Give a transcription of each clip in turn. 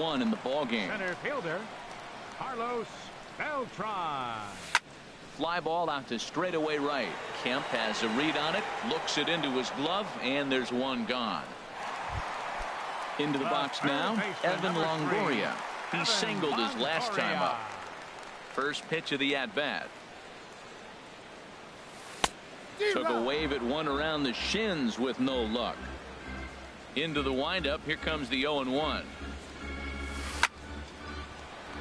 1 in the ball game. Center fielder Carlos Beltran. Fly ball out to straightaway right. Kemp has a read on it, looks it into his glove, and there's one gone. Into the box now, Evan Longoria. He singled his last time up. First pitch of the at-bat. Took a wave at one around the shins with no luck. Into the windup. Here comes the 0-1.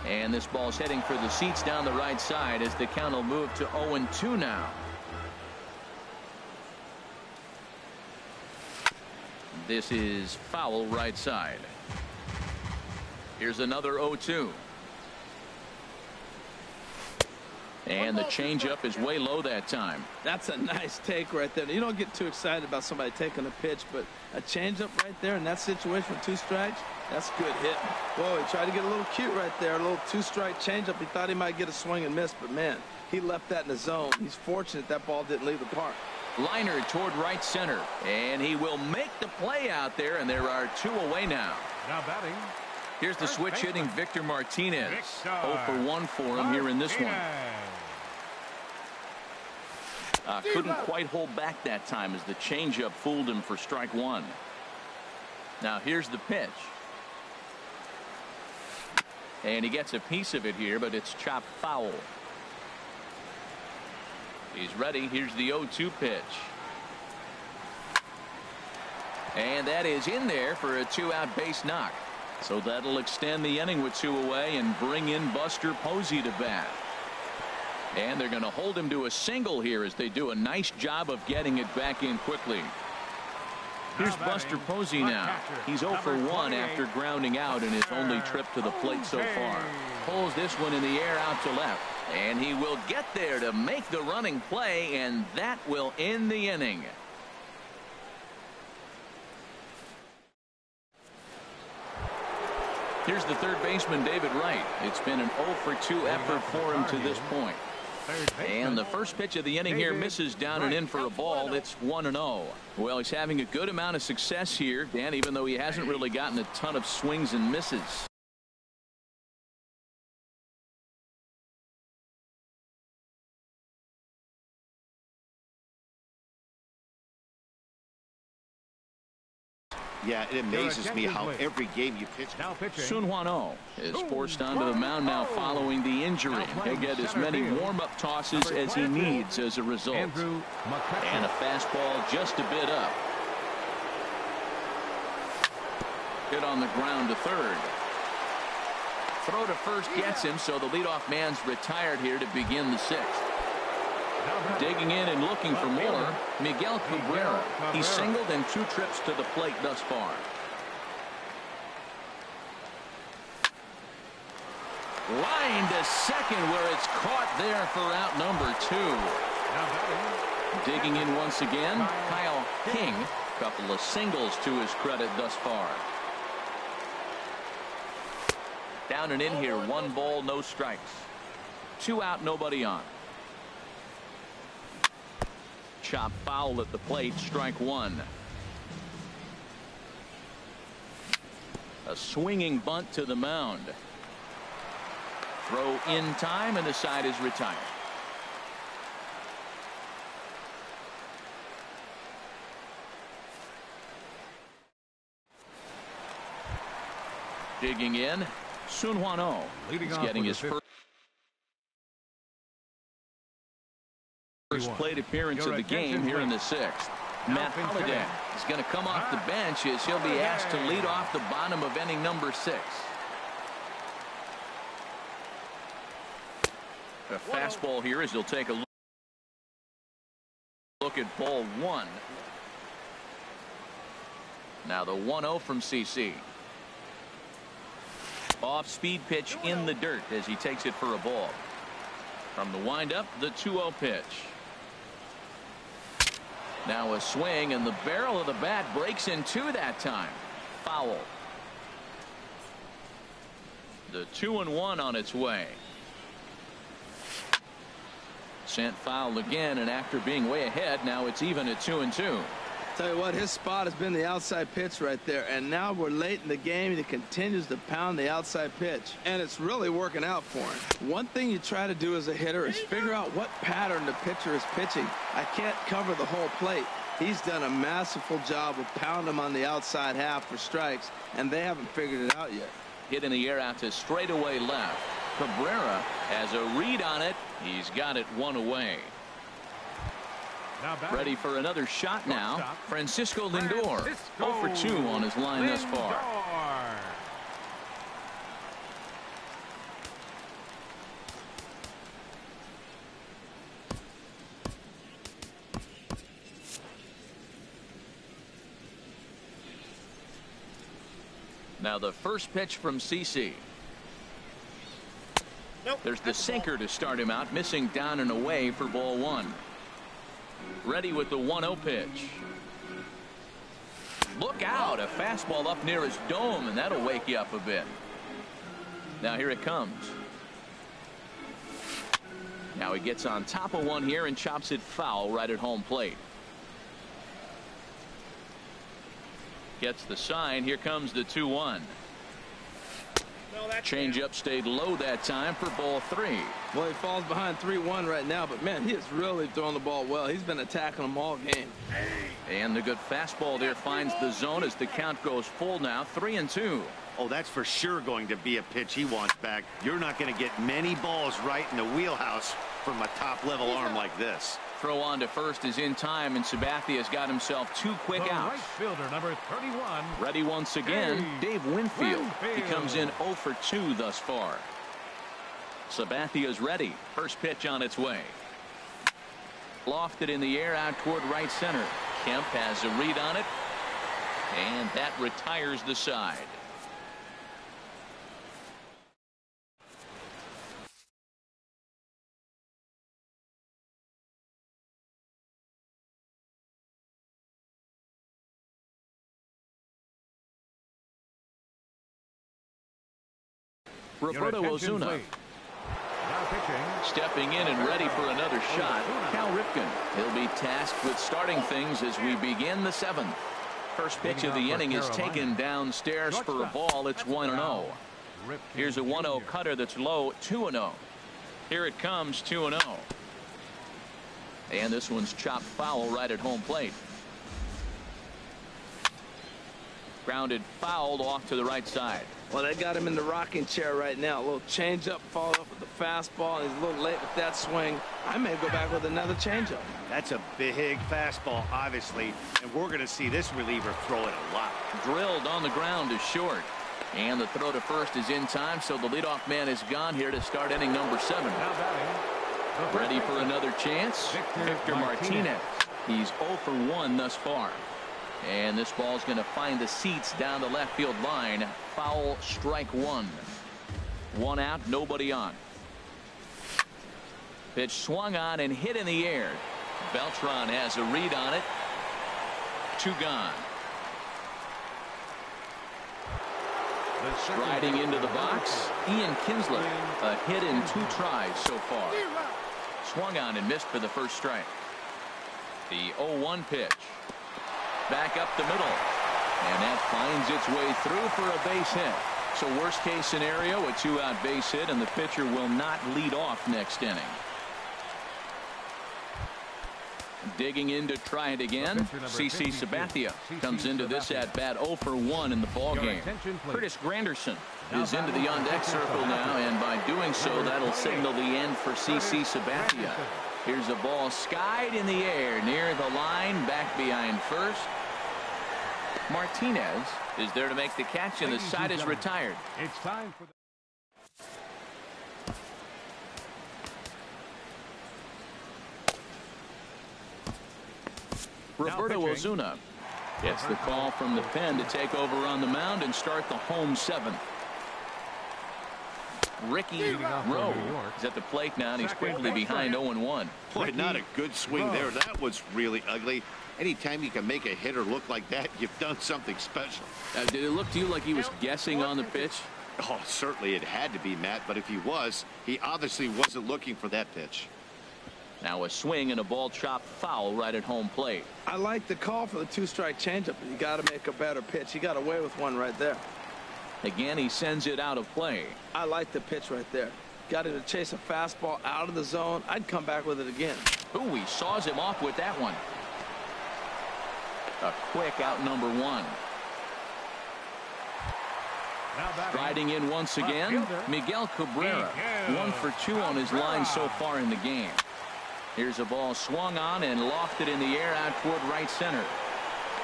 And this ball's heading for the seats down the right side as the count will move to 0-2 now. This is foul right side. Here's another 0-2. And the changeup is way low that time. That's a nice take right there. You don't get too excited about somebody taking a pitch, but a changeup right there in that situation with 2 strikes, that's good hit. Whoa, he tried to get a little cute right there. A little 2-strike changeup. He thought he might get a swing and miss, but man, he left that in the zone. He's fortunate that ball didn't leave the park. Liner toward right center, and he will make the play out there, and there are 2 away now. Now batting. Here's the switch hitting Victor Martinez. 0 for 1 for him here in this one. Couldn't quite hold back that time as the changeup fooled him for strike 1. Now here's the pitch. And he gets a piece of it here, but it's chopped foul. He's ready. Here's the 0-2 pitch. And that is in there for a 2-out base knock. So that'll extend the inning with 2 away and bring in Buster Posey to bat. And they're going to hold him to a single here as they do a nice job of getting it back in quickly. Here's Buster Posey now. He's 0 for 1 after grounding out in his only trip to the plate so far. Pulls this one in the air out to left. And he will get there to make the running play, and that will end the inning. Here's the third baseman, David Wright. It's been an 0 for 2 effort for him to this point. And the first pitch of the inning here misses down and in for a ball. It's 1-0. Well, he's having a good amount of success here, Dan, even though he hasn't really gotten a ton of swings and misses. Yeah, it amazes me how every game you pitch. Sun-Hwan Oh is forced onto the mound now following the injury. He'll get as many warm-up tosses as he needs as a result. And a fastball just a bit up. Hit on the ground to third. Throw to first gets him, so the leadoff man's retired here to begin the 6th. Digging in and looking for more, Miguel Cabrera. He's singled in 2 trips to the plate thus far. Line to second where it's caught there for out number 2. Digging in once again, Kyle King. Couple of singles to his credit thus far. Down and in here, 1 ball, no strikes. 2 out, nobody on. Chop foul at the plate, strike 1. A swinging bunt to the mound. Throw in time, and the side is retired. Digging in, Sun-Hwan Oh. He's getting his first plate appearance of the game here in the 6th. Matt Holliday is going to come off the bench as he'll be asked to lead off the bottom of inning number 6. A fastball here as he'll take a look at ball 1. Now the 1-0 from CC. Off speed pitch in the dirt as he takes it for a ball. From the windup, the 2-0 pitch. Now a swing, and the barrel of the bat breaks in 2 that time. Foul. The 2-1 on its way. Sent foul again, and after being way ahead, now it's even at 2-2. Tell you what, his spot has been the outside pitch right there, and now we're late in the game and he continues to pound the outside pitch, and it's really working out for him. One thing you try to do as a hitter is figure out what pattern the pitcher is pitching. I can't cover the whole plate. He's done a masterful job of pounding him on the outside half for strikes, and they haven't figured it out yet. Hit in the air out to straightaway left. Cabrera has a read on it. He's got it one away. Ready for another shot now. Francisco Lindor. 0 for 2 on his line thus far. Now the first pitch from CC. Nope. There's the sinker to start him out, missing down and away for ball 1. Ready with the 1-0 pitch. Look out, a fastball up near his dome, and that'll wake you up a bit. Now here it comes. Now he gets on top of one here and chops it foul right at home plate. Gets the sign. Here comes the 2-1. Changeup stayed low that time for ball 3. Well, he falls behind 3-1 right now, but man, he is really throwing the ball well. He's been attacking them all game. And the good fastball there finds the zone as the count goes full now. 3-2. Oh, that's for sure going to be a pitch he wants back. You're not going to get many balls right in the wheelhouse from a top-level arm like this. Throw on to first is in time, and Sabathia's got himself 2 quick outs. Right fielder, number 31. Ready once again, Dave Winfield. He comes in 0 for 2 thus far. Sabathia's ready. First pitch on its way. Lofted in the air out toward right center. Kemp has a read on it, and that retires the side. Roberto Ozuna stepping in and ready for another shot. Cal Ripken. He'll be tasked with starting things as we begin the 7th. First pitch of the inning is taken downstairs for a ball. It's 1-0. Here's a 1-0 cutter that's low. 2-0. Here it comes. 2-0. And this one's chopped foul right at home plate. Grounded fouled off to the right side. Well, they got him in the rocking chair right now. A little changeup, followed up with the fastball, and he's a little late with that swing. I may go back with another changeup. That's a big fastball, obviously, and we're going to see this reliever throw it a lot. Drilled on the ground is short. And the throw to first is in time, so the leadoff man is gone here to start inning number 7. Ready for another chance? Victor Martinez. He's 0 for 1 thus far. And this ball's going to find the seats down the left field line. Foul, strike 1. 1 out, nobody on. Pitch swung on and hit in the air. Beltran has a read on it. 2 gone. Striding into the box, Ian Kinsler. A hit in 2 tries so far. Swung on and missed for the first strike. The 0-1 pitch. Back up the middle, and that finds its way through for a base hit. So worst case scenario, a 2-out base hit, and the pitcher will not lead off next inning. Digging in to try it again. CC Sabathia comes into this at bat 0 for 1 in the ball game. Curtis Granderson is into the on deck circle now, and by doing so, that'll signal the end for CC Sabathia. Here's a ball skied in the air near the line, back behind first. Martinez is there to make the catch, and the side is retired. It's time for Roberto Ozuna gets the call from the pen to take over on the mound and start the home 7th. Ricky Rowe is at the plate now, and he's quickly behind 0-1. Boy, not a good swing there. That was really ugly. Anytime you can make a hitter look like that, you've done something special. Did it look to you like he was guessing on the pitch? Oh, certainly it had to be, Matt, but if he was, he obviously wasn't looking for that pitch. Now a swing and a ball chopped foul right at home plate. I like the call for the two-strike changeup, but you got to make a better pitch. He got away with one right there. Again, he sends it out of play. I like the pitch right there. Got him to chase a fastball out of the zone. I'd come back with it again. Ooh, he saws him off with that one. A quick out number one. Riding in once again, Miguel Cabrera. 1 for 2 on his line so far in the game. Here's a ball swung on and lofted in the air out toward right center.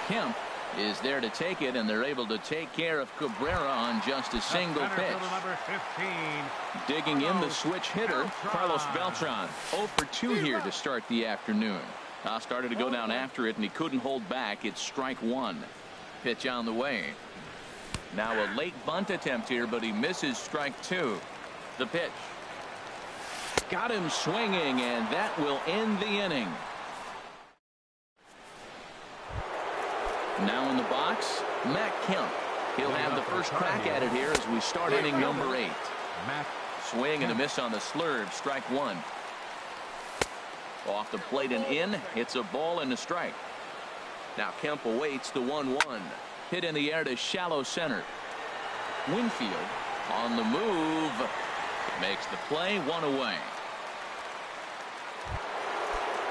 Kemp is there to take it, and they're able to take care of Cabrera on just a single pitch. Digging in the switch hitter, Carlos Beltran. 0 for 2 here to start the afternoon. Started to go down after it, and he couldn't hold back. It's strike one. Pitch on the way. Now a late bunt attempt here, but he misses strike two. The pitch. Got him swinging, and that will end the inning. Now in the box, Matt Kemp. He'll have the first crack at it here as we start inning number 8. Swing and a miss on the slurve. Strike one. Off the plate and in. It's a ball and a strike. Now Kemp awaits the 1-1. Hit in the air to shallow center. Winfield on the move. Makes the play, one away.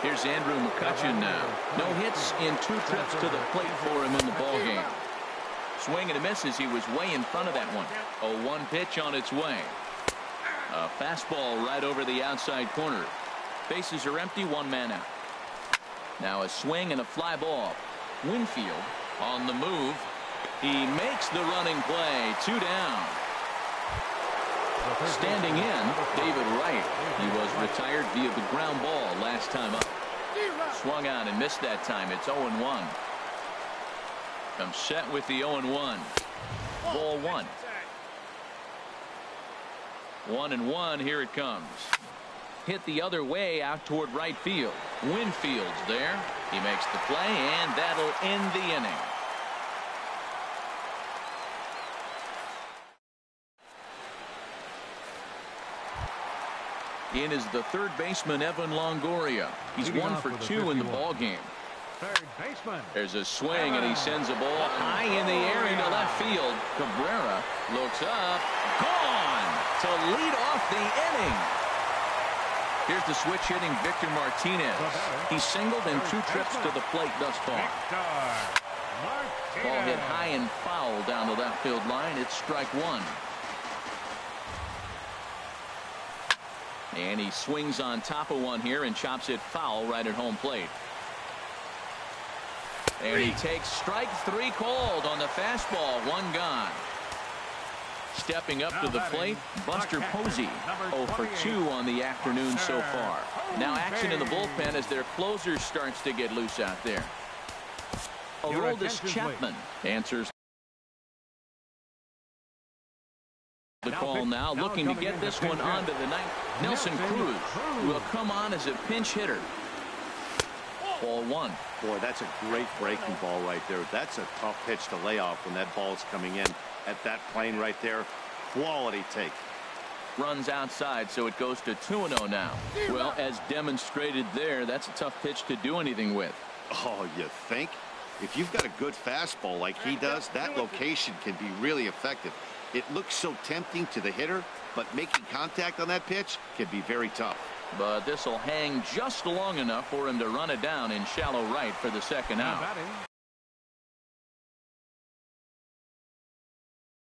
Here's Andrew McCutchen now. No hits in 2 trips to the plate for him in the ball game. Swing and a miss as he was way in front of that one. A 1 pitch on its way. A fastball right over the outside corner. Bases are empty, 1 man out. Now a swing and a fly ball. Winfield on the move. He makes the running play. 2 down. Standing in, David Wright. He was retired via the ground ball last time up. Swung on and missed that time. It's 0-1. I'm set with the 0-1. Ball 1. 1-1. Here it comes. Hit the other way out toward right field. Winfield's there. He makes the play, and that'll end the inning. In is the third baseman, Evan Longoria. He's 1 for 2 in the ball game. Third baseman. There's a swing, and he sends a ball high in the air into left field. Cabrera looks up. Gone to lead off the inning. Here's the switch hitting Victor Martinez. He singled in 2 trips to the plate thus far. Ball hit high and foul down the left field line. It's strike one. And he swings on top of one here and chops it foul right at home plate. And he takes strike 3 called on the fastball. 1 gone. Stepping up to the plate, Buster Posey. 0 for 2 on the afternoon so far. Now action in the bullpen as their closer starts to get loose out there. Aroldis Chapman answers the call now, looking to get this one onto the ninth. Nelson Cruz will come on as a pinch hitter. Ball 1. Boy, that's a great breaking ball right there. That's a tough pitch to lay off when that ball's coming in at that plane right there. Quality take. Runs outside, so it goes to 2-0 now. Well, as demonstrated there, that's a tough pitch to do anything with. Oh, you think? If you've got a good fastball like he does, that location can be really effective. It looks so tempting to the hitter, but making contact on that pitch can be very tough. But this will hang just long enough for him to run it down in shallow right for the second out.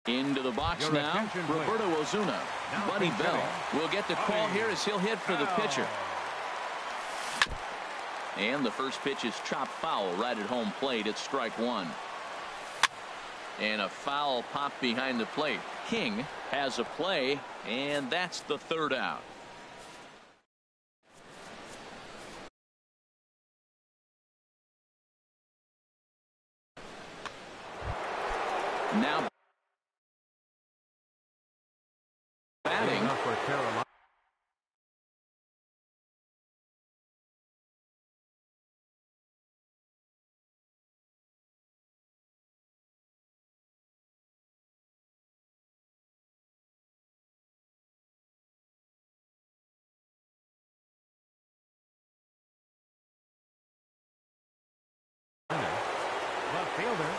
Into the box now, Roberto Ozuna. Buddy Bell will get the call here as he'll hit for the pitcher. And the first pitch is chopped foul right at home plate. It's strike one. And a foul pop behind the plate. King has a play, and that's the third out. Now batting. fielder,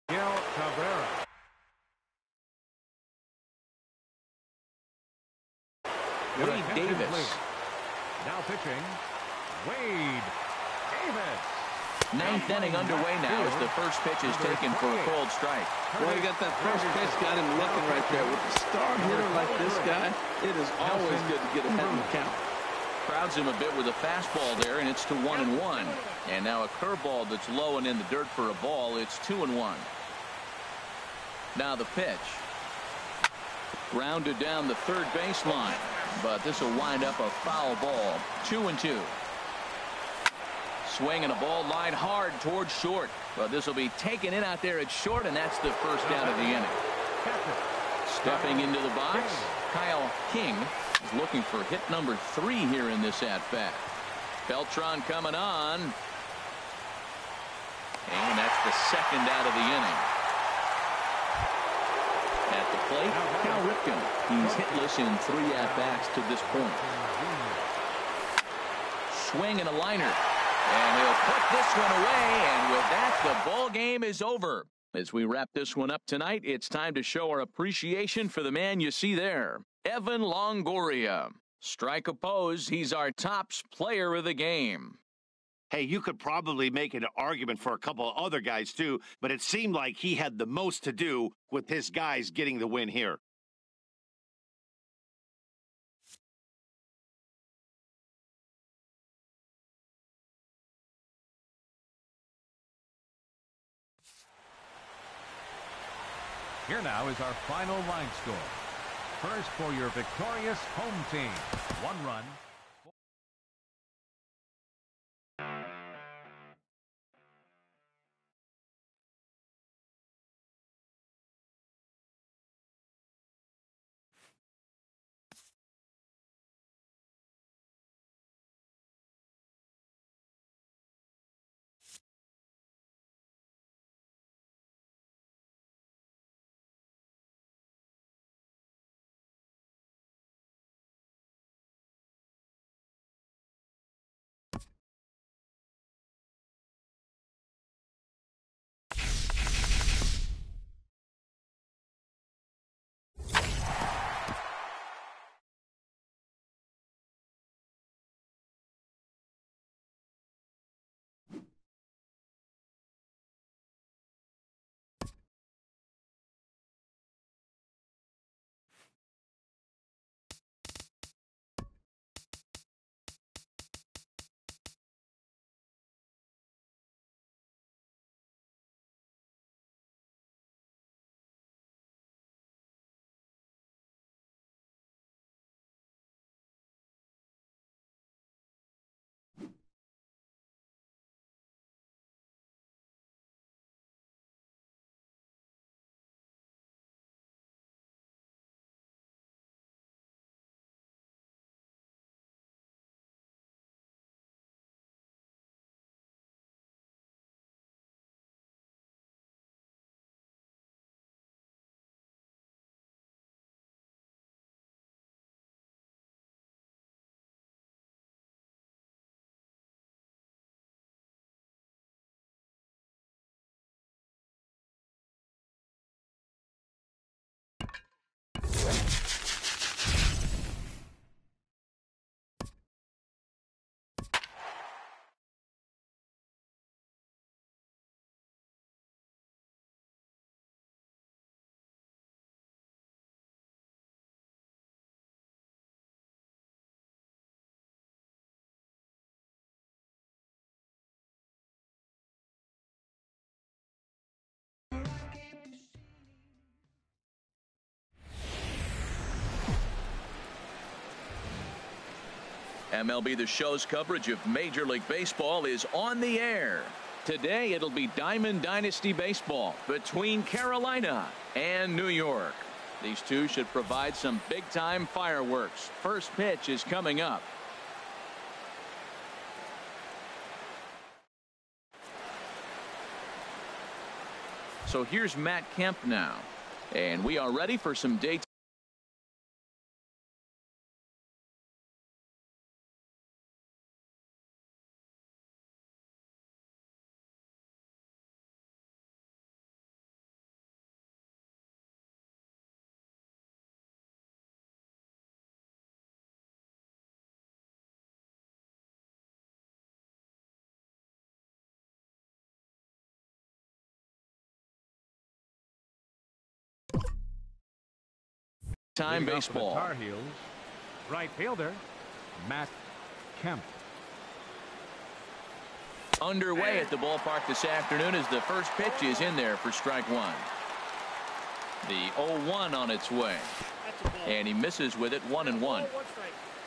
Miguel Cabrera. Wade Davis. Now pitching, Wade Davis. Ninth inning underway now as the first pitch is taken for a cold strike. Well, you got that first pitch, got him looking right there. With a star hitter like this guy, it is always good to get ahead in the count. Crowds him a bit with a fastball there, and it's to 1-1. And now a curveball that's low and in the dirt for a ball. It's 2-1. Now the pitch. Grounded down the third baseline, but this will wind up a foul ball. 2-2. Swing and a ball lined hard towards short. But this will be taken in out there at short, and that's the first out of the inning. Stepping into the box, Kyle King is looking for hit number 3 here in this at-bat. Beltran coming on. And that's the second out of the inning. At the plate, Cal Ripken. He's hitless in 3 at-bats to this point. Swing and a liner. And he'll put this one away, and with that, the ball game is over. As we wrap this one up tonight, it's time to show our appreciation for the man you see there, Evan Longoria. Strike oppose, he's our tops player of the game. Hey, you could probably make an argument for a couple of other guys too, but it seemed like he had the most to do with his guys getting the win here. Here now is our final line score. First for your victorious home team. 1 run. MLB The Show's coverage of Major League Baseball is on the air. Today it'll be Diamond Dynasty Baseball between Carolina and New York. These two should provide some big-time fireworks. First pitch is coming up. So here's Matt Kemp now. And we are ready for some daytime. Time Leading off for the baseball. Tar Heels, right fielder, Matt Kemp. Underway at the ballpark this afternoon as the first pitch is in there for strike one. The 0-1 on its way. And he misses with it, 1-1.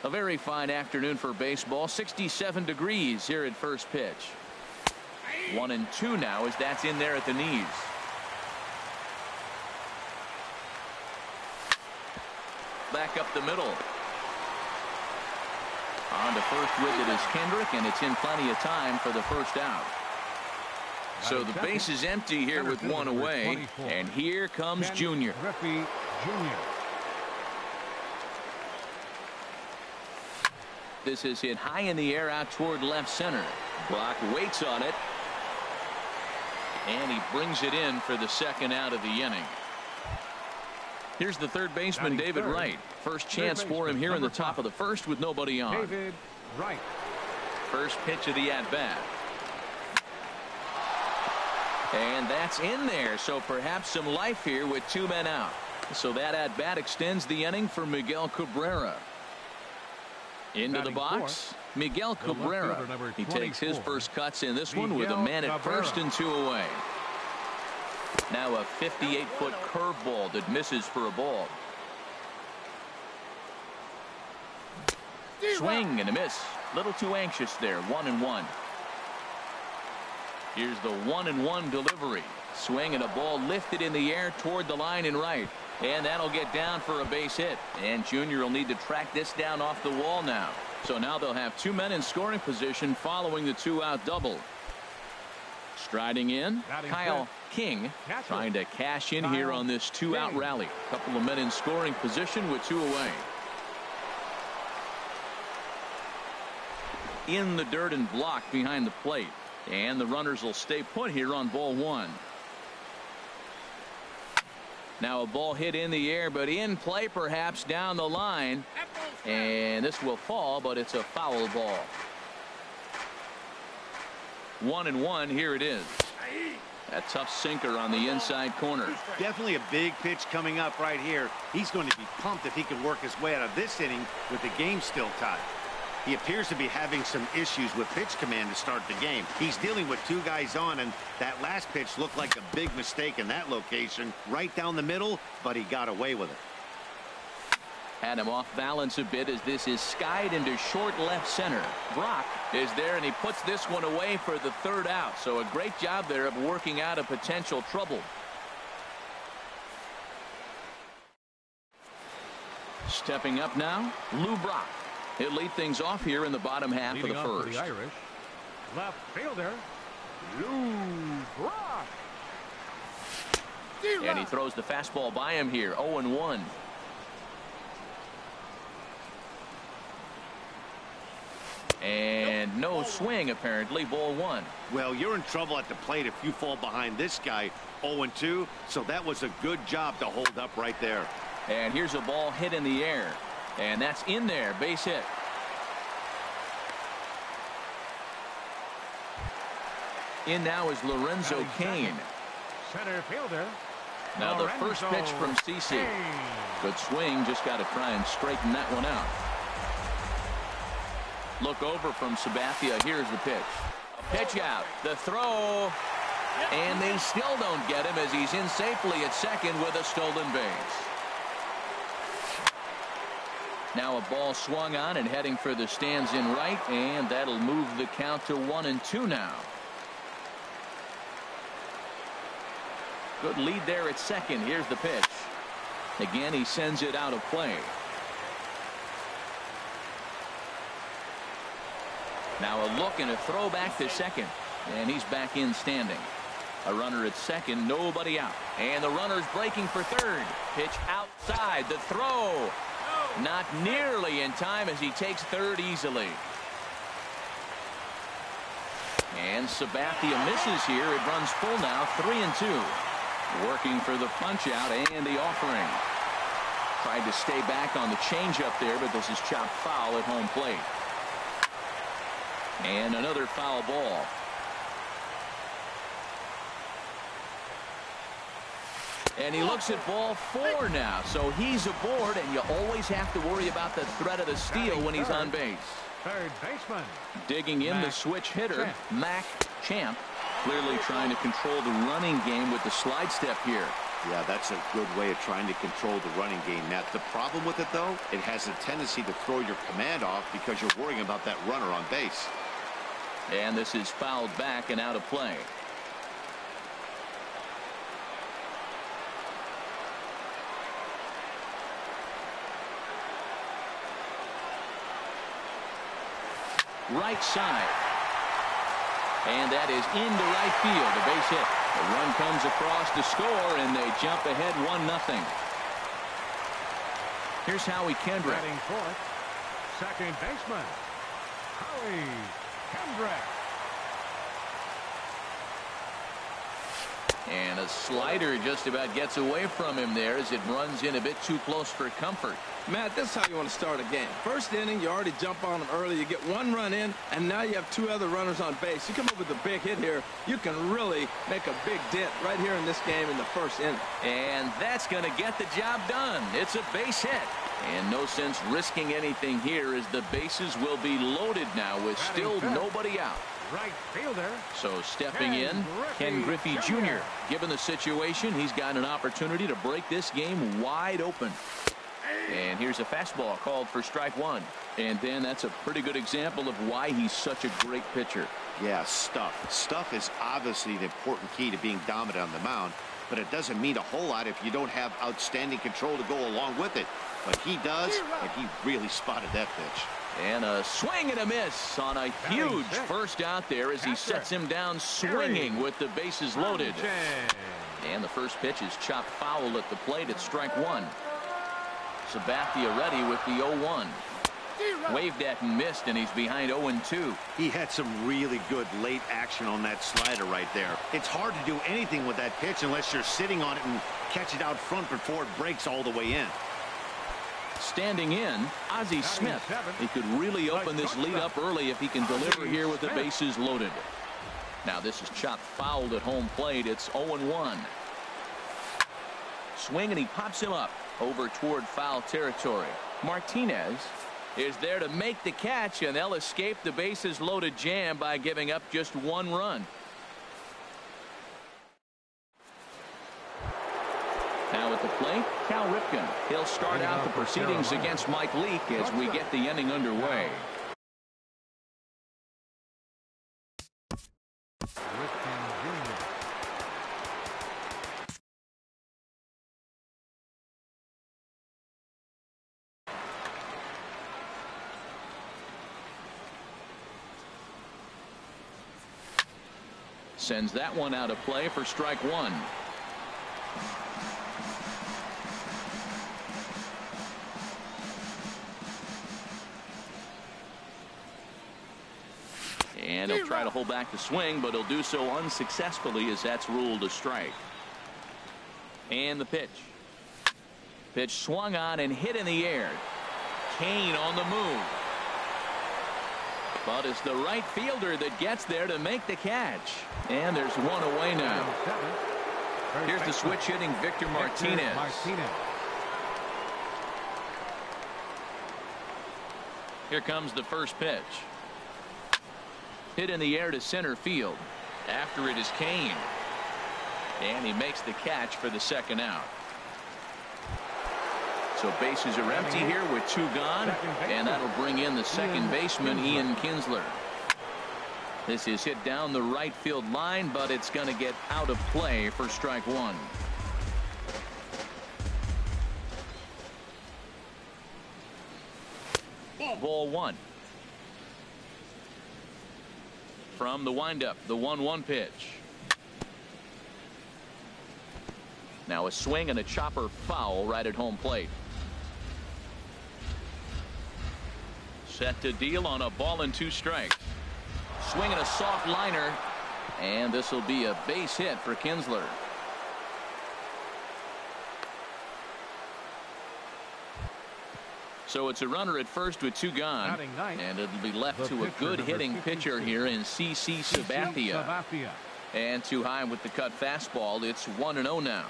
A very fine afternoon for baseball. 67 degrees here at first pitch. 1-2 now as that's in there at the knees. Back up the middle. On to first with it is Kendrick, and it's in plenty of time for the first out. So the base is empty here with one away, and here comes Junior. Griffey Jr. This is hit high in the air out toward left center. Brock waits on it, and he brings it in for the second out of the inning. Here's the third baseman, David Wright. First chance for him here in the top of the first with nobody on. David Wright. First pitch of the at-bat. And that's in there, so perhaps some life here with two men out. So that at-bat extends the inning for Miguel Cabrera. Into the box, Miguel Cabrera. He takes his first cuts in this one with a man at first and two away. Now a 58-foot curveball that misses for a ball. Swing and a miss. Little too anxious there. 1-1. Here's the 1-1 delivery. Swing and a ball lifted in the air toward the line and right. And that'll get down for a base hit. And Junior will need to track this down off the wall now. So now they'll have two men in scoring position following the two-out double. Striding in, Kyle King trying to cash in here on this two-out rally. Couple of men in scoring position with two away. In the dirt and blocked behind the plate. And the runners will stay put here on ball one. Now a ball hit in the air, but in play perhaps down the line. And this will fall, but it's a foul ball. 1-1. Here it is. A tough sinker on the inside corner. Definitely a big pitch coming up right here. He's going to be pumped if he can work his way out of this inning with the game still tied. He appears to be having some issues with pitch command to start the game. He's dealing with two guys on, and that last pitch looked like a big mistake in that location. Right down the middle, but he got away with it. Had him off balance a bit as this is skied into short left center. Brock is there, and he puts this one away for the third out. So a great job there of working out a potential trouble. Stepping up now, Lou Brock. He'll lead things off here in the bottom half of the first. The Irish, left fielder, Lou Brock. And he throws the fastball by him here. 0-1. And no swing, apparently. Ball one. Well, you're in trouble at the plate if you fall behind this guy. 0-2. So that was a good job to hold up right there. And here's a ball hit in the air. And that's in there. Base hit. In now is Lorenzo Cain. Center fielder. Now the first pitch from CC. Good swing. Just got to try and straighten that one out. Look over from Sabathia. Here's the pitch. Pitch out. The throw. And they still don't get him as he's in safely at second with a stolen base. Now a ball swung on and heading for the stands in right, and that'll move the count to 1-2 now. Good lead there at second. Here's the pitch. Again, he sends it out of play. Now a look and a throw back to second, and he's back in standing. A runner at second, nobody out, and the runner's breaking for third. Pitch outside. The throw. Not nearly in time as he takes third easily. And Sabathia misses here. It runs full now, 3-2. Working for the punch out and the offering. Tried to stay back on the changeup there, but this is chopped foul at home plate. And another foul ball. And he looks at ball 4 now. So he's aboard, and you always have to worry about the threat of the steal when he's on base. Third baseman. Digging in the switch hitter, Mac Champ, clearly trying to control the running game with the slide step here. Yeah, that's a good way of trying to control the running game, Matt. The problem with it, though, it has a tendency to throw your command off because you're worrying about that runner on base. And this is fouled back and out of play. Right side. And that is into right field. A base hit. The run comes across to score, and they jump ahead 1-0. Here's Howie Kendrick. Batting fourth, second baseman, Howie Kendrick. And a slider just about gets away from him there as it runs in a bit too close for comfort. Matt, this is how you want to start a game. First inning, you already jump on them early. You get 1 run in, and now you have 2 other runners on base. You come up with a big hit here, you can really make a big dent right here in this game in the first inning. And that's going to get the job done. It's a base hit. And no sense risking anything here as the bases will be loaded now with still nobody out. Right fielder. So stepping in, Ken Griffey Jr. Given the situation, he's got an opportunity to break this game wide open. And here's a fastball called for strike 1. And then that's a pretty good example of why he's such a great pitcher. Yeah, stuff. Stuff is obviously the important key to being dominant on the mound, but it doesn't mean a whole lot if you don't have outstanding control to go along with it. But he does, and he really spotted that pitch. And a swing and a miss on a huge first out there as he sets him down swinging with the bases loaded. And the first pitch is chopped foul at the plate at strike 1. Sabathia ready with the 0-1. Waved at and missed, and he's behind 0-2. He had some really good late action on that slider right there. It's hard to do anything with that pitch unless you're sitting on it and catch it out front before it breaks all the way in. Standing in, Ozzie Smith. He could really open this lead up early if he can deliver here with the bases loaded. Now this is chopped foul at home plate. It's 0-1. Swing, and he pops him up over toward foul territory. Martinez is there to make the catch, and they'll escape the bases loaded jam by giving up just 1 run. Now at the plate, Cal Ripken. He'll start out the proceedings against Mike Leake as we get the inning underway. Sends that one out of play for strike 1. And he'll try to hold back the swing, but he'll do so unsuccessfully as that's ruled a strike. And the pitch. Pitch swung on and hit in the air. Kane on the move. But it's the right fielder that gets there to make the catch. And there's one away now. Here's the switch hitting Victor Martinez. Here comes the first pitch. Hit in the air to center field. After it is Kane. And he makes the catch for the second out. So bases are empty here with 2 gone. And that'll bring in the second baseman, Ian Kinsler. This is hit down the right field line, but it's going to get out of play for strike 1. Ball 1. From the windup, the 1-1 pitch. Now a swing and a chopper foul right at home plate. Set to deal on a ball and 2 strikes. Swing and a soft liner, and this will be a base hit for Kinsler. So it's a runner at first with 2 gone, and it'll be left to a good hitting pitcher here in CC Sabathia. And too high with the cut fastball. It's 1-0 now.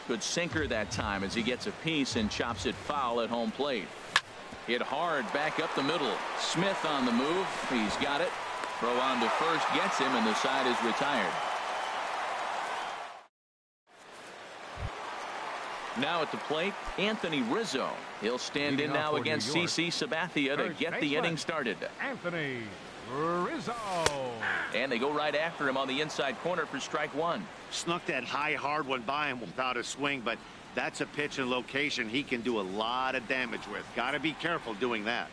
Good sinker that time as he gets a piece and chops it foul at home plate. Hit hard back up the middle. Smith on the move. He's got it. Throw on to first gets him, and the side is retired. Now at the plate, Anthony Rizzo. He'll stand in now against CC Sabathia to get the inning started. Anthony Rizzo. And they go right after him on the inside corner for strike one. Snuck that high, hard one by him without a swing, but that's a pitch and location he can do a lot of damage with. Got to be careful doing that.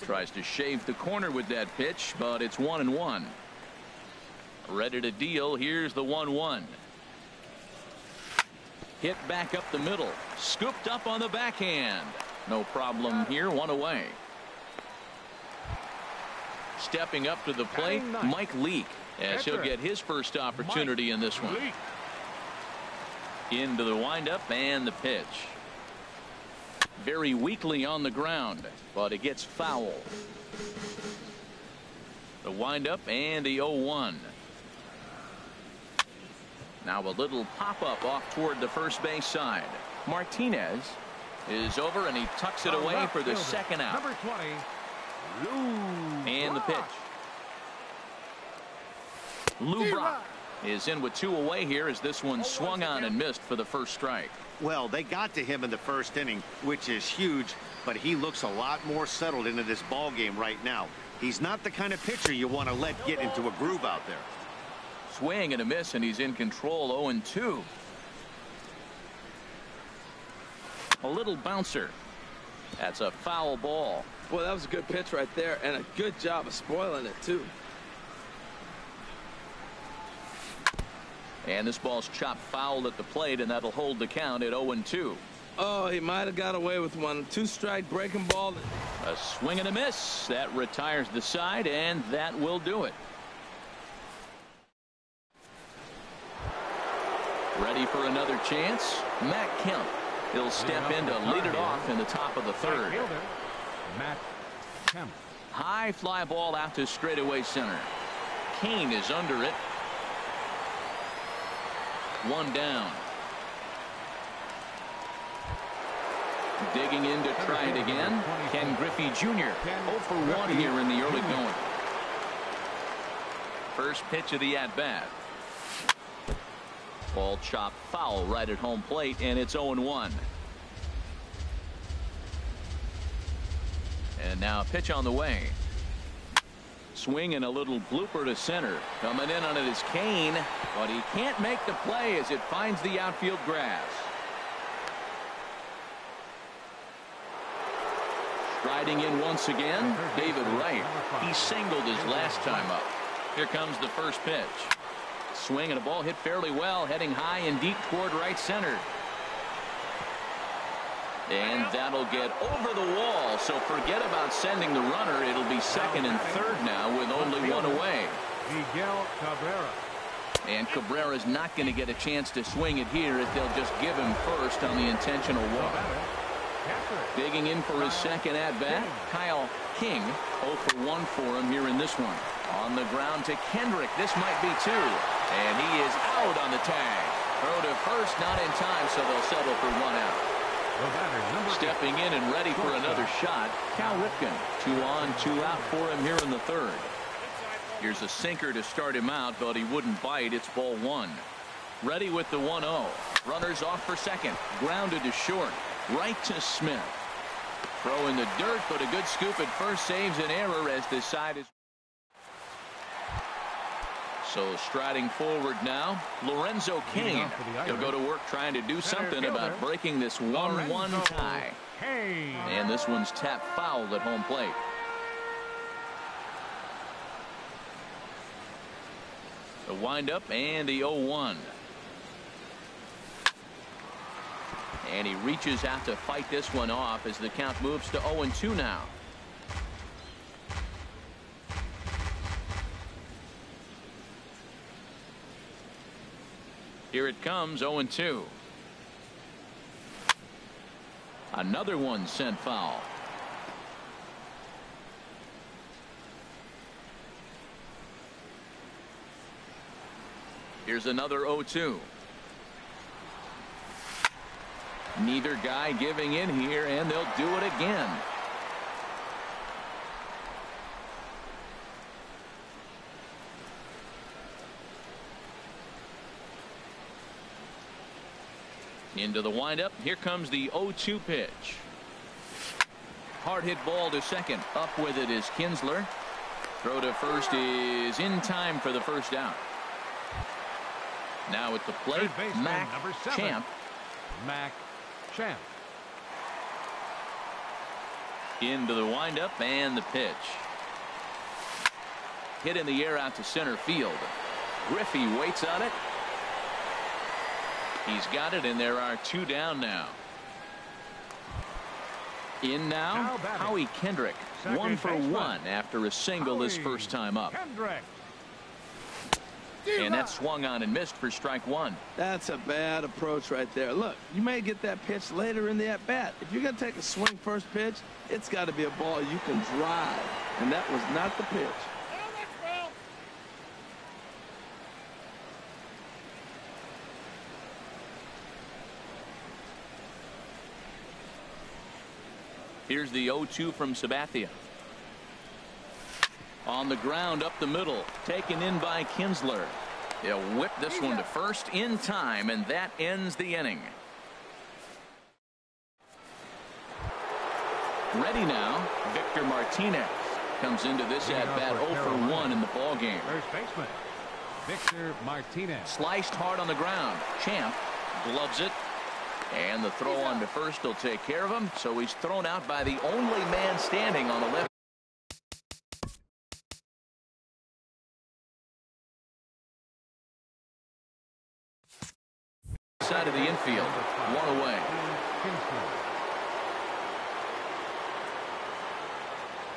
Tries to shave the corner with that pitch, but it's 1-1. Ready to deal. Here's the 1-1. Hit back up the middle. Scooped up on the backhand. No problem here. One away. Stepping up to the plate, Mike Leake, as he'll get his first opportunity in this one. Into the windup and the pitch. Very weakly on the ground, but it gets foul. The windup and the 0-1. Now a little pop-up off toward the first base side. Martinez is over, and he tucks it away for the second out. Number 20, Lou and the pitch. Lou Brock is in with 2 away here as this one swung on and missed for the first strike. Well, they got to him in the first inning, which is huge, but he looks a lot more settled into this ball game right now. He's not the kind of pitcher you want to let get into a groove out there. Swing and a miss, and he's in control. 0-2. A little bouncer. That's a foul ball. Boy, that was a good pitch right there, and a good job of spoiling it too. And this ball's chopped foul at the plate, and that'll hold the count at 0-2. Oh, he might have got away with one. 2-strike breaking ball. A swing and a miss. That retires the side, and that will do it. Ready for another chance? Matt Kemp. He'll step in to lead it off in the top of the third. Matt Kemp. High fly ball out to straightaway center. Kane is under it. One down. Digging in to try it again. Ken Griffey Jr. 0 for 1 here in the early going. First pitch of the at-bat. Ball chopped foul right at home plate, and it's 0-1. And now a pitch on the way. Swing and a little blooper to center. Coming in on it is Kane, but he can't make the play as it finds the outfield grass. Striding in once again, David Wright. He singled his last time up. Here comes the first pitch. Swing and a ball hit fairly well, heading high and deep toward right center. And that'll get over the wall, so forget about sending the runner. It'll be second and third now with only 1 away. Miguel Cabrera. And Cabrera's not going to get a chance to swing it here if they'll just give him first on the intentional walk. Digging in for his second at-bat, Kyle King. 0 for 1 for him here in this one. On the ground to Kendrick. This might be 2. And he is out on the tag. Throw to first, not in time, so they'll settle for 1 out. Stepping in and ready for another shot, Cal Ripken. 2 on, 2 out for him here in the third. Here's a sinker to start him out, but he wouldn't bite. It's ball 1. Ready with the 1-0. Runners off for second. Grounded to short. Right to Smith. Throw in the dirt, but a good scoop at first saves an error as this side is. So striding forward now, Lorenzo Cain. He'll go to work trying to do something about breaking this 1-1 tie. And this one's tapped foul at home plate. The windup and the 0-1. And he reaches out to fight this one off as the count moves to 0-2 now. Here it comes, 0-2. Another one sent foul. . Here's another 0-2. Neither guy giving in here, and they'll do it again. Into the windup. Here comes the 0-2 pitch. Hard hit ball to second. Up with it is Kinsler. Throw to first is in time for the first out. Now at the plate, Mac Champ. Mac Champ. Into the windup and the pitch. Hit in the air out to center field. Griffey waits on it. He's got it, and there are 2 down now. In now, Howie Kendrick. 1 for 1 after a single his first time up. And that swung on and missed for strike 1. That's a bad approach right there. Look, you may get that pitch later in the at-bat. If you're going to take a swing first pitch, it's got to be a ball you can drive. And that was not the pitch. Here's the 0-2 from Sabathia. On the ground up the middle. Taken in by Kinsler. He'll whip this one to first in time, and that ends the inning. Ready now, Victor Martinez comes into this at-bat 0 for 1 in the ballgame. First baseman, Victor Martinez. Sliced hard on the ground. Champ gloves it. And the throw on to first will take care of him. So he's thrown out by the only man standing on the left side of the infield. 1 away.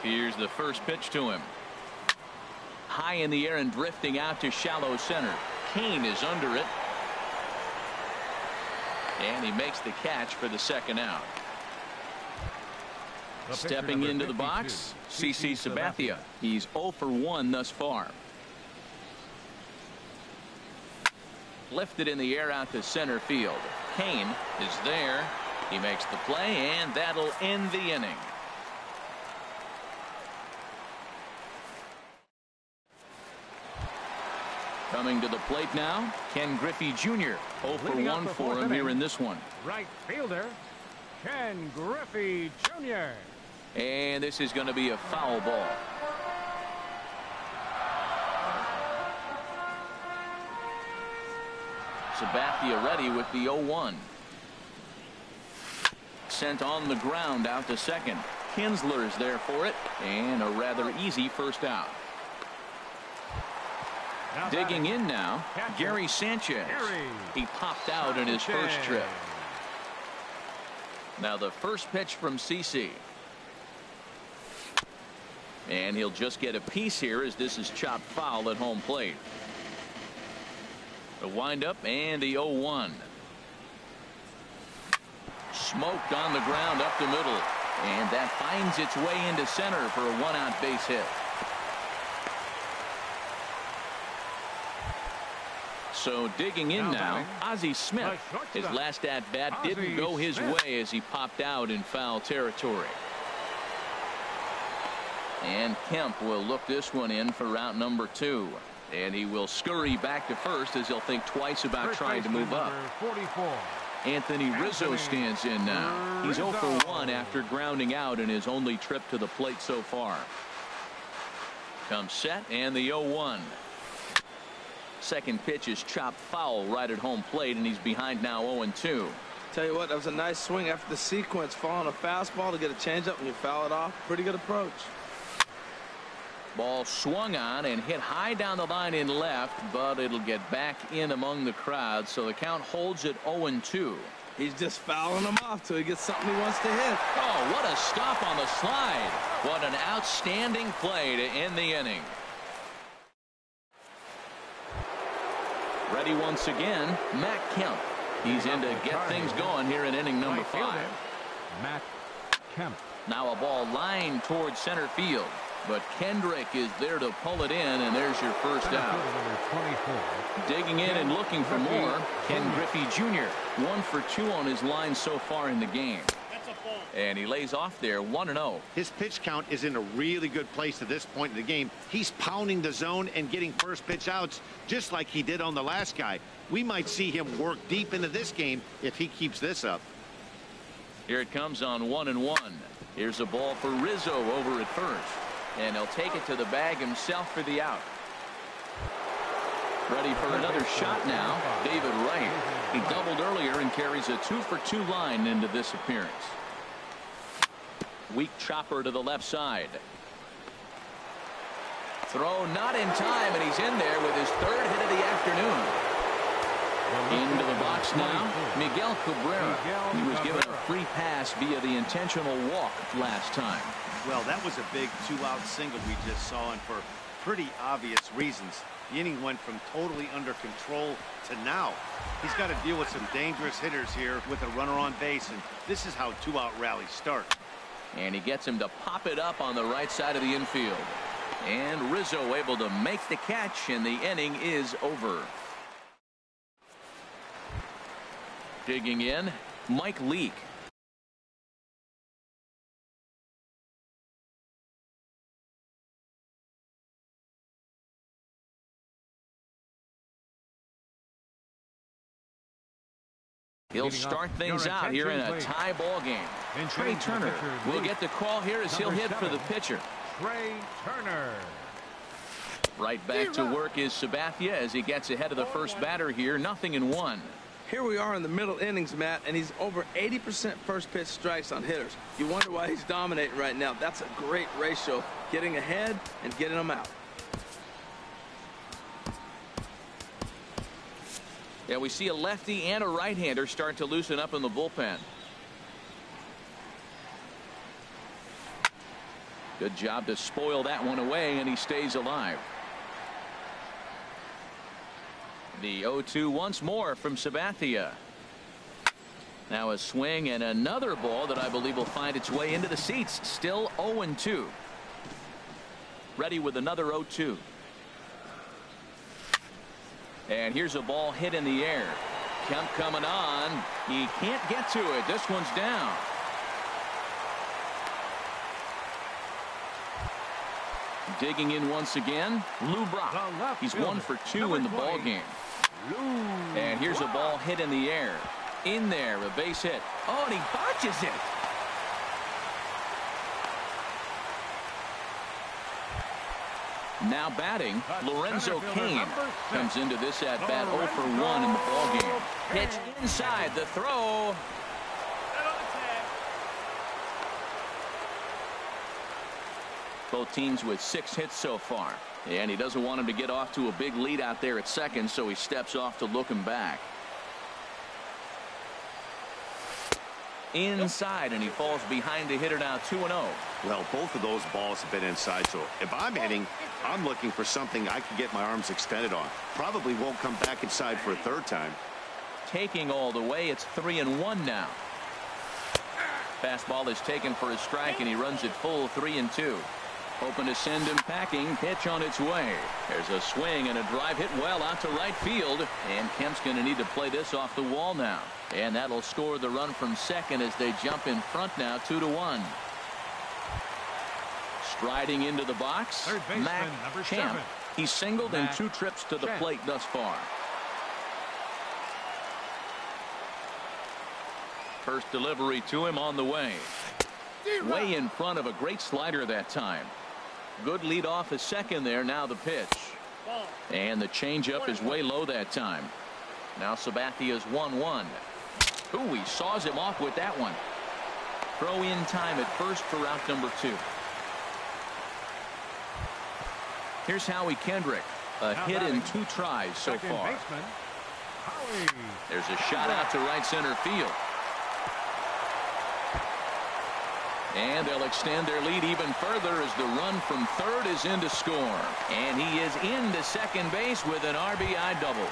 Here's the first pitch to him. High in the air and drifting out to shallow center. Kane is under it. And he makes the catch for the second out. Stepping into the box, CC Sabathia. He's 0 for 1 thus far. Lifted in the air out to center field. Kane is there. He makes the play, and that'll end the inning. Coming to the plate now, Ken Griffey Jr. 0 for 1 for him here in this one. Right fielder, Ken Griffey Jr. And this is going to be a foul ball. Sabathia ready with the 0-1. Sent on the ground out to second. Kinsler is there for it, and a rather easy first out. Digging in now, Gary Sanchez. He popped out in his first trip. Now the first pitch from CC. And he'll just get a piece here as this is chopped foul at home plate. The windup and the 0-1. Smoked on the ground up the middle. And that finds its way into center for a 1-out base hit. So digging in now, Ozzie Smith. His last at-bat didn't go his way as he popped out in foul territory. And Kemp will look this one in for route number 2. And he will scurry back to first as he'll think twice about trying to move up. 44. Anthony Rizzo stands in now. He's 0 for 1 after grounding out in his only trip to the plate so far. Comes set and the 0-1. Second pitch is chopped foul right at home plate, and he's behind now 0-2. Tell you what, that was a nice swing after the sequence. Following a fastball to get a changeup and you foul it off. Pretty good approach. Ball swung on and hit high down the line in left, but it'll get back in among the crowd, so the count holds at 0-2. He's just fouling them off till he gets something he wants to hit. Oh, what a stop on the slide. What an outstanding play to end the inning. Ready once again, Matt Kemp. He's in to get things going here in inning number 5. Matt Kemp. Now a ball lined towards center field. But Kendrick is there to pull it in, and there's your first out. Digging in and looking for more, Ken Griffey Jr. 1 for 2 on his line so far in the game. And he lays off there 1-0. His pitch count is in a really good place at this point in the game. He's pounding the zone and getting first pitch outs just like he did on the last guy. We might see him work deep into this game if he keeps this up. Here it comes on 1-1. Here's a ball for Rizzo over at first. And he'll take it to the bag himself for the out. Ready for another shot now, David Wright. He doubled earlier and carries a 2 for 2 line into this appearance. Weak chopper to the left side. Throw not in time, and he's in there with his 3rd hit of the afternoon. Into the box now, Miguel Cabrera. He was given a free pass via the intentional walk last time. Well, that was a big 2-out single we just saw, and for pretty obvious reasons. The inning went from totally under control to now. He's got to deal with some dangerous hitters here with a runner on base, and this is how 2-out rallies start. And he gets him to pop it up on the right side of the infield. And Rizzo able to make the catch, and the inning is over. Digging in, Mike Leake. He'll start things out here in a tie ball game. Trey Turner will get the call here as he'll hit for the pitcher. Trey Turner. Right back to work is Sabathia as he gets ahead of the first batter here. 0-1. Here we are in the middle innings, Matt, and he's over 80% first pitch strikes on hitters. You wonder why he's dominating right now. That's a great ratio, getting ahead and getting them out. Yeah, we see a lefty and a right-hander start to loosen up in the bullpen. Good job to spoil that one away, and he stays alive. The 0-2 once more from Sabathia. Now a swing and another ball that I believe will find its way into the seats. Still 0-2. Ready with another 0-2. And here's a ball hit in the air. Kemp coming on. He can't get to it. This one's down. Digging in once again, Lou Brock. He's 1 for 2 in the ball game. And here's a ball hit in the air. In there, a base hit. Oh, and he botches it. Now batting, Lorenzo Cain comes into this at bat 0 for 1 in the ball game. Pitch inside, the throw. Both teams with 6 hits so far, and he doesn't want him to get off to a big lead out there at second, so he steps off to look him back. Inside, and he falls behind the hitter now 2-0. Well, both of those balls have been inside, so if I'm hitting, I'm looking for something I can get my arms extended on. Probably won't come back inside for a 3rd time. Taking all the way, it's 3-1 now. Fastball is taken for a strike, and he runs it full 3-2. Hoping to send him packing. Pitch on its way. There's a swing and a drive hit well out to right field. And Kemp's going to need to play this off the wall now. And that'll score the run from second as they jump in front now 2-1. Striding into the box, Mac Champ. He's singled in 2 trips to the plate thus far. First delivery to him on the way. Way in front of a great slider that time. Good lead off a second there. Now the pitch. And the changeup is way low that time. Now Sabathia's 1-1. Ooh, he saws him off with that one. Throw in time at first for out number 2. Here's Howie Kendrick. A hit in 2 tries so far. There's a shot out to right center field. And they'll extend their lead even further as the run from third is in to score. And he is into second base with an RBI double.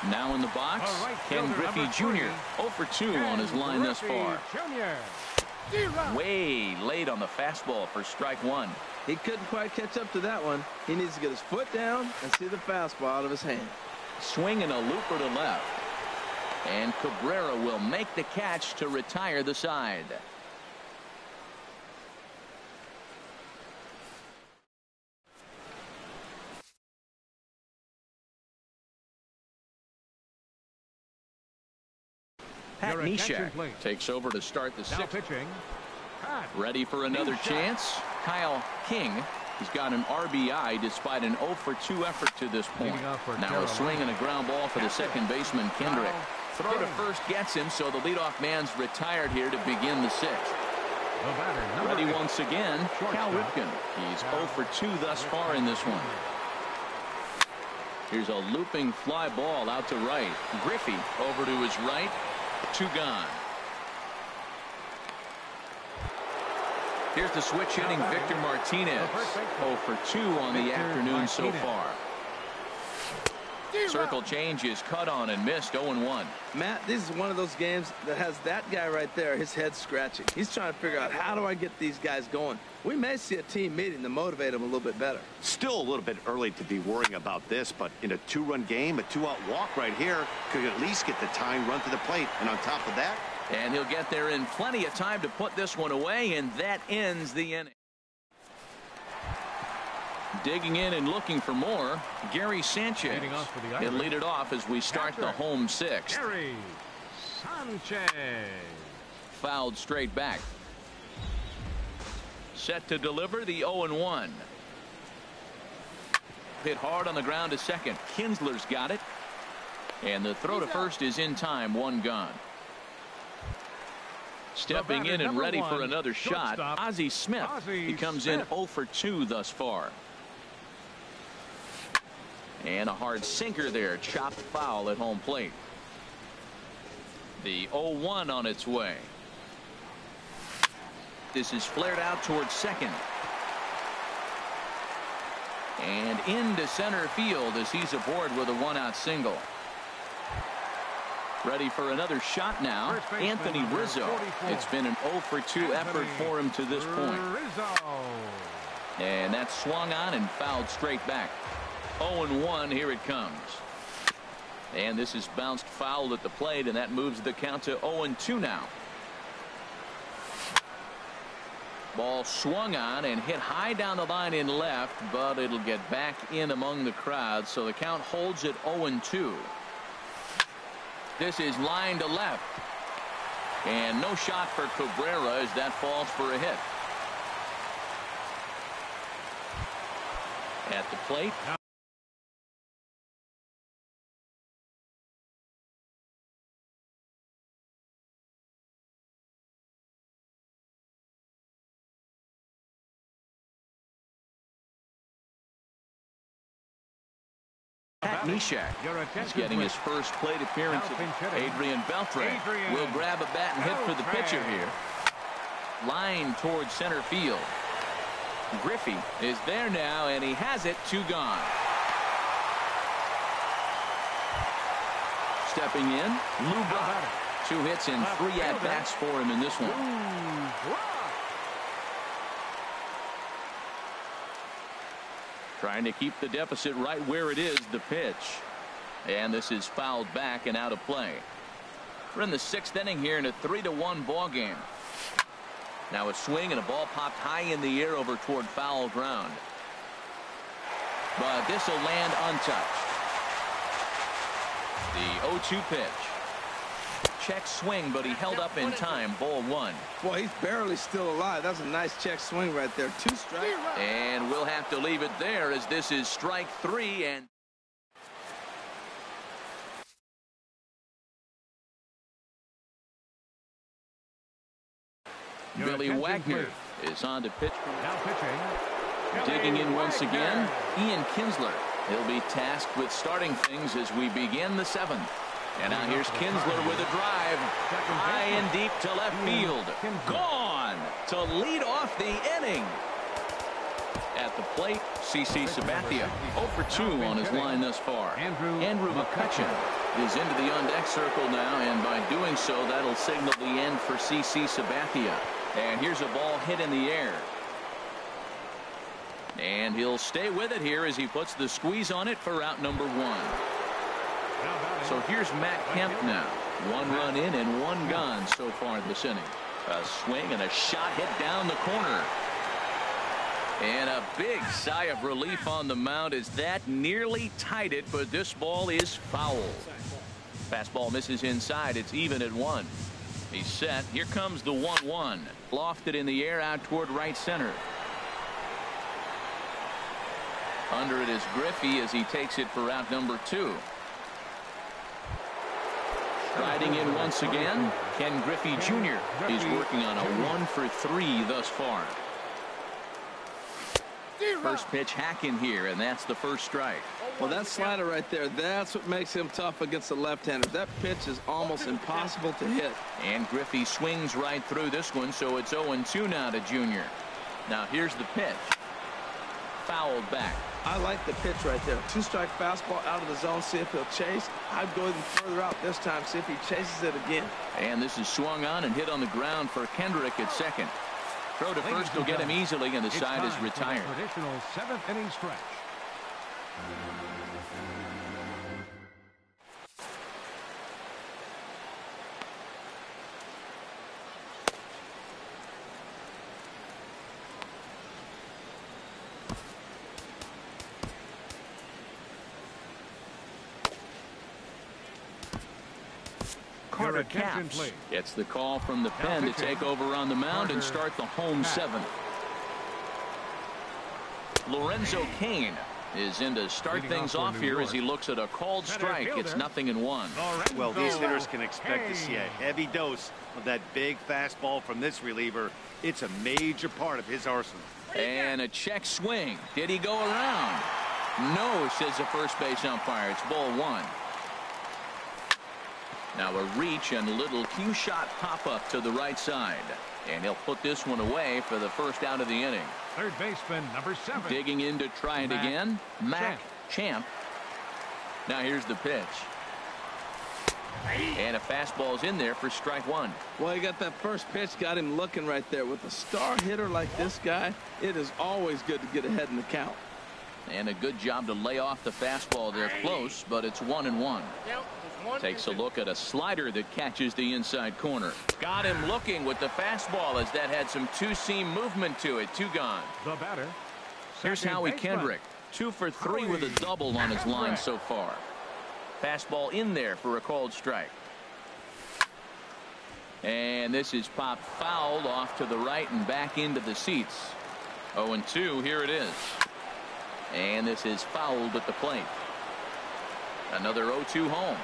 Now in the box, Ken Griffey Jr. 0 for 2 on his line thus far. Way late on the fastball for strike one. He couldn't quite catch up to that one. He needs to get his foot down and see the fastball out of his hand. Swinging a looper to left. And Cabrera will make the catch to retire the side. Pat Neshek takes over to start the sixth. Pitching. Ready for another chance. Kyle King. He's got an RBI despite an 0 for 2 effort to this point. Now a swing and a ground ball for the second baseman, Kendrick. Throw to first gets him, so the leadoff man's retired here to begin the sixth. Ready once again, Cal Ripken. He's 0 for 2 thus far in this one. Here's a looping fly ball out to right. Griffey over to his right. 2 gone. Here's the switch hitting Victor Martinez. 0 for 2 on the afternoon so far. Circle change is cut on and missed. 0-1. Matt, this is one of those games that has that guy right there, his head scratching. He's trying to figure out, how do I get these guys going? We may see a team meeting to motivate them a little bit better. Still a little bit early to be worrying about this, but in a 2-run game, a 2-out walk right here could at least get the tying run to the plate. And on top of that, and he'll get there in plenty of time to put this one away, and that ends the inning. Digging in and looking for more, Gary Sanchez. He'll lead it off as we start the home sixth. Gary Sanchez. Fouled straight back. Set to deliver the 0-1. Hit hard on the ground to second. Kinsler's got it. And the throw to first is in time. 1 gone. Stepping in and ready for another shot, Ozzie Smith. He comes in 0 for 2 thus far. And a hard sinker there, chopped foul at home plate. The 0-1 on its way. This is flared out towards second. And into center field as he's aboard with a 1-out single. Ready for another shot now, Anthony Rizzo. It's been an 0 for 2 effort for him to this point. And that's swung on and fouled straight back. 0-1, here it comes. And this is bounced foul at the plate, and that moves the count to 0-2 now. Ball swung on and hit high down the line in left, but it'll get back in among the crowd, so the count holds at 0-2. This is line to left. And no shot for Cabrera as that falls for a hit. At the plate. Pat Neshek is getting his first plate appearance. Adrian Beltre will grab a bat and hit for the pitcher here. Line towards center field. Griffey is there now, and he has it. 2 gone. Stepping in, Lou Brock. 2 hits and 3 at-bats for him in this one. Trying to keep the deficit right where it is, the pitch. And this is fouled back and out of play. We're in the 6th inning here in a 3-1 ball game. Now a swing and a ball popped high in the air over toward foul ground. But this will land untouched. The 0-2 pitch. Check swing, but he held up in time. Ball 1. Boy, he's barely still alive. That's a nice check swing right there. 2 strikes. And we'll have to leave it there as this is strike 3. And Billy Wagner is on to pitch. Now pitching. Digging in once again, Ian Kinsler. He'll be tasked with starting things as we begin the 7th. And now here's Kinsler with a drive. High and deep to left field. Gone to lead off the inning. At the plate, CC Sabathia. 0 for 2 on his line thus far. Andrew McCutchen is into the on-deck circle now, and by doing so, that'll signal the end for CC Sabathia. And here's a ball hit in the air. And he'll stay with it here as he puts the squeeze on it for out number 1. So here's Matt Kemp now. 1 run in and 1 gone so far this inning. A swing and a shot hit down the corner. And a big sigh of relief on the mound as that nearly tied it, but this ball is foul. Fastball misses inside. It's even at 1. He's set. Here comes the 1-1. Lofted in the air out toward right center. Under it is Griffey as he takes it for out number 2. Riding in once again, Ken Griffey Jr. He's working on a 1-for-3 thus far. First pitch hack in here, and that's the first strike. Well, that slider right there, that's what makes him tough against the left-hander. That pitch is almost impossible to hit. And Griffey swings right through this one, so it's 0-2 now to Jr. Now here's the pitch. Fouled back. I like the pitch right there. 2-strike fastball out of the zone. See if he'll chase. I'd go even further out this time. See if he chases it again. And this is swung on and hit on the ground for Kendrick at second. Throw to first will get him easily, and the side is retired. Traditional 7th inning stretch. Carter Capps gets the call from the pen to take over on the mound and start the home 7th. Lorenzo Cain is in to start things off here as he looks at a called strike. It's 0-1. Well, these hitters can expect to see a heavy dose of that big fastball from this reliever. It's a major part of his arsenal. And a check swing. Did he go around? No, says the first base umpire. It's ball 1. Now a reach and a little cue shot pop-up to the right side. And he'll put this one away for the first out of the inning. Third baseman, number 7. Digging in to try it again. Mac Champ. Now here's the pitch. And a fastball's in there for strike 1. Well, he got that first pitch, got him looking right there. With a star hitter like this guy, it is always good to get ahead in the count. And a good job to lay off the fastball there close, but it's 1-1. Takes a look at a slider that catches the inside corner. Got him looking with the fastball as that had some two-seam movement to it. 2 gone. The batter. Here's Howie Kendrick. 2 for 3 with a double on his line so far. Fastball in there for a called strike. And this is popped fouled off to the right and back into the seats. 0-2. Here it is. And this is fouled at the plate. Another 0-2 home.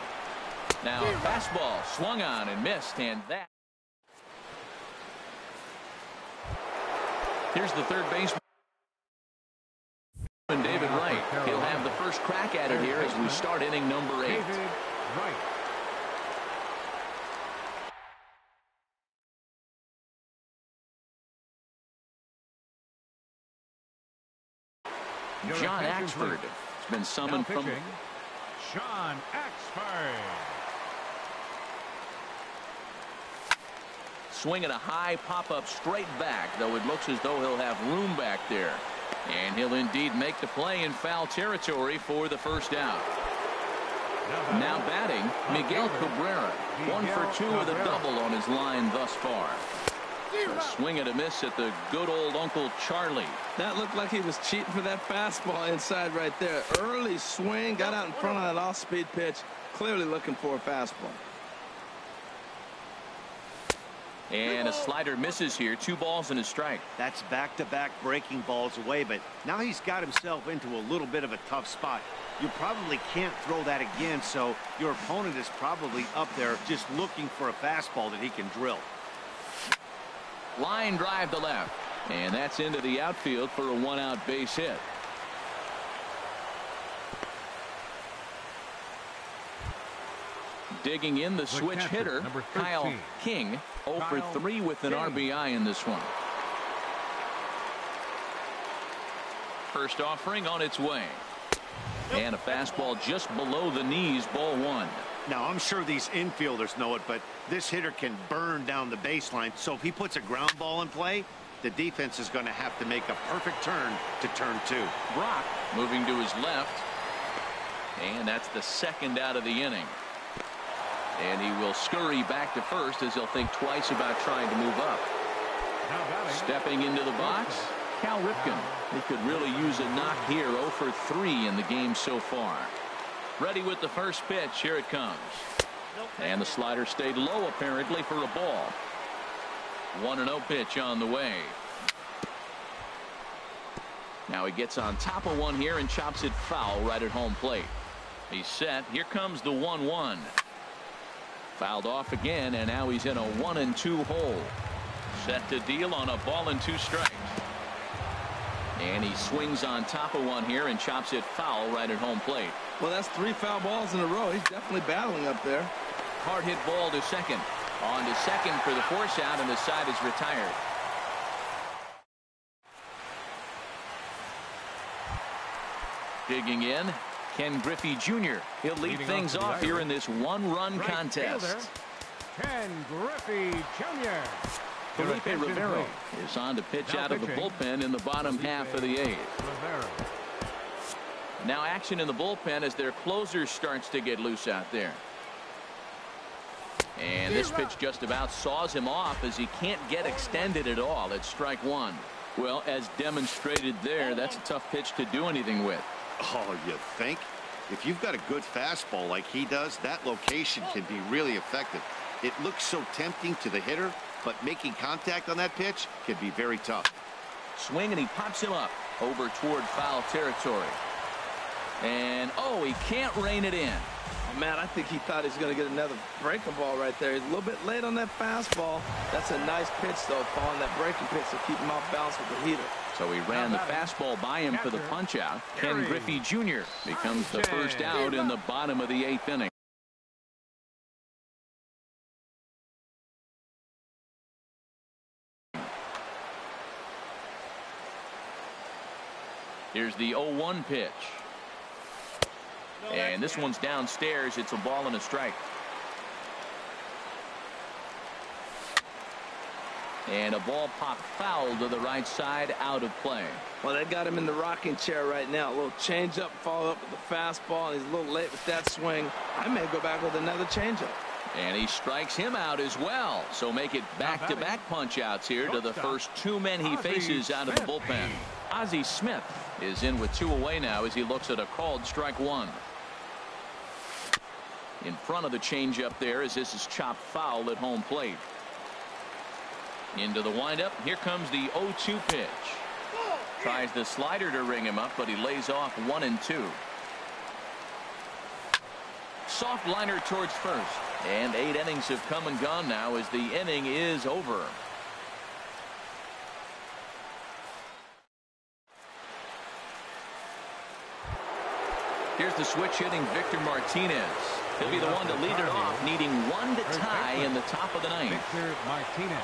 Now a fastball swung on and missed, and that. Here's the third baseman, David Wright. He'll have the first crack at it here as we start inning number 8. David Wright. John Axford has been summoned from. John Axford. Swinging a high pop-up straight back, though it looks as though he'll have room back there. And he'll indeed make the play in foul territory for the first out. Now batting, Miguel Cabrera. 1 for 2 with a double on his line thus far. A swing and a miss at the good old Uncle Charlie. That looked like he was cheating for that fastball inside right there. Early swing, got out in front of that off-speed pitch. Clearly looking for a fastball. And a slider misses here. 2 balls and a strike. That's back-to-back breaking balls away, but now he's got himself into a little bit of a tough spot. You probably can't throw that again, so your opponent is probably up there just looking for a fastball that he can drill. Line drive to left, and that's into the outfield for a 1-out base hit. Digging in the switch hitter, Kyle King, 0 for 3 with an RBI in this one. First offering on its way. And a fastball just below the knees, ball 1. Now, I'm sure these infielders know it, but this hitter can burn down the baseline. So if he puts a ground ball in play, the defense is going to have to make a perfect turn to turn 2. Brock moving to his left. And that's the second out of the inning. And he will scurry back to first as he'll think twice about trying to move up. Stepping into the box, Cal Ripken. He could really use a knock here. 0 for 3 in the game so far. Ready with the first pitch. Here it comes. And the slider stayed low apparently for a ball. 1-0 pitch on the way. Now he gets on top of one here and chops it foul right at home plate. He's set. Here comes the 1-1. Fouled off again, and now he's in a 1-2 hole. Set to deal on a ball and 2 strikes. And he swings on top of one here and chops it foul right at home plate. Well, that's 3 foul balls in a row. He's definitely battling up there. Hard hit ball to second. On to second for the force out, and the side is retired. Digging in, Ken Griffey Jr. He'll lead things off here in this 1-run contest. Ken Griffey Jr. Felipe Rivero is on to pitch out of the bullpen in the bottom half of the 8th. Now action in the bullpen as their closer starts to get loose out there. And this pitch just about saws him off as he can't get extended at all. It's strike 1. Well, as demonstrated there, that's a tough pitch to do anything with. Oh, you think? If you've got a good fastball like he does, that location can be really effective. It looks so tempting to the hitter, but making contact on that pitch can be very tough. Swing, and he pops him up over toward foul territory. And, oh, he can't rein it in. Oh, man, I think he thought he was going to get another breaking ball right there. He's a little bit late on that fastball. That's a nice pitch, though, following that breaking pitch to keep him off balance with the heater. So he ran the fastball by him for the punch out. Ken Griffey Jr. becomes the first out in the bottom of the 8th inning. Here's the 0-1 pitch. And this one's downstairs. It's a ball and a strike. And a ball popped foul to the right side, out of play. Well, they got him in the rocking chair right now. A little changeup, follow up with the fastball, and he's a little late with that swing. I may go back with another changeup. And he strikes him out as well. So make it back-to-back punch-outs here to the first 2 men he faces out of the bullpen. Ozzie Smith is in with 2 away now as he looks at a called strike 1. In front of the changeup there as this is chopped foul at home plate. Into the windup. Here comes the 0-2 pitch. Tries the slider to ring him up, but he lays off 1-2. Soft liner towards first. And 8 innings have come and gone now as the inning is over. Here's the switch hitting Victor Martinez. He'll be the one to lead it off, needing 1 to tie in the top of the 9th. Victor Martinez.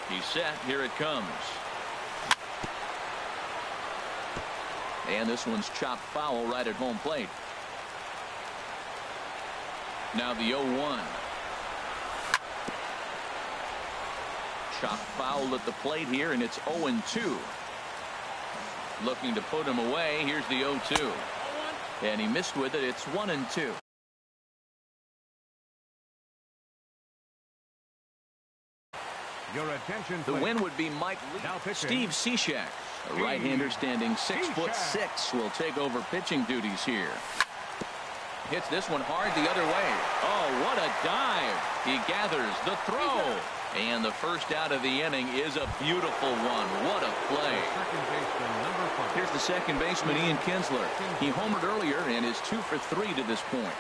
He's set. Here it comes. And this one's chopped foul right at home plate. Now the 0-1. Chopped foul at the plate here, and it's 0-2. Looking to put him away. Here's the 0-2. And he missed with it. It's 1-2. Your attention, The please. win would be Mike Lee. Now pitching. Steve Cishek, a right-hander standing 6'6", will take over pitching duties here. Hits this one hard the other way. Oh, what a dive. He gathers the throw. And the first out of the inning is a beautiful one. What a play. Second baseman, number 5. Here's the second baseman, Ian Kinsler. He homered earlier and is 2 for 3 to this point.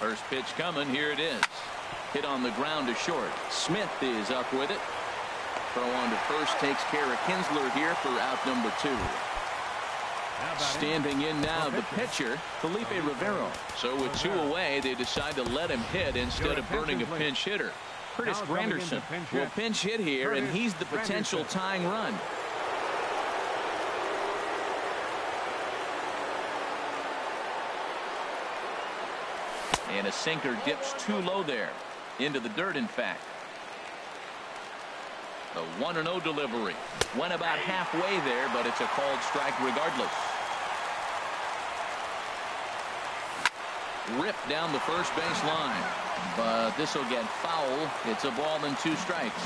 First pitch coming. Here it is. Hit on the ground to short. Smith is up with it. Throw on to first takes care of Kinsler here for out number 2. Standing in now the pitcher, Felipe Rivero. So with 2 away, they decide to let him hit instead of burning a pinch hitter. Curtis Granderson will pinch hit here, and he's the potential tying run. And a sinker dips too low there. Into the dirt, in fact. The 1-0 delivery. Went about halfway there, but it's a called strike regardless. Ripped down the first base line. But this will get foul. It's a ball and 2 strikes.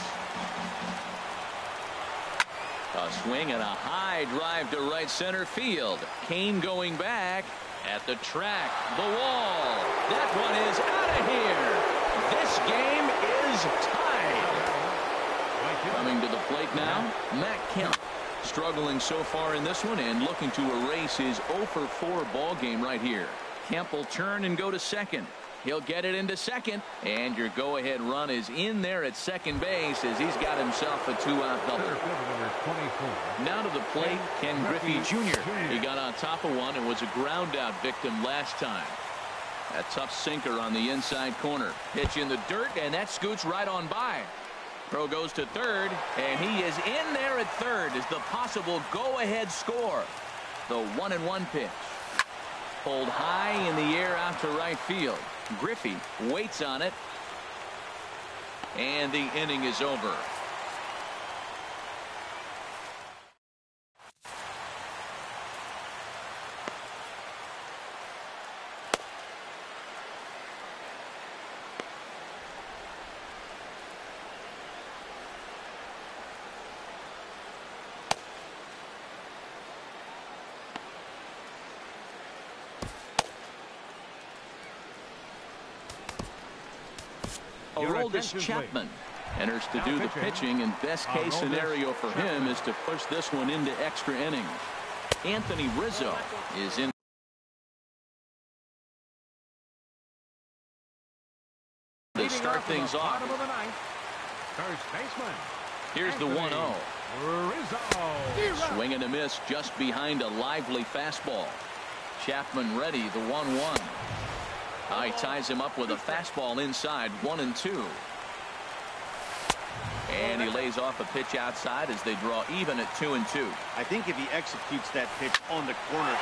A swing and a high drive to right center field. Kane going back at the track. The wall. That one is out of here. This game is tied. Coming to the plate now, Matt Kemp. Struggling so far in this one and looking to erase his 0 for 4 ball game right here. Kemp will turn and go to second. He'll get it into second, and your go-ahead run is in there at second base as he's got himself a 2-out double. Now to the plate, Ken Griffey Jr. He got on top of one and was a ground-out victim last time. A tough sinker on the inside corner. Pitch in the dirt, and that scoots right on by. Throw goes to third, and he is in there at third as the possible go-ahead score. The 1-1 pitch. Pulled high in the air out to right field. Griffey waits on it. And the inning is over. Aroldis Chapman enters to do the pitching, and best case scenario for him is to push this one into extra innings. Anthony Rizzo is in to start things off. Here's the 1-0. Swing and a miss just behind a lively fastball. Chapman ready, the 1-1. He ties him up with a fastball inside, 1-2. And he lays off a pitch outside as they draw even at 2-2. I think if he executes that pitch on the corner.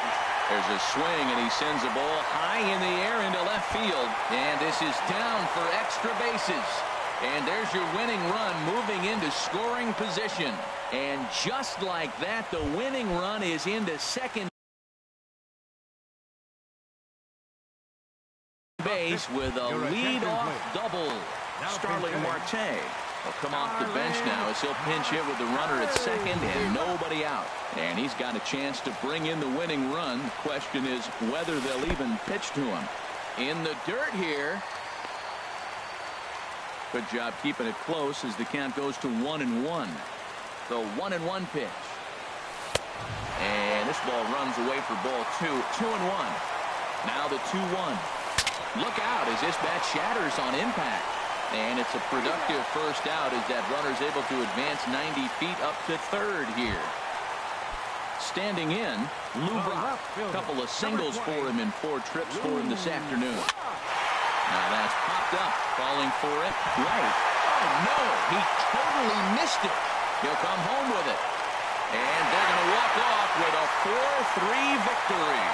There's a swing, and he sends a ball high in the air into left field. And this is down for extra bases. And there's your winning run moving into scoring position. And just like that, the winning run is into second base with a lead-off double. Starling Marte will come off the bench now as he'll pinch hit with the runner at second and nobody out. And he's got a chance to bring in the winning run. The question is whether they'll even pitch to him. In the dirt here. Good job keeping it close as the count goes to 1-1. The 1-1 pitch. And this ball runs away for ball 2. 2-1. Now the 2-1. Look out as this bat shatters on impact. And it's a productive first out as that runner's able to advance 90 feet up to third here. Standing in, Lou Brock. A couple of singles for him in 4 trips for him this afternoon. Now that's popped up. Falling for it. Right. Oh, no. He totally missed it. He'll come home with it. And they're going to walk off with a 4-3 victory.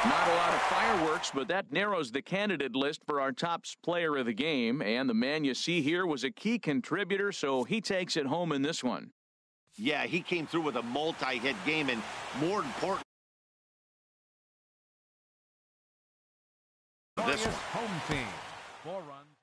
Not a lot of fireworks, but that narrows the candidate list for our top player of the game. And the man you see here was a key contributor, so he takes it home in this one. Yeah, he came through with a multi-hit game, and more important, this one. Home team. 4 runs.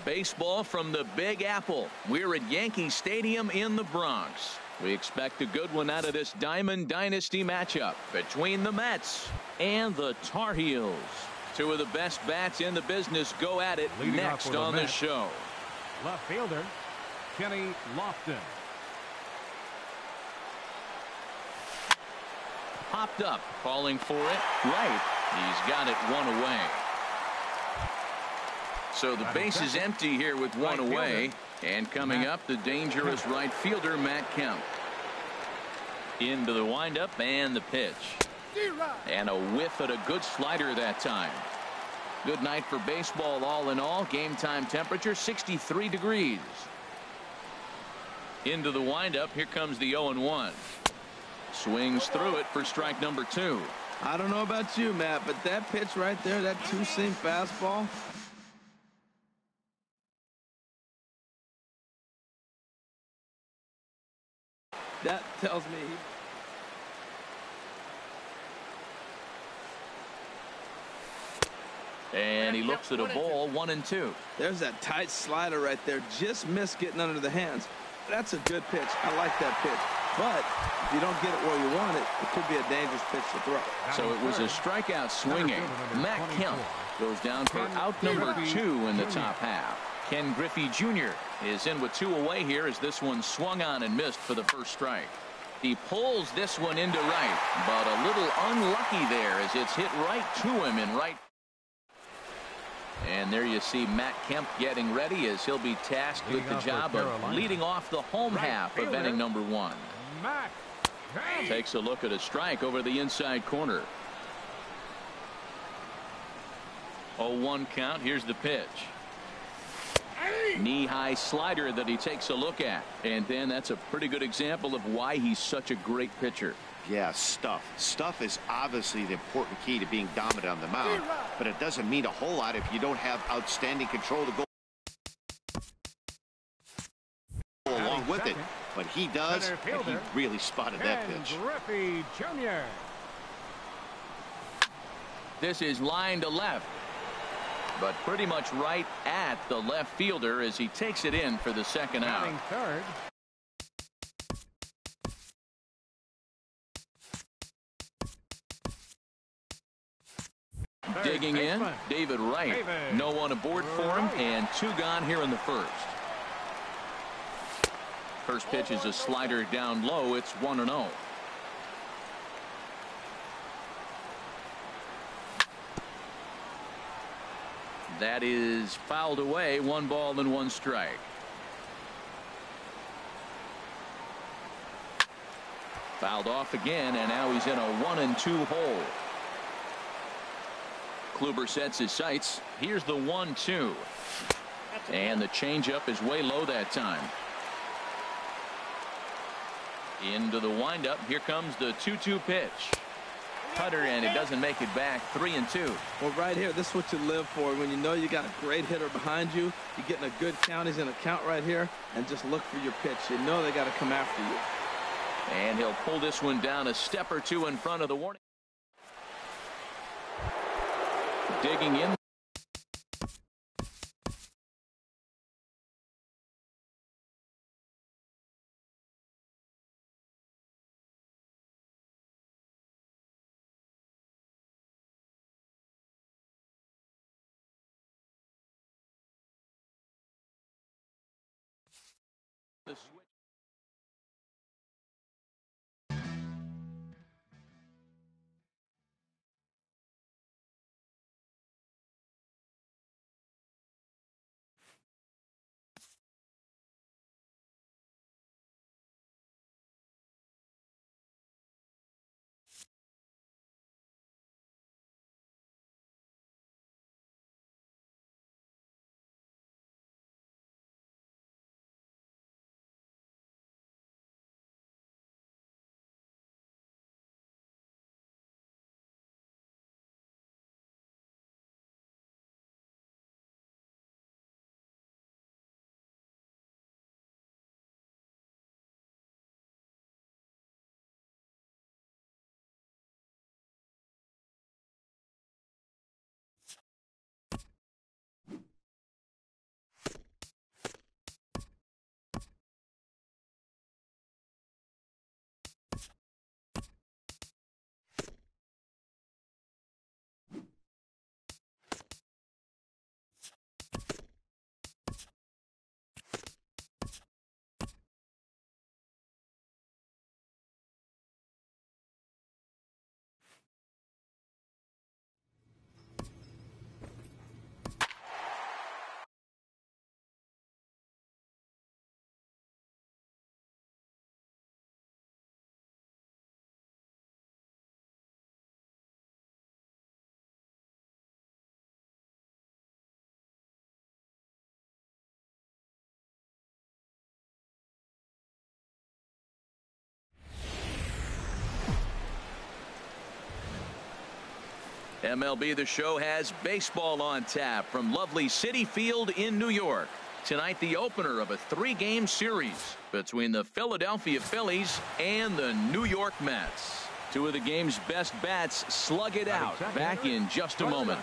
Baseball from the Big Apple. We're at Yankee Stadium in the Bronx. We expect a good one out of this Diamond Dynasty matchup between the Mets and the Tar Heels. Two of the best bats in the business go at it Leading next on the show. Left fielder, Kenny Lofton. Popped up, calling for it right. He's got it one away. So the base is empty here with one away. And coming up, the dangerous right fielder, Matt Kemp. Into the windup and the pitch. And a whiff at a good slider that time. Good night for baseball all in all. Game time temperature 63 degrees. Into the windup. Here comes the 0-1. Swings through it for strike number 2. I don't know about you, Matt, but that pitch right there, that two-seam fastball. That tells me and he looks at a ball, 1-2. There's that tight slider right there. Just missed getting under the hands. That's a good pitch. I like that pitch. But if you don't get it where you want it, it could be a dangerous pitch to throw. So it was a strikeout swinging. Matt Kemp goes down for out number 2 in the top half. Ken Griffey Jr. is in with 2 away here as this one swung on and missed for the first strike. He pulls this one into right, but a little unlucky there as it's hit right to him in right. And there you see Matt Kemp getting ready as he'll be tasked with the job of leading off the home half of inning number 1. Takes a look at a strike over the inside corner. 0-1 count. Here's the pitch. Knee-high slider that he takes a look at. And then that's a pretty good example of why he's such a great pitcher. Yeah, stuff. Stuff is obviously the important key to being dominant on the mound, but it doesn't mean a whole lot if you don't have outstanding control to go along with it. But he does, and he really spotted that pitch. Griffey Jr. This is line to left, but pretty much right at the left fielder as he takes it in for the second out. Third. Digging in, David Wright. No one aboard for him, and 2 gone here in the first. First pitch is a slider down low. It's 1-0. That is fouled away. 1 ball and 1 strike. Fouled off again, and now he's in a 1-2 hole. Kluber sets his sights. Here's the 1-2. And the changeup is way low that time. Into the windup. Here comes the 2-2 pitch. Cutter, and it doesn't make it back. 3-2. Well, right here, this is what you live for. When you know you got a great hitter behind you, you're getting a good count. He's in a count right here, and just look for your pitch. You know they got to come after you. And he'll pull this one down a step or 2 in front of the warning. Digging in. The MLB The Show has baseball on tap from lovely Citi Field in New York. Tonight, the opener of a 3-game series between the Philadelphia Phillies and the New York Mets. Two of the game's best bats slug it out. Back in just a moment.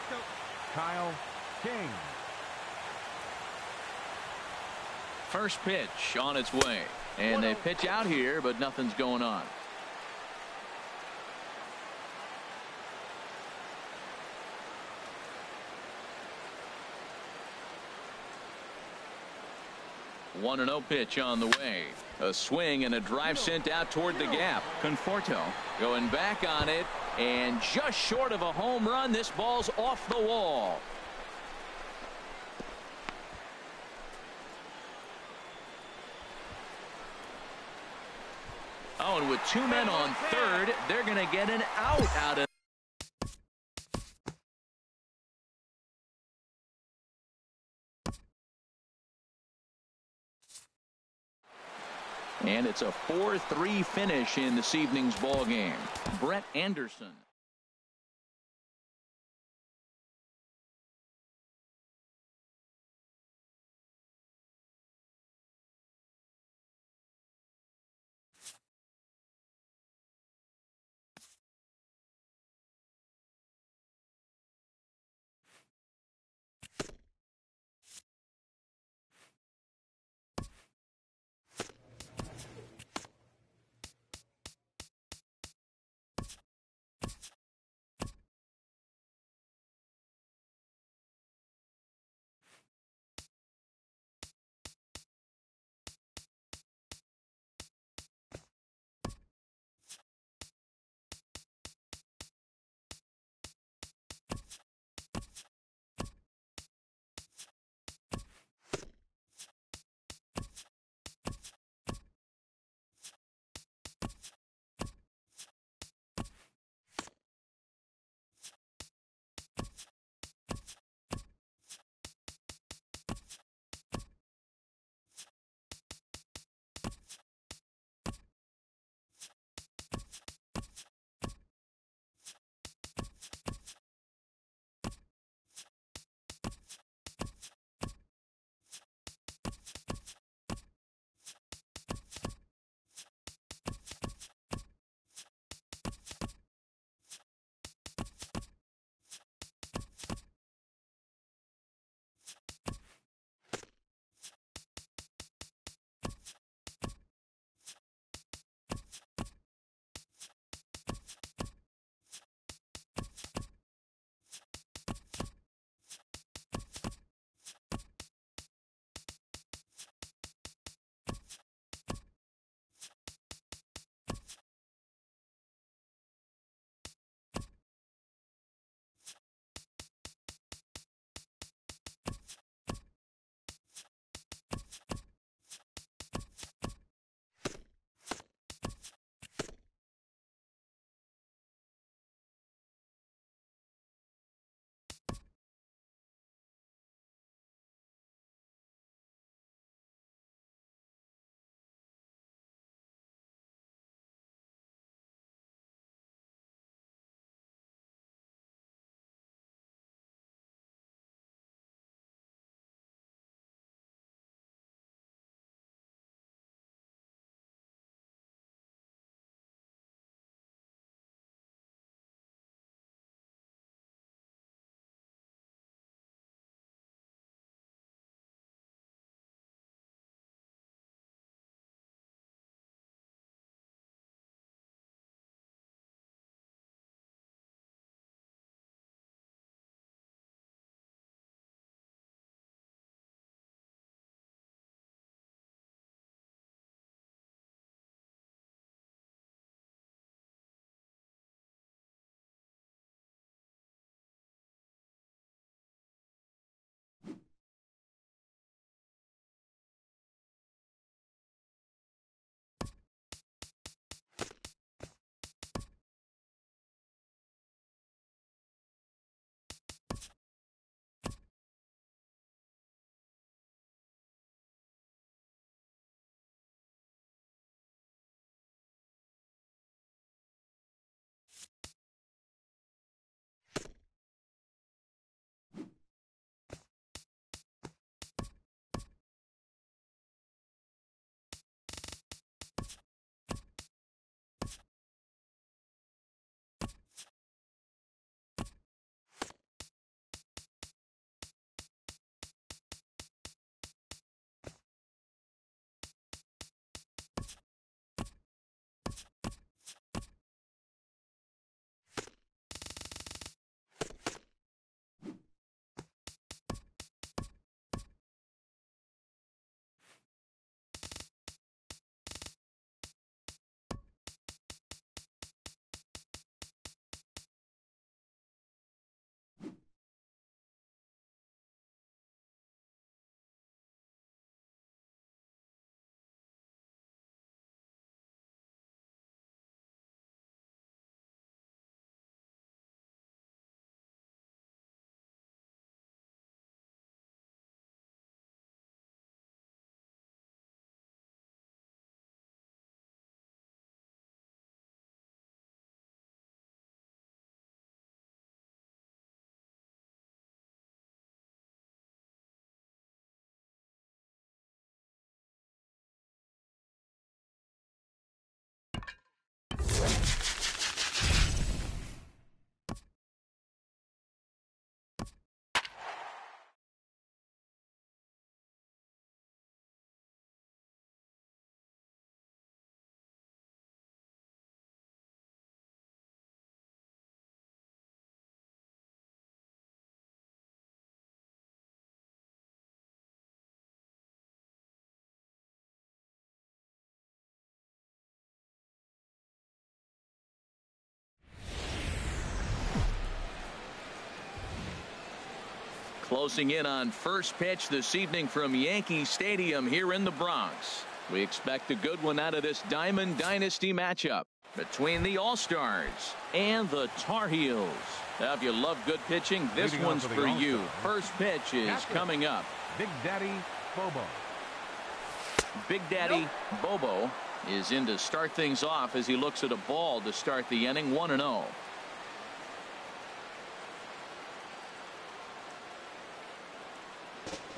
Kyle King. First pitch on its way. And they pitch out here, but nothing's going on. One and 0 pitch on the way. A swing and a drive sent out toward the gap. Conforto going back on it, and just short of a home run. This ball's off the wall. Oh, and with 2 men on third, they're going to get an out of. And it's a 4-3 finish in this evening's ball game. Brett Anderson. Closing in on first pitch this evening from Yankee Stadium here in the Bronx. We expect a good one out of this Diamond Dynasty matchup between the All-Stars and the Tar Heels. Now, if you love good pitching, this Leading one's off for for the you. All-Star. First pitch is Catcher. coming up. Big Daddy Bobo. Big Daddy Bobo is in to start things off as he looks at a ball to start the inning. 1-0.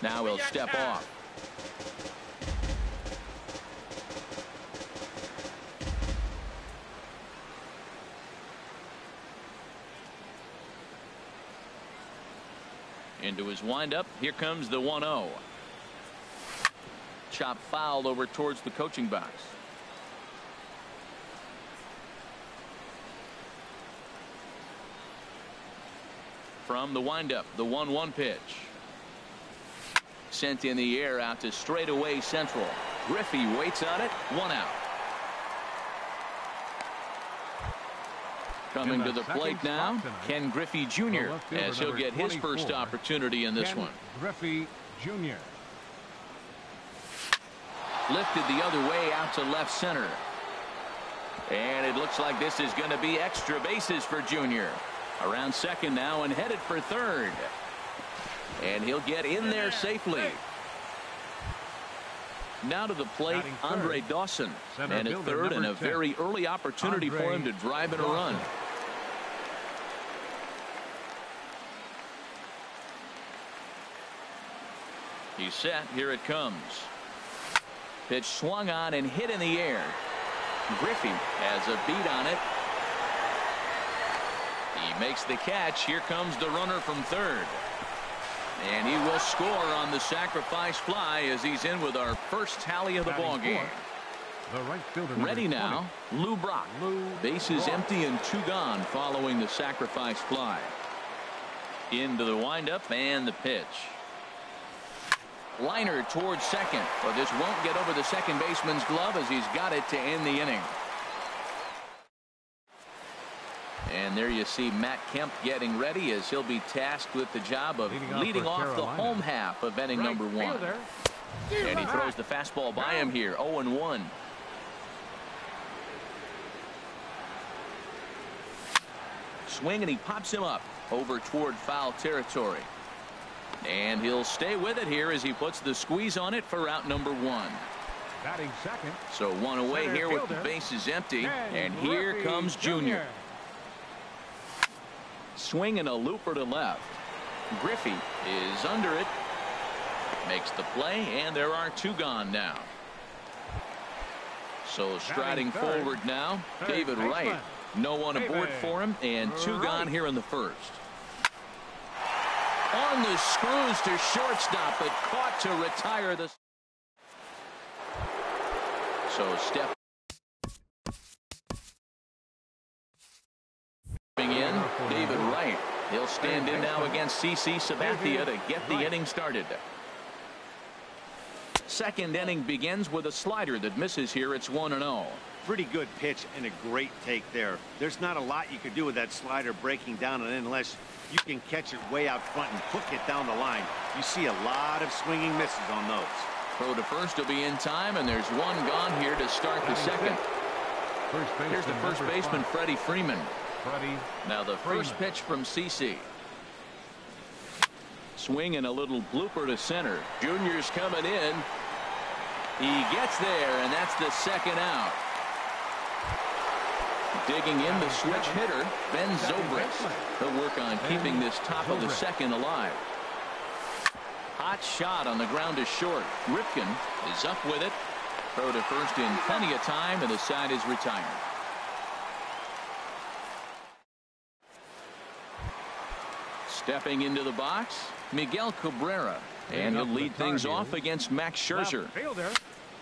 Now he'll step off. Into his windup. Here comes the 1-0. Chop foul over towards the coaching box. From the windup, the 1-1 pitch. Sent in the air out to straightaway central. Griffey waits on it. 1 out. Coming to the plate now, Ken Griffey Jr. as he'll get his first opportunity in this one. Griffey Jr. Lifted the other way out to left center. And it looks like this is going to be extra bases for Jr. Around second now and headed for third. And he'll get in there safely. Now to the plate, Andre Dawson. And at third, and a very early opportunity for him to drive in a run. He's set. Here it comes. Pitch swung on and hit in the air. Griffey has a beat on it. He makes the catch. Here comes the runner from third. And he will score on the sacrifice fly as he's in with our first tally of the ball game. The right fielder, Ready now, Lou Brock. Bases empty and 2 gone following the sacrifice fly. Into the windup and the pitch. Liner towards second, but this won't get over the second baseman's glove as he's got it to end the inning. And there you see Matt Kemp getting ready as he'll be tasked with the job of leading off the home half of inning number 1. And he throws the fastball by him here. 0-1. Swing and he pops him up over toward foul territory. And he'll stay with it here as he puts the squeeze on it for out number 1. Batting second. So 1 away here with the bases empty. And here comes Jr. Swing and a looper to left. Griffey is under it. Makes the play, and there are 2 gone now. So striding forward now, David Wright. No one aboard for him, and 2 gone here in the first. On the screws to shortstop, but caught to retire the. So step in, David Wright. He'll stand in now against CC Sabathia to get the inning started. Second inning begins with a slider that misses here. It's 1-0. Pretty good pitch and a great take there. There's not a lot you can do with that slider breaking down and in unless you can catch it way out front and hook it down the line. You see a lot of swinging misses on those. Throw to first will be in time, and there's 1 gone here to start the second. Here's the first baseman, Freddie Freeman. Now the first pitch from CC. Swing and a little blooper to center. Junior's coming in. He gets there, and that's the second out. Digging in the switch hitter, Ben Zobrist. He'll work on keeping this top of the second alive. Hot shot on the ground to short. Ripken is up with it. Throw to first in plenty of time, and the side is retired. Stepping into the box, Miguel Cabrera. And he'll lead things off against Max Scherzer.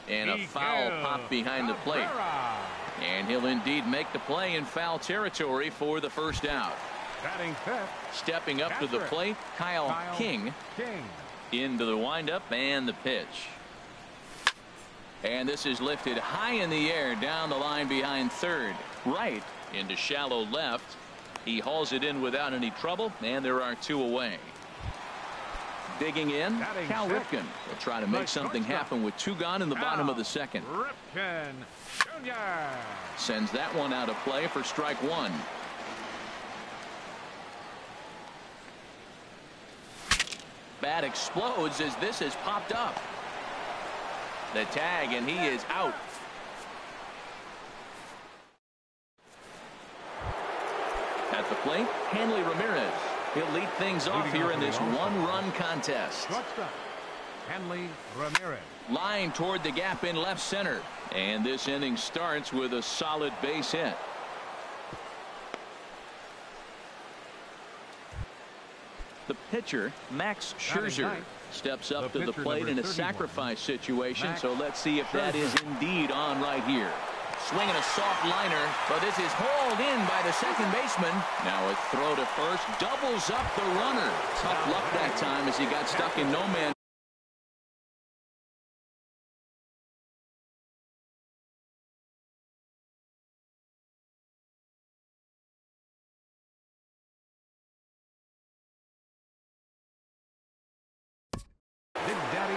And a foul pop behind the plate. And he'll indeed make the play in foul territory for the first out. Stepping up to the plate, Kyle King. Into the windup and the pitch. And this is lifted high in the air down the line behind third. Right into shallow left. He hauls it in without any trouble, and there are 2 away. Digging in, Batting Cal sixth, Ripken will try to make something happen with 2 gone in the bottom of the second. Ripken Jr. Sends that one out of play for strike 1. Bat explodes as this has popped up. The tag, and he is out. At the plate, Hanley Ramirez. He'll lead things off here in this 1-run contest. Shortstop, Hanley Ramirez. Line toward the gap in left center. And this inning starts with a solid base hit. The pitcher, Max Scherzer, steps up to the plate in a sacrifice situation. So let's see if that is indeed on right here. Swinging a soft liner, but this is hauled in by the second baseman. Now a throw to first, doubles up the runner. Tough luck that time as he got stuck in no man. Big Daddy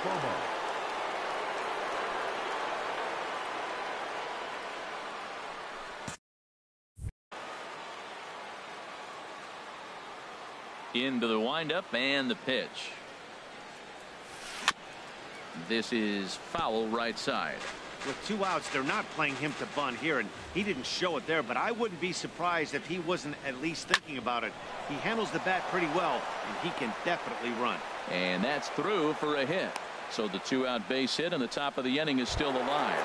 Bobo. Into the windup and the pitch. This is foul right side. With 2 outs, they're not playing him to bunt here, and he didn't show it there, but I wouldn't be surprised if he wasn't at least thinking about it. He handles the bat pretty well, and he can definitely run. And that's through for a hit. So the 2-out base hit, and the top of the inning is still alive.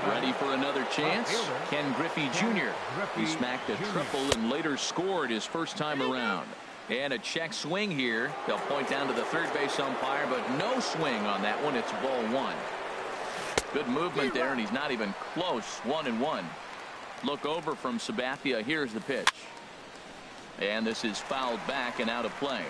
Ready for another chance? Ken Griffey Jr. He smacked a triple and later scored his first time around. And a check swing here. They'll point down to the third base umpire, but no swing on that one. It's ball 1. Good movement there, and he's not even close. 1-1. Look over from Sabathia. Here's the pitch. And this is fouled back and out of play.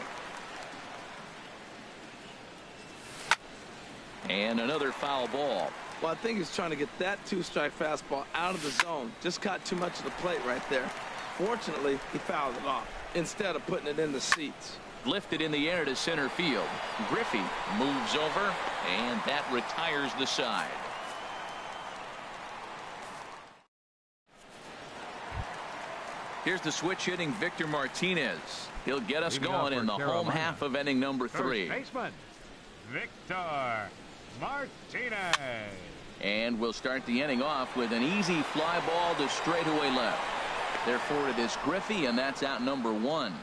And another foul ball. Well, I think he's trying to get that 2-strike fastball out of the zone. Just caught too much of the plate right there. Fortunately, he fouled it off instead of putting it in the seats. Lifted in the air to center field. Griffey moves over, and that retires the side. Here's the switch hitting Victor Martinez. He'll get us going in the home half of inning number 3. First baseman, Victor Martinez. And we'll start the inning off with an easy fly ball to straightaway left. Therefore, it is Griffey, and that's out number 1.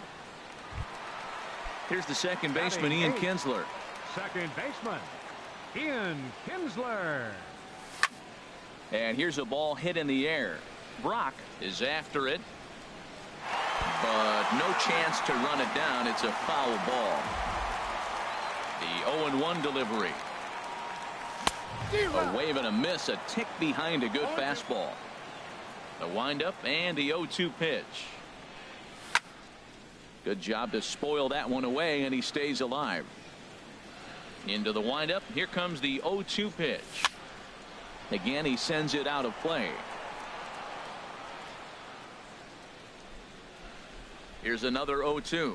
Here's the second baseman, Ian Kinsler. Second baseman, Ian Kinsler. And here's a ball hit in the air. Brock is after it, but no chance to run it down. It's a foul ball. The 0-1 delivery. A wave and a miss, a tick behind a good fastball. The windup and the 0-2 pitch. Good job to spoil that one away, and he stays alive. Into the windup. Here comes the 0-2 pitch. Again, he sends it out of play. Here's another 0-2.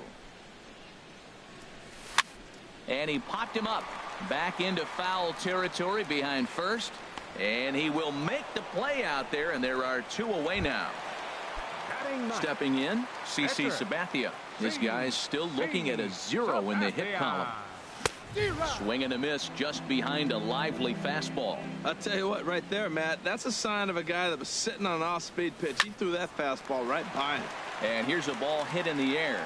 And he popped him up. Back into foul territory behind first. And he will make the play out there, and there are 2 away now. Stepping in, CC Sabathia. This guy's still looking at a 0 in the hit column. Swing and a miss just behind a lively fastball. I'll tell you what, right there, Matt, that's a sign of a guy that was sitting on an off-speed pitch. He threw that fastball right by him. And here's a ball hit in the air.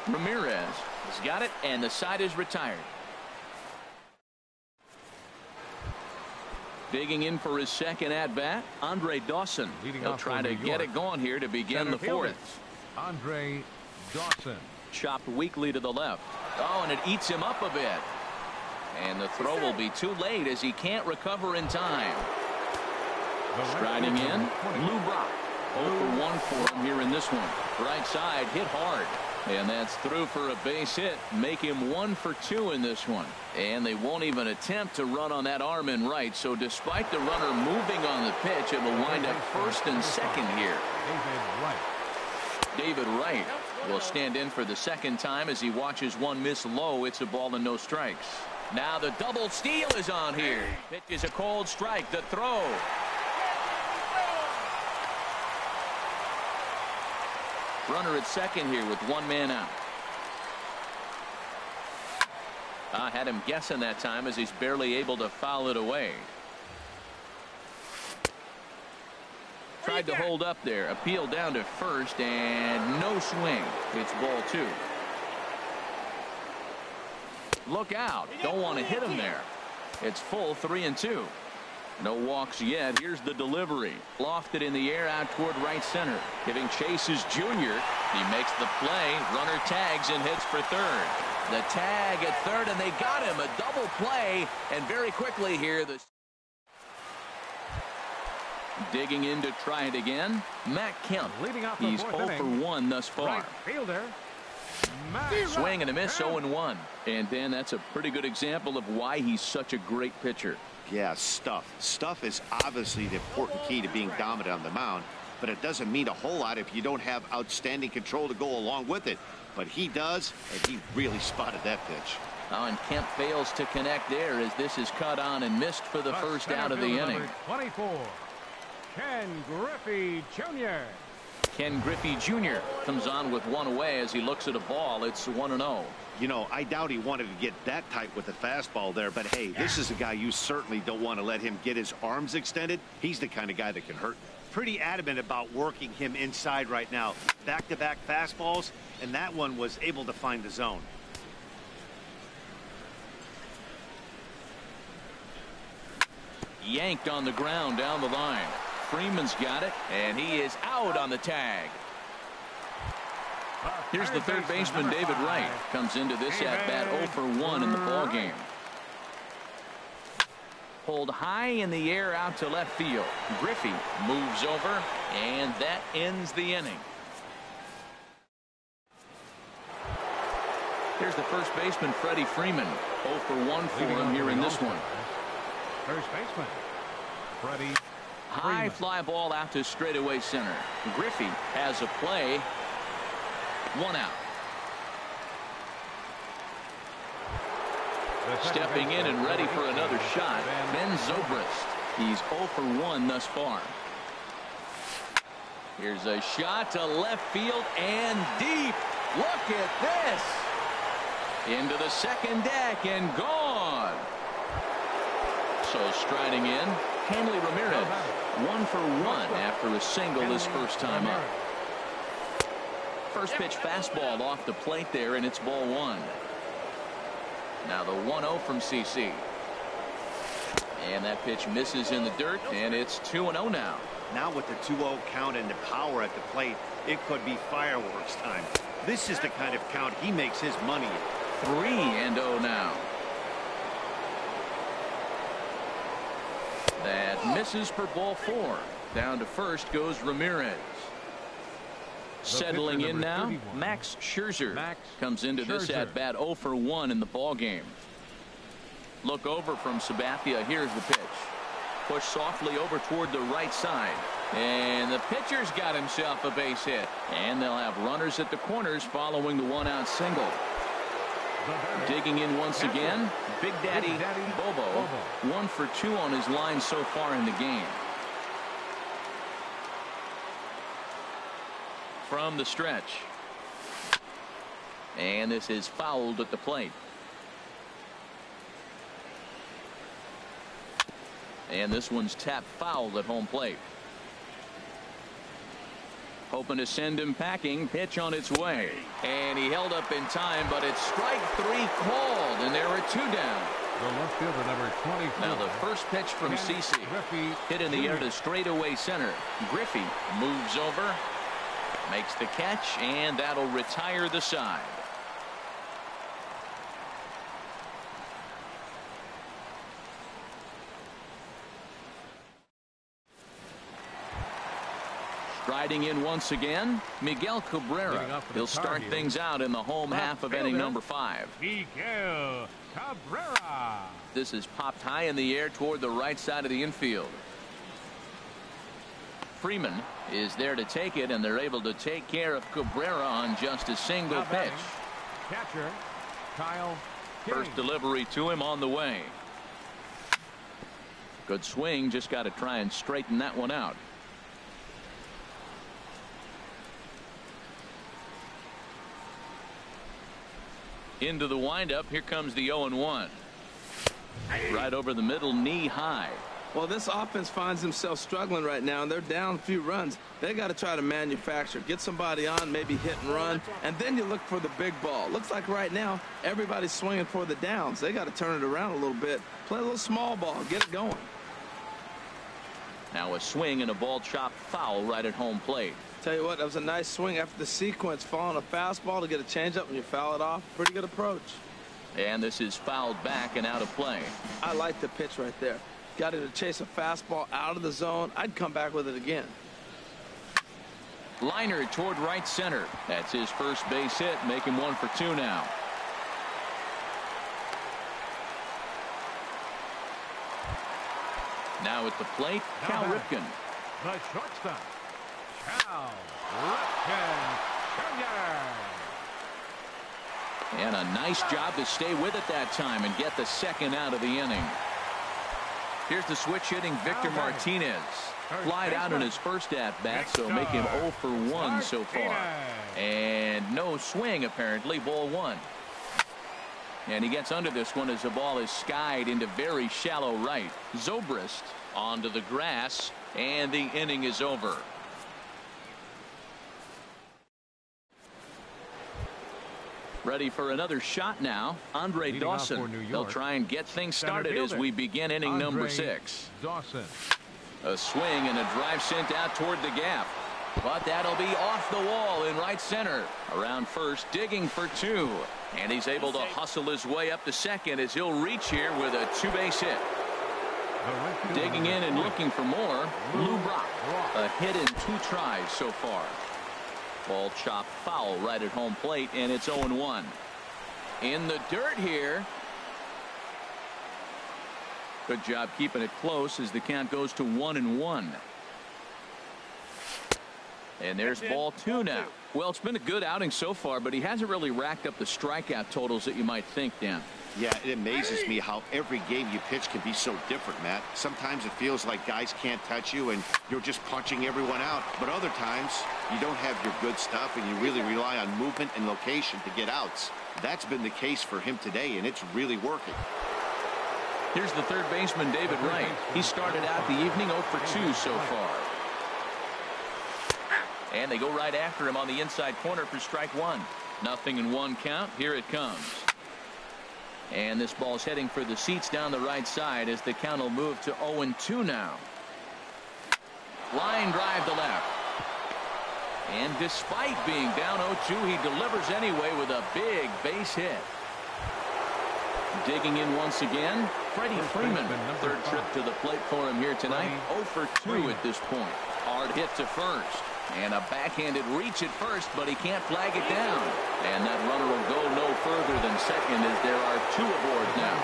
Ramirez has got it, and the side is retired. Digging in for his second at-bat, Andre Dawson. He'll try to get it going here to begin the 4th. Andre Dawson. Chopped weakly to the left. Oh, and it eats him up a bit. And the throw will be too late as he can't recover in time. Striding in, Lou Brock. 0-for-1 for him here in this one. Right side hit hard. And that's through for a base hit. Make him 1 for 2 in this one. And they won't even attempt to run on that arm in right. So despite the runner moving on the pitch, it will wind up first and second here. David Wright. David Wright will stand in for the second time as he watches one miss low. It's a ball and no strikes. Now the double steal is on here. Pitch is a cold strike. The throw. Runner at second here with one man out. I had him guessing that time as he's barely able to foul it away. Tried to hold up there. Appeal down to first and no swing. It's ball two. Look out. Don't want to hit him there. It's full 3-2. No walks yet. Here's the delivery. Lofted in the air out toward right center. Giving chase is Junior. He makes the play. Runner tags and hits for third. The tag at third, and they got him. A double play. And very quickly here, the digging in to try it again. Matt Kemp. Leading off He's 0 for 1 thus far. Right fielder. Swing and a miss, 0-1. And Dan, that's a pretty good example of why he's such a great pitcher. Yeah, stuff. Stuff is obviously the important key to being dominant on the mound, but it doesn't mean a whole lot if you don't have outstanding control to go along with it. But he does, and he really spotted that pitch. And Kemp fails to connect there as this is cut on and missed for the first out of the inning. 24, Ken Griffey Jr. Ken Griffey Jr. comes on with one away as he looks at a ball. It's 1-0. You know, I doubt he wanted to get that tight with the fastball there, but hey, this is a guy you certainly don't want to let him get his arms extended. He's the kind of guy that can hurt. Pretty adamant about working him inside right now. Back-to-back fastballs, and that one was able to find the zone. Yanked on the ground down the line. Freeman's got it, and he is out on the tag. Here's the third baseman, David Wright. Comes into this at-bat 0 for 1 in the ballgame. Pulled high in the air out to left field. Griffey moves over, and that ends the inning. Here's the first baseman, Freddie Freeman. 0 for 1 for him here in this one. First baseman, Freddie. High fly ball out to straightaway center. Griffey has a play. One out. Stepping in and ready for another shot, Ben Zobrist. He's 0 for 1 thus far. Here's a shot to left field and deep. Look at this. Into the second deck and gone. So striding in, Hanley Ramirez. 1 for 1 after a single his first time up. First pitch fastball off the plate there, and it's ball 1. Now the 1-0 from CC. And that pitch misses in the dirt, and it's 2-0 now. Now with the 2-0 count and the power at the plate, it could be fireworks time. This is the kind of count he makes his money in. 3-0 now. That misses for ball 4. Down to first goes Ramirez. Settling in now, 31. Max Scherzer comes into this at-bat 0 for 1 in the ballgame. Look over from Sabathia. Here's the pitch. Push softly over toward the right side. And the pitcher's got himself a base hit. And they'll have runners at the corners following the one-out single. Digging in once again, Big Daddy Bobo. 1 for 2 on his line so far in the game. From the stretch. And this is fouled at the plate. And this one's tapped foul at home plate. Hoping to send him packing. Pitch on its way. And he held up in time, but it's strike 3 called, and there are 2 down. The left fielder, number 24. Now the first pitch from CC. Hit in the air to straightaway center. Griffey moves over. Makes the catch, and that'll retire the side. Striding in once again, Miguel Cabrera. He'll start things out in the home half of inning number 5. Miguel Cabrera. This is popped high in the air toward the right side of the infield. Freeman is there to take it, and they're able to take care of Cabrera on just a single pitch. Catcher Kyle King. First delivery to him on the way. Good swing, just got to try and straighten that one out. Into the windup. Here comes the 0-1. Right over the middle, knee high. Well, this offense finds themselves struggling right now, and they're down a few runs. They got to try to manufacture, get somebody on, maybe hit and run, and then you look for the big ball. Looks like right now everybody's swinging for the downs. They got to turn it around a little bit, play a little small ball, get it going. Now a swing and a ball chopped foul right at home plate. Tell you what, that was a nice swing after the sequence, following a fastball to get a changeup, and you foul it off. Pretty good approach. And this is fouled back and out of play. I like the pitch right there. Got him to chase a fastball out of the zone. I'd come back with it again. Liner toward right center. That's his first base hit, making 1 for 2 now. Now at the plate, Cal Ripken. The shortstop, Cal Ripken Jr. And a nice job to stay with it that time and get the second out of the inning. Here's the switch hitting Victor Martinez. Flied out in his first at-bat, so make him 0 for 1 so far. And no swing, apparently, ball 1. And he gets under this one as the ball is skied into very shallow right. Zobrist onto the grass, and the inning is over. Ready for another shot now. Andre Leading Dawson. They'll try and get things started as we begin inning number 6. Dawson. A swing and a drive sent out toward the gap. But that'll be off the wall in right center. Around first, digging for 2. And he's able to hustle his way up to second as he'll reach here with a 2-base hit. Digging in and looking for more, Lou Brock. A hit in 2 tries so far. Ball chopped foul right at home plate, and it's 0-1. In the dirt here. Good job keeping it close as the count goes to 1-1. And there's ball 2 now. Well, it's been a good outing so far, but he hasn't really racked up the strikeout totals that you might think, Dan. Yeah, it amazes me how every game you pitch can be so different, Matt. Sometimes it feels like guys can't touch you and you're just punching everyone out. But other times you don't have your good stuff and you really rely on movement and location to get outs. That's been the case for him today, and it's really working. Here's the third baseman, David Wright. He started out the evening 0 for 2 so far. And they go right after him on the inside corner for strike 1. 0-1 count. Here it comes. And this ball's heading for the seats down the right side as the count will move to 0-2 now. Line drive to left. And despite being down 0-2, he delivers anyway with a big base hit. Digging in once again, Freddie Freeman. Third trip to the plate for him here tonight. 0 for 2 at this point. Hard hit to first. And a backhanded reach at first, but he can't flag it down. And that runner will go no further than second as there are 2 aboard now.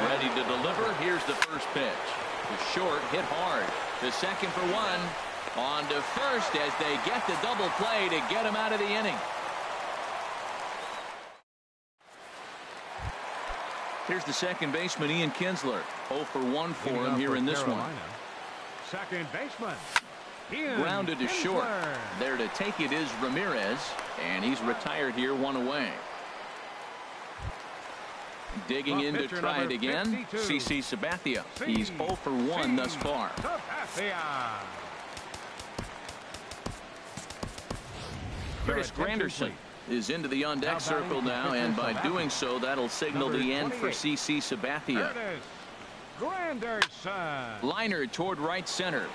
Ready to deliver. Here's the first pitch. The short hit hard. The second for 1. On to first as they get the double play to get him out of the inning. Here's the second baseman, Ian Kinsler. 0 for 1 for him here in this one. Second baseman. Grounded to short. There to take it is Ramirez, and he's retired here 1 away. Digging in to try it again, CC Sabathia. He's 0 for 1 thus far. Curtis Granderson is into the on-deck circle now, and by doing so, that'll signal the end for CC Sabathia. Granderson. Liner toward right center.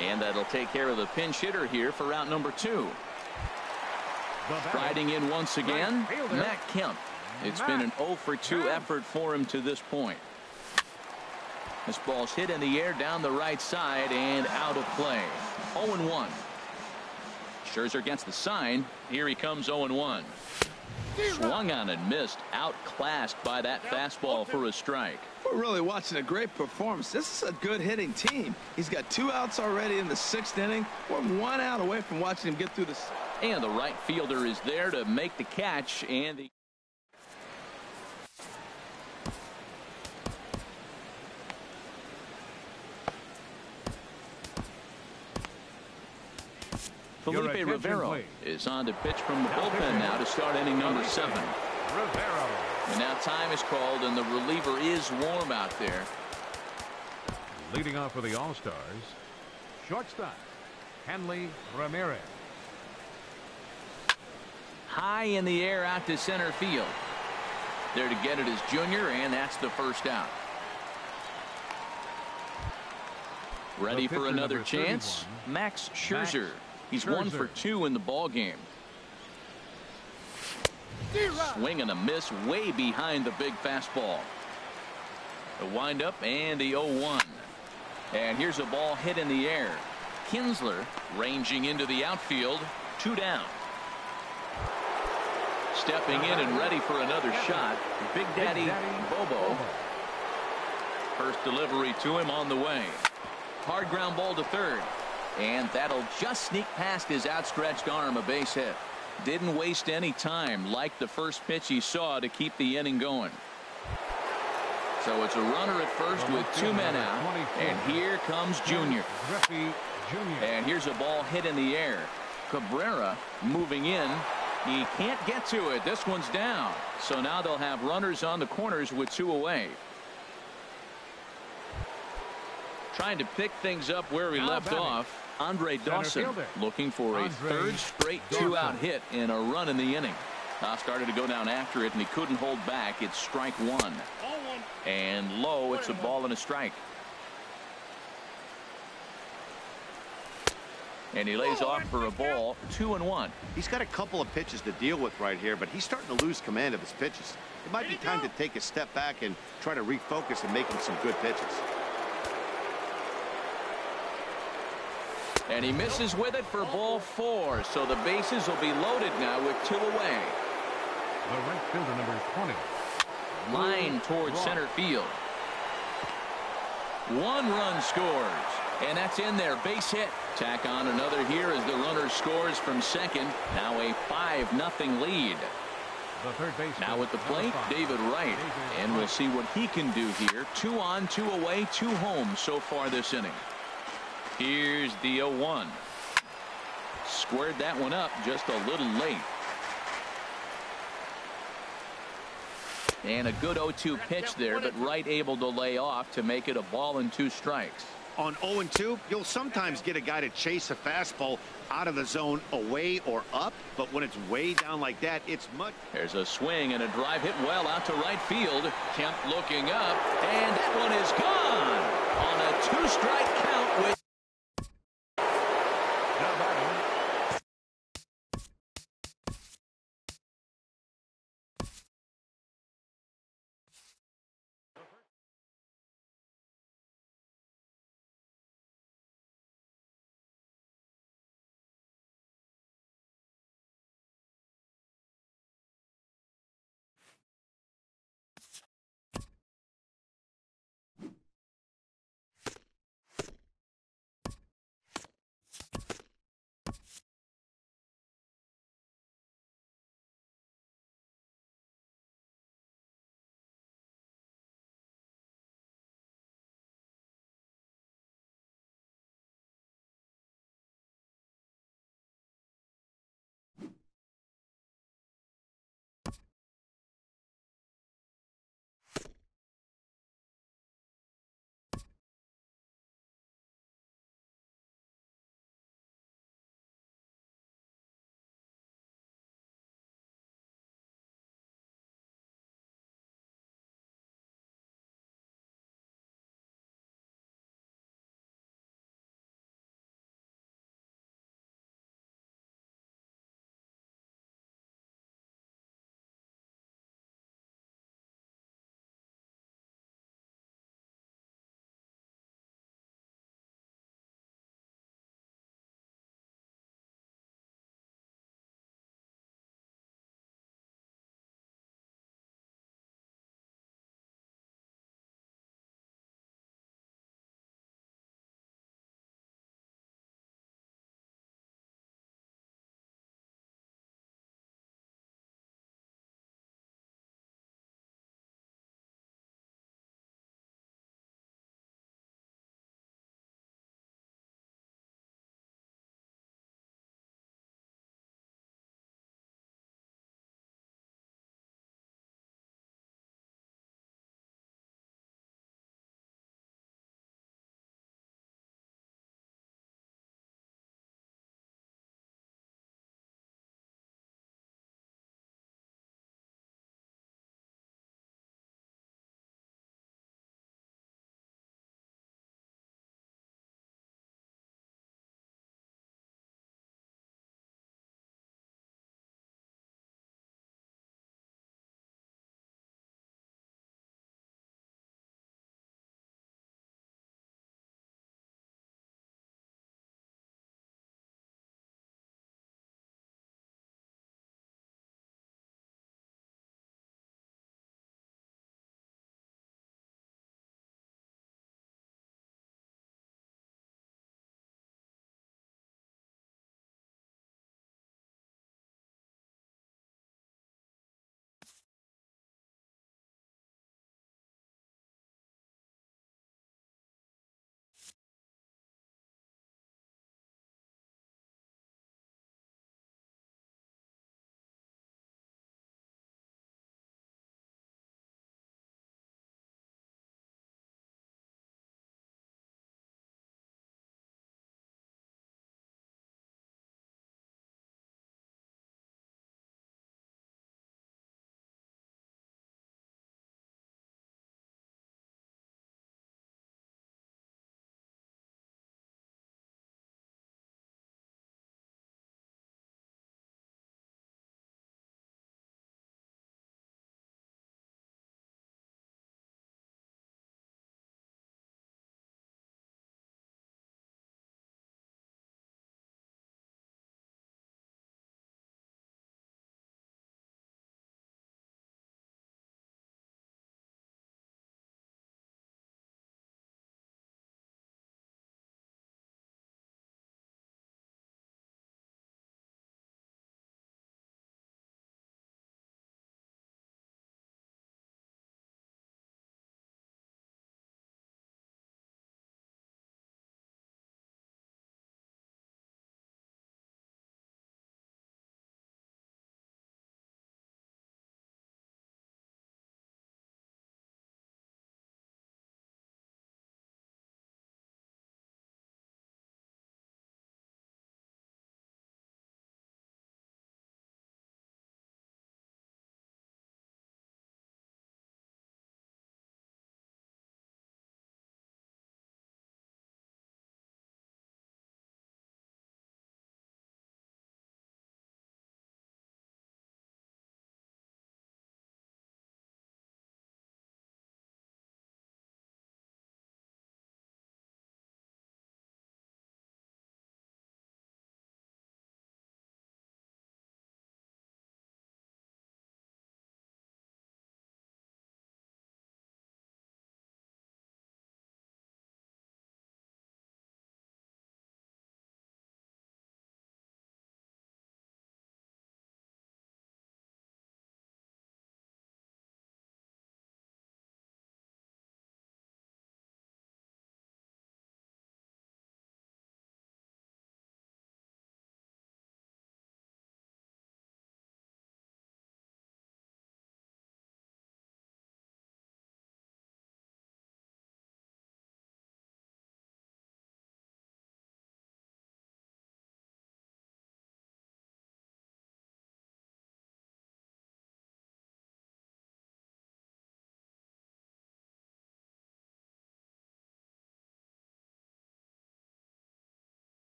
And that'll take care of the pinch hitter here for route number 2. Riding in once again, Matt Kemp. It's been an 0 for 2 effort for him to this point. This ball's hit in the air down the right side and out of play. 0-1. Scherzer gets the sign. Here he comes 0-1. Swung on and missed. Outclassed by that fastball for a strike. We're really watching a great performance. This is a good hitting team. He's got 2 outs already in the 6th inning. We're 1 out away from watching him get through this. And the right fielder is there to make the catch. And the Felipe Rivero is on to pitch from the bullpen now to start inning number 7. Rivero. And now time is called, and the reliever is warm out there. Leading off for the All-Stars, shortstop, Hanley Ramirez. High in the air out to center field. There to get it is Junior, and that's the first out. Ready for another chance? Max Scherzer. He's 1 for 2 in the ball game. Swing and a miss way behind the big fastball. The windup and the 0-1. And here's a ball hit in the air. Kinsler ranging into the outfield. 2 down. Stepping in and ready for another shot. Big Daddy Bobo. First delivery to him on the way. Hard ground ball to third. And that'll just sneak past his outstretched arm, a base hit. Didn't waste any time like the first pitch he saw to keep the inning going. So it's a runner at first with 2 men out. And here comes Junior. And here's a ball hit in the air. Cabrera moving in. He can't get to it. This one's down. So now they'll have runners on the corners with 2 away. Trying to pick things up where he left off. Andre Dawson looking for a 3rd straight 2-out hit in a run in the inning. Started to go down after it, and he couldn't hold back. It's strike 1. And low, it's a ball and a strike. And he lays off for a ball. 2-1. He's got a couple of pitches to deal with right here, but he's starting to lose command of his pitches. It might be time to take a step back and try to refocus and making some good pitches. And he misses with it for ball 4. So the bases will be loaded now with 2 away. The right fielder, number 20. Line towards center field. 1 run scores. And that's in there. Base hit. Tack on another here as the runner scores from second. Now a 5-0 lead. The third baseman, now at the plate, David Wright. And we'll see what he can do here. 2 on, 2 away, 2 home so far this inning. Here's the 0-1. Squared that one up just a little late. And a good 0-2 pitch there, but Wright able to lay off to make it a ball and 2 strikes. On 0-2, you'll sometimes get a guy to chase a fastball out of the zone away or up, but when it's way down like that, it's much. There's a swing and a drive hit well out to right field. Kemp looking up, and that one is gone on a 2-strike count with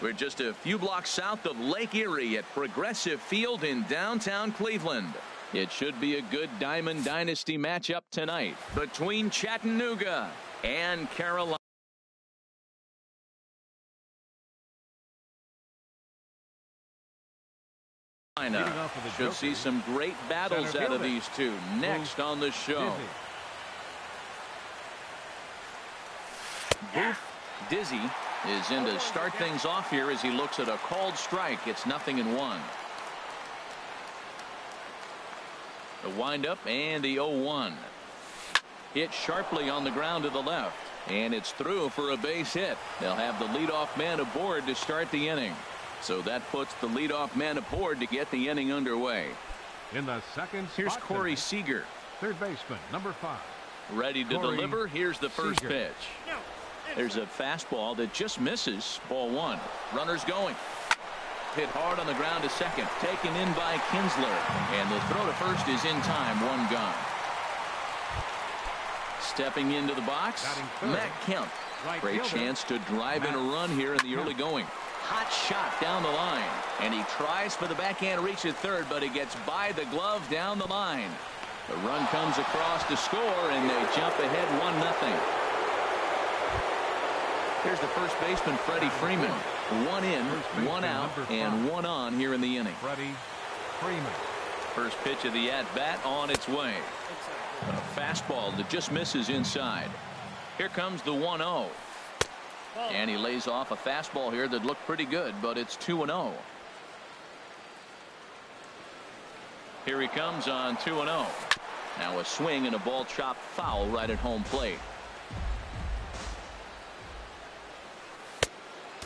We're just a few blocks south of Lake Erie at Progressive Field in downtown Cleveland. It should be a good Diamond Dynasty matchup tonight between Chattanooga and Carolina. Should see some great battles out of these two next on the show. Booth Dizzy is in to start things off here as he looks at a called strike. It's 0-1. The windup and the 0-1. Hit sharply on the ground to the left, and it's through for a base hit. They'll have the leadoff man aboard to start the inning. So that puts the leadoff man aboard to get the inning underway. In the second spot, here's Corey Seager, third baseman, number 5. ready to deliver. Here's the first pitch. There's a fastball that just misses. Ball 1. Runners going. Hit hard on the ground to second. Taken in by Kinsler. And the throw to first is in time. 1 gone. Stepping into the box, Matt Kemp. Great chance to drive in a run here in the early going. Hot shot down the line. And he tries for the backhand reach at third, but he gets by the glove down the line. The run comes across to score, and they jump ahead 1-0. Here's the first baseman, Freddie Freeman. 1 in, 1 out, and 1 on here in the inning. Freddie Freeman. First pitch of the at-bat on its way. A fastball that just misses inside. Here comes the 1-0. And he lays off a fastball here that looked pretty good, but it's 2-0. Here he comes on 2-0. Now a swing and a ball chopped foul right at home plate.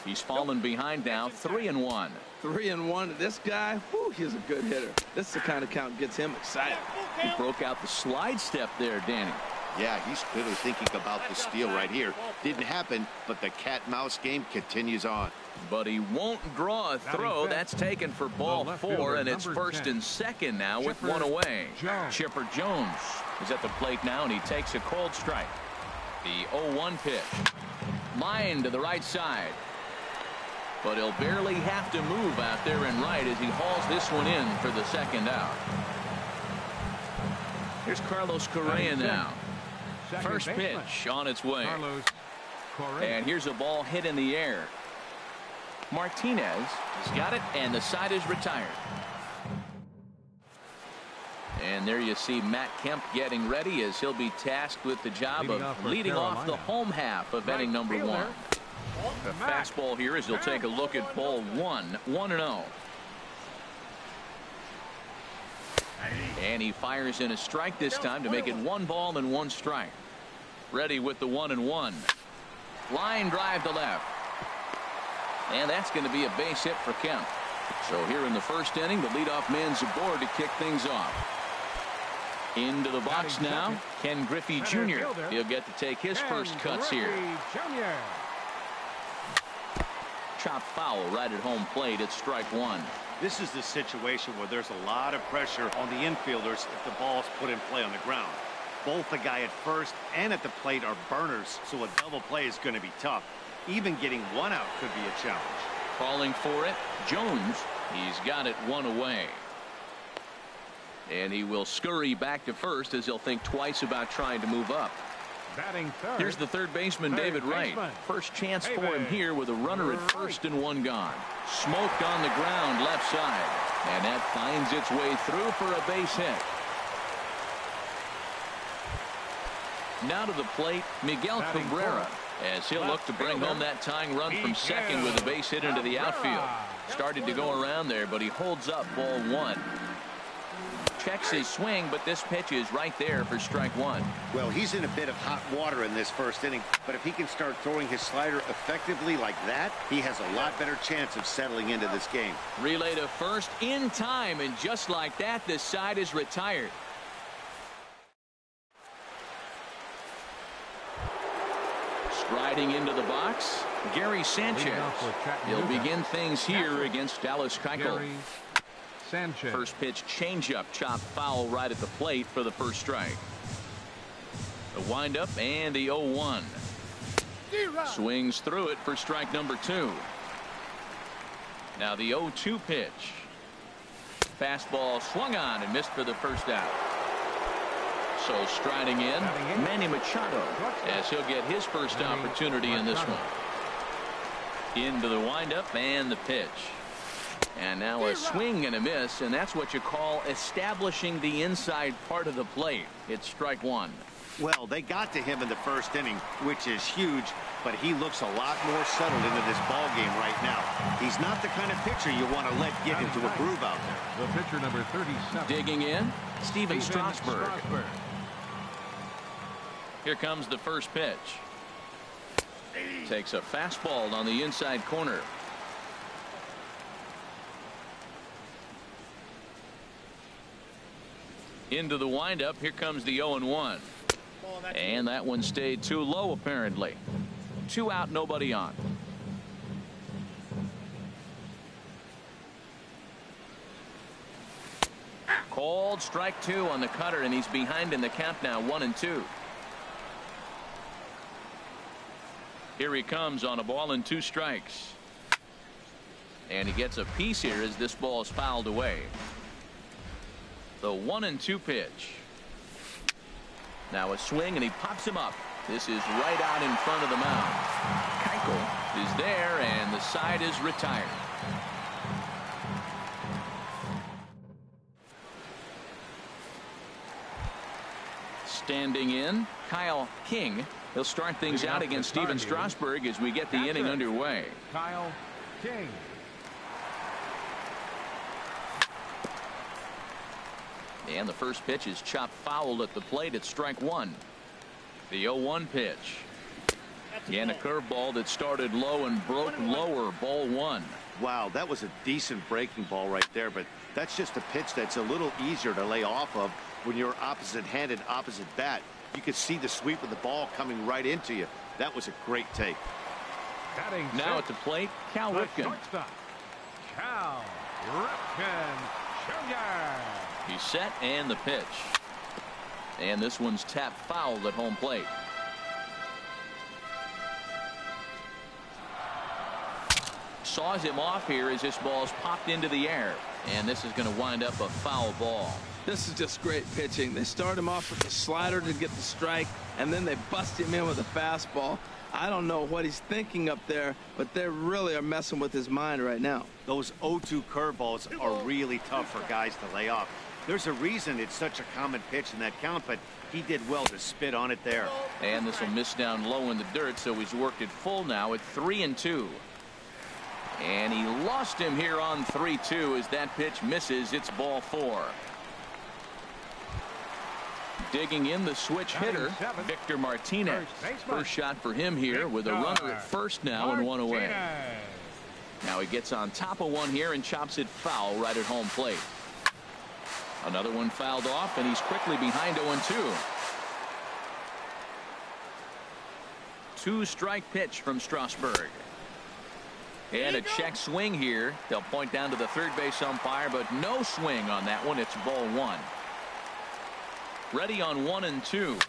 He's fallen behind now, 3-1. 3-1. This guy, whew, he's a good hitter. This is the kind of count gets him excited. He broke out the slide step there, Danny. Yeah, he's clearly thinking about the steal right here. Didn't happen, but the cat-mouse game continues on. But he won't draw a throw. That's taken for ball 4, and it's first and second now with 1 away. Chipper Jones is at the plate now, and he takes a cold strike. The 0-1 pitch. Line to the right side. But he'll barely have to move out there and right as he hauls this one in for the second out. Here's Carlos Correa now. First pitch on its way. And here's a ball hit in the air. Martinez has got it, and the side is retired. And there you see Matt Kemp getting ready as he'll be tasked with the job of leading off the home half of inning number 1. The fastball here as he'll take a look at ball 1, 1-0. And he fires in a strike this time to make it 1 ball and 1 strike. Ready with the 1-1. Line drive to left. And that's going to be a base hit for Kemp. So here in the first inning, the leadoff man's aboard to kick things off. Into the box now, Ken Griffey Jr. He'll get to take his first cuts here. Chop foul right at home plate. It's strike 1. This is the situation where there's a lot of pressure on the infielders if the ball's put in play on the ground. Both the guy at first and at the plate are burners, so a double play is going to be tough. Even getting 1 out could be a challenge. Calling for it, Jones. He's got it 1 away. And he will scurry back to first as he'll think twice about trying to move up. Batting third. Here's the third baseman, David Wright. First chance for him here with a runner at first and 1 gone. Smoked on the ground left side. And that finds its way through for a base hit. Now to the plate, Miguel Cabrera, as he'll look to bring home that tying run from second with a base hit into the outfield. Started to go around there, but he holds up ball 1. Checks his swing, but this pitch is right there for strike 1. Well, he's in a bit of hot water in this first inning, but if he can start throwing his slider effectively like that, he has a lot better chance of settling into this game. Relay to first in time, and just like that, the side is retired. Striding into the box, Gary Sanchez. He'll begin things here against Dallas Keuchel. Sanchez. First pitch changeup, chopped foul right at the plate for the first strike. The windup and the 0-1. Swings through it for strike number 2. Now the 0-2 pitch. Fastball swung on and missed for the first out. So striding in, Manny Machado, as he'll get his first opportunity in this one. Into the windup and the pitch. And now a swing and a miss, and that's what you call establishing the inside part of the plate. It's strike one. Well, they got to him in the first inning, which is huge, but he looks a lot more settled into this ball game right now. He's not the kind of pitcher you want to let get into a groove out there. The pitcher number 37. Digging in, Steven Strasburg. Here comes the first pitch. Takes a fastball on the inside corner. Into the windup. Here comes the 0-1. And that one stayed too low, apparently. 2 out, nobody on. Called strike 2 on the cutter, and he's behind in the count now, 1-2. Here he comes on a ball and 2 strikes. And he gets a piece here as this ball is fouled away. The 1-2 pitch. Now a swing, and he pops him up. This is right out in front of the mound. Keuchel is there, and the side is retired. Standing in, Kyle King. He'll start things out against Steven Strasburg as we get the inning underway. Kyle King. And the first pitch is chopped foul at the plate. It's strike 1. The 0-1 pitch. And a curveball that started low and broke lower. Ball 1. Wow, that was a decent breaking ball right there, but that's just a pitch that's a little easier to lay off of when you're opposite-handed, opposite bat. You could see the sweep of the ball coming right into you. That was a great take. Now at the plate, Cal Ripken. Cal Ripken Jr. He's set, and the pitch. And this one's tapped foul at home plate. Saws him off here as this ball's popped into the air. And this is going to wind up a foul ball. This is just great pitching. They start him off with the slider to get the strike, and then they bust him in with a fastball. I don't know what he's thinking up there, but they really are messing with his mind right now. Those 0-2 curveballs are really tough for guys to lay off. There's a reason it's such a common pitch in that count, but he did well to spit on it there. And this will miss down low in the dirt, so he's worked it full now at 3-2. And he lost him here on 3-2 as that pitch misses. It's ball 4. Digging in, the switch hitter, Victor Martinez. First shot for him here with a runner at first now and 1 away. Now he gets on top of one here and chops it foul right at home plate. Another one fouled off, and he's quickly behind 0-2. 2-strike pitch from Strasburg. And a check swing here. They'll point down to the third base umpire, but no swing on that one. It's ball 1. Ready on 1-2.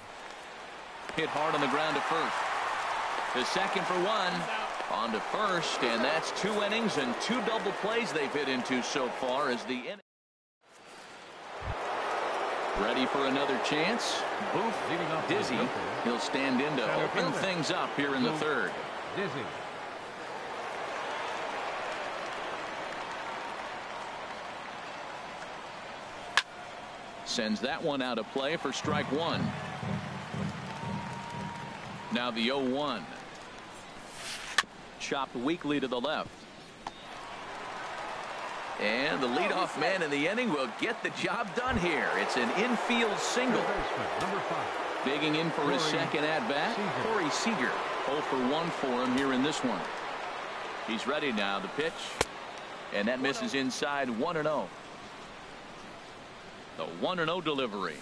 Hit hard on the ground to first. The second for 1. On to first, and that's 2 innings and 2 double plays they've hit into so far as the inning. Ready for another chance. Booth Dizzy. He'll stand in to open things up here in the third. Dizzy. Sends that one out of play for strike 1. Now the 0-1. Chopped weakly to the left. And the leadoff man in the inning will get the job done here. It's an infield single. Number 5. Digging in for his second at-bat, Corey Seager. 0 for 1 for him here in this one. He's ready now. The pitch. And that misses inside. 1-0. The 1-0 delivery.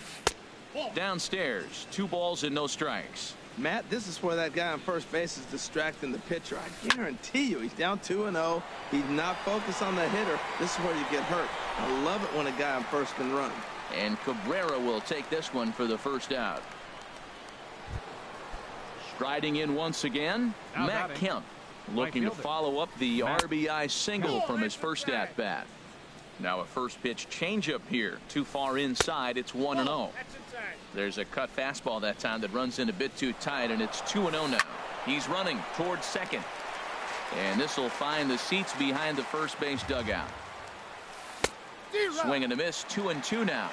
Downstairs. 2 balls and no strikes. Matt, this is where that guy on first base is distracting the pitcher. I guarantee you he's down 2-0. He's not focused on the hitter. This is where you get hurt. I love it when a guy on first can run. And Cabrera will take this one for the first out. Striding in once again, Matt Kemp. Looking to follow up the RBI single from his first at-bat. Now a first pitch changeup here. Too far inside. It's 1-0. There's a cut fastball that time that runs in a bit too tight, and it's 2-0 now. He's running towards second. And this will find the seats behind the first base dugout. Swing and a miss. 2-2 now.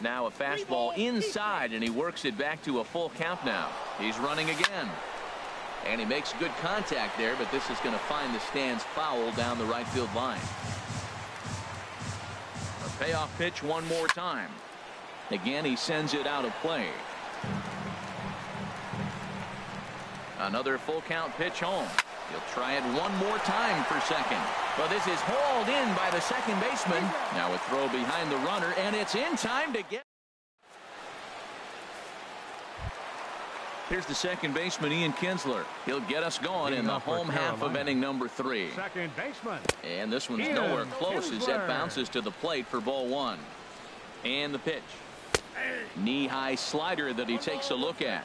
Now a fastball inside, and he works it back to a full count now. He's running again. And he makes good contact there, but this is going to find the stands foul down the right field line. A payoff pitch one more time. Again, he sends it out of play. Another full count pitch home. He'll try it one more time for second. But this is hauled in by the second baseman. Now a throw behind the runner, and it's in time to get. Here's the second baseman, Ian Kinsler. He'll get us going in the home half of inning number 3. Second baseman. And this one's nowhere close as that bounces to the plate for ball 1. And the pitch. Knee-high slider that he takes a look at.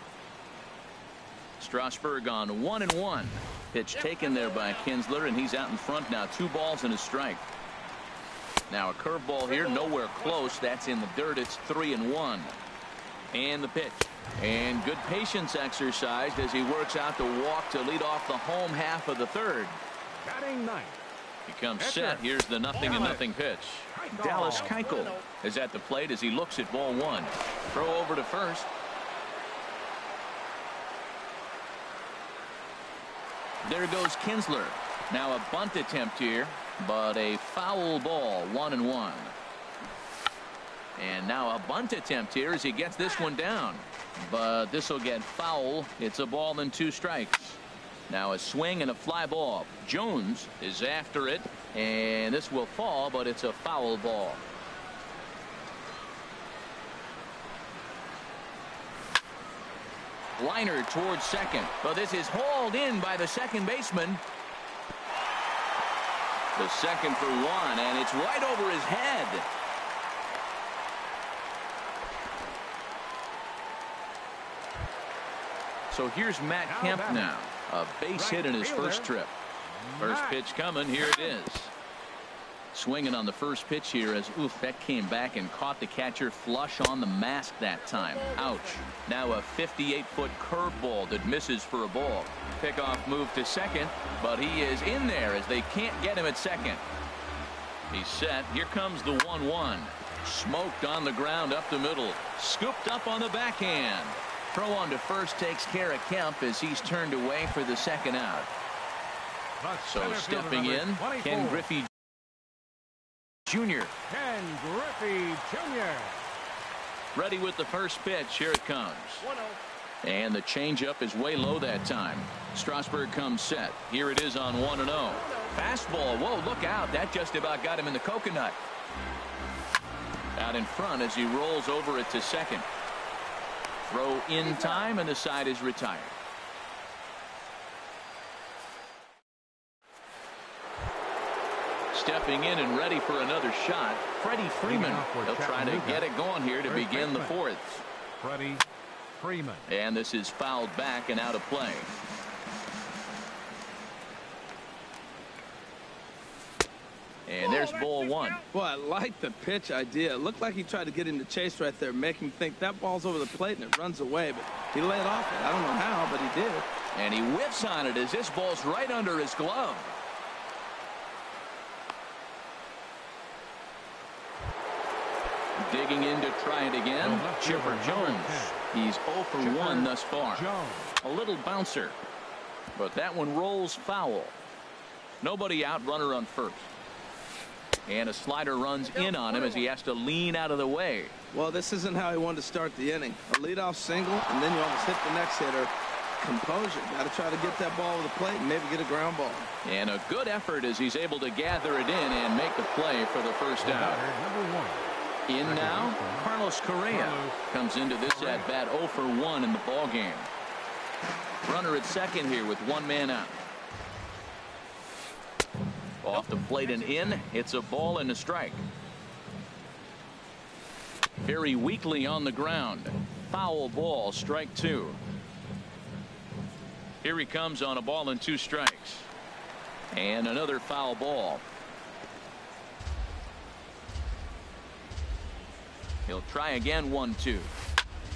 Strasburg on 1-1. Pitch taken there by Kinsler, and he's out in front now. 2 balls and a strike. Now a curveball here, nowhere close. That's in the dirt. It's 3-1. And the pitch. And good patience exercised as he works out the walk to lead off the home half of the 3rd. Batting 9th. He comes set. Here's the 0-0 pitch. Dallas Keuchel is at the plate as he looks at ball 1. Throw over to first. There goes Kinsler. Now a bunt attempt here, but a foul ball. 1-1. And now a bunt attempt here as he gets this one down. But this will get foul. It's a ball and 2 strikes. Now a swing and a fly ball. Jones is after it, and this will fall, but it's a foul ball. Liner towards second, but this is hauled in by the second baseman. The second for 1, and it's right over his head. So here's Matt Kemp now. A base hit in his first trip. First pitch coming. Here it is. Swinging on the first pitch here as that came back and caught the catcher flush on the mask that time. Ouch. Now a 58-foot curveball that misses for a ball. Pickoff move to second, but he is in there as they can't get him at second. He's set. Here comes the 1-1. Smoked on the ground up the middle. Scooped up on the backhand. Throw on to first takes care of Kemp as he's turned away for the second out. So stepping in, Ken Griffey Jr. Ken Griffey Jr. Ready with the first pitch. Here it comes. And the changeup is way low that time. Strasburg comes set. Here it is on 1-0. Fastball. Whoa, look out. That just about got him in the coconut. Out in front as he rolls over it to second. Throw in time, and the side is retired. Stepping in and ready for another shot, Freddie Freeman. He'll try to get it going here to begin the 4th. Freddie Freeman. And this is fouled back and out of play. And there's ball 1. Well, I like the pitch idea. It looked like he tried to get him to chase right there, make him think that ball's over the plate and it runs away, but he laid off it. I don't know how, but he did. And he whiffs on it as this ball's right under his glove. Digging in to try it again. Chipper Jones. He's 0 for 1 thus far. A little bouncer, but that one rolls foul. Nobody out, runner on first. And a slider runs in on him as he has to lean out of the way. Well, this isn't how he wanted to start the inning. A leadoff single, and then you almost hit the next hitter. Composure. Got to try to get that ball over the plate and maybe get a ground ball. And a good effort as he's able to gather it in and make the play for the first out. In now, Carlos Correa comes into this at bat 0 for 1 in the ball game. Runner at second here with 1 man out. Off the plate and in. It's a ball and a strike. Very weakly on the ground. Foul ball, strike 2. Here he comes on a ball and 2 strikes. And another foul ball. He'll try again, 1-2.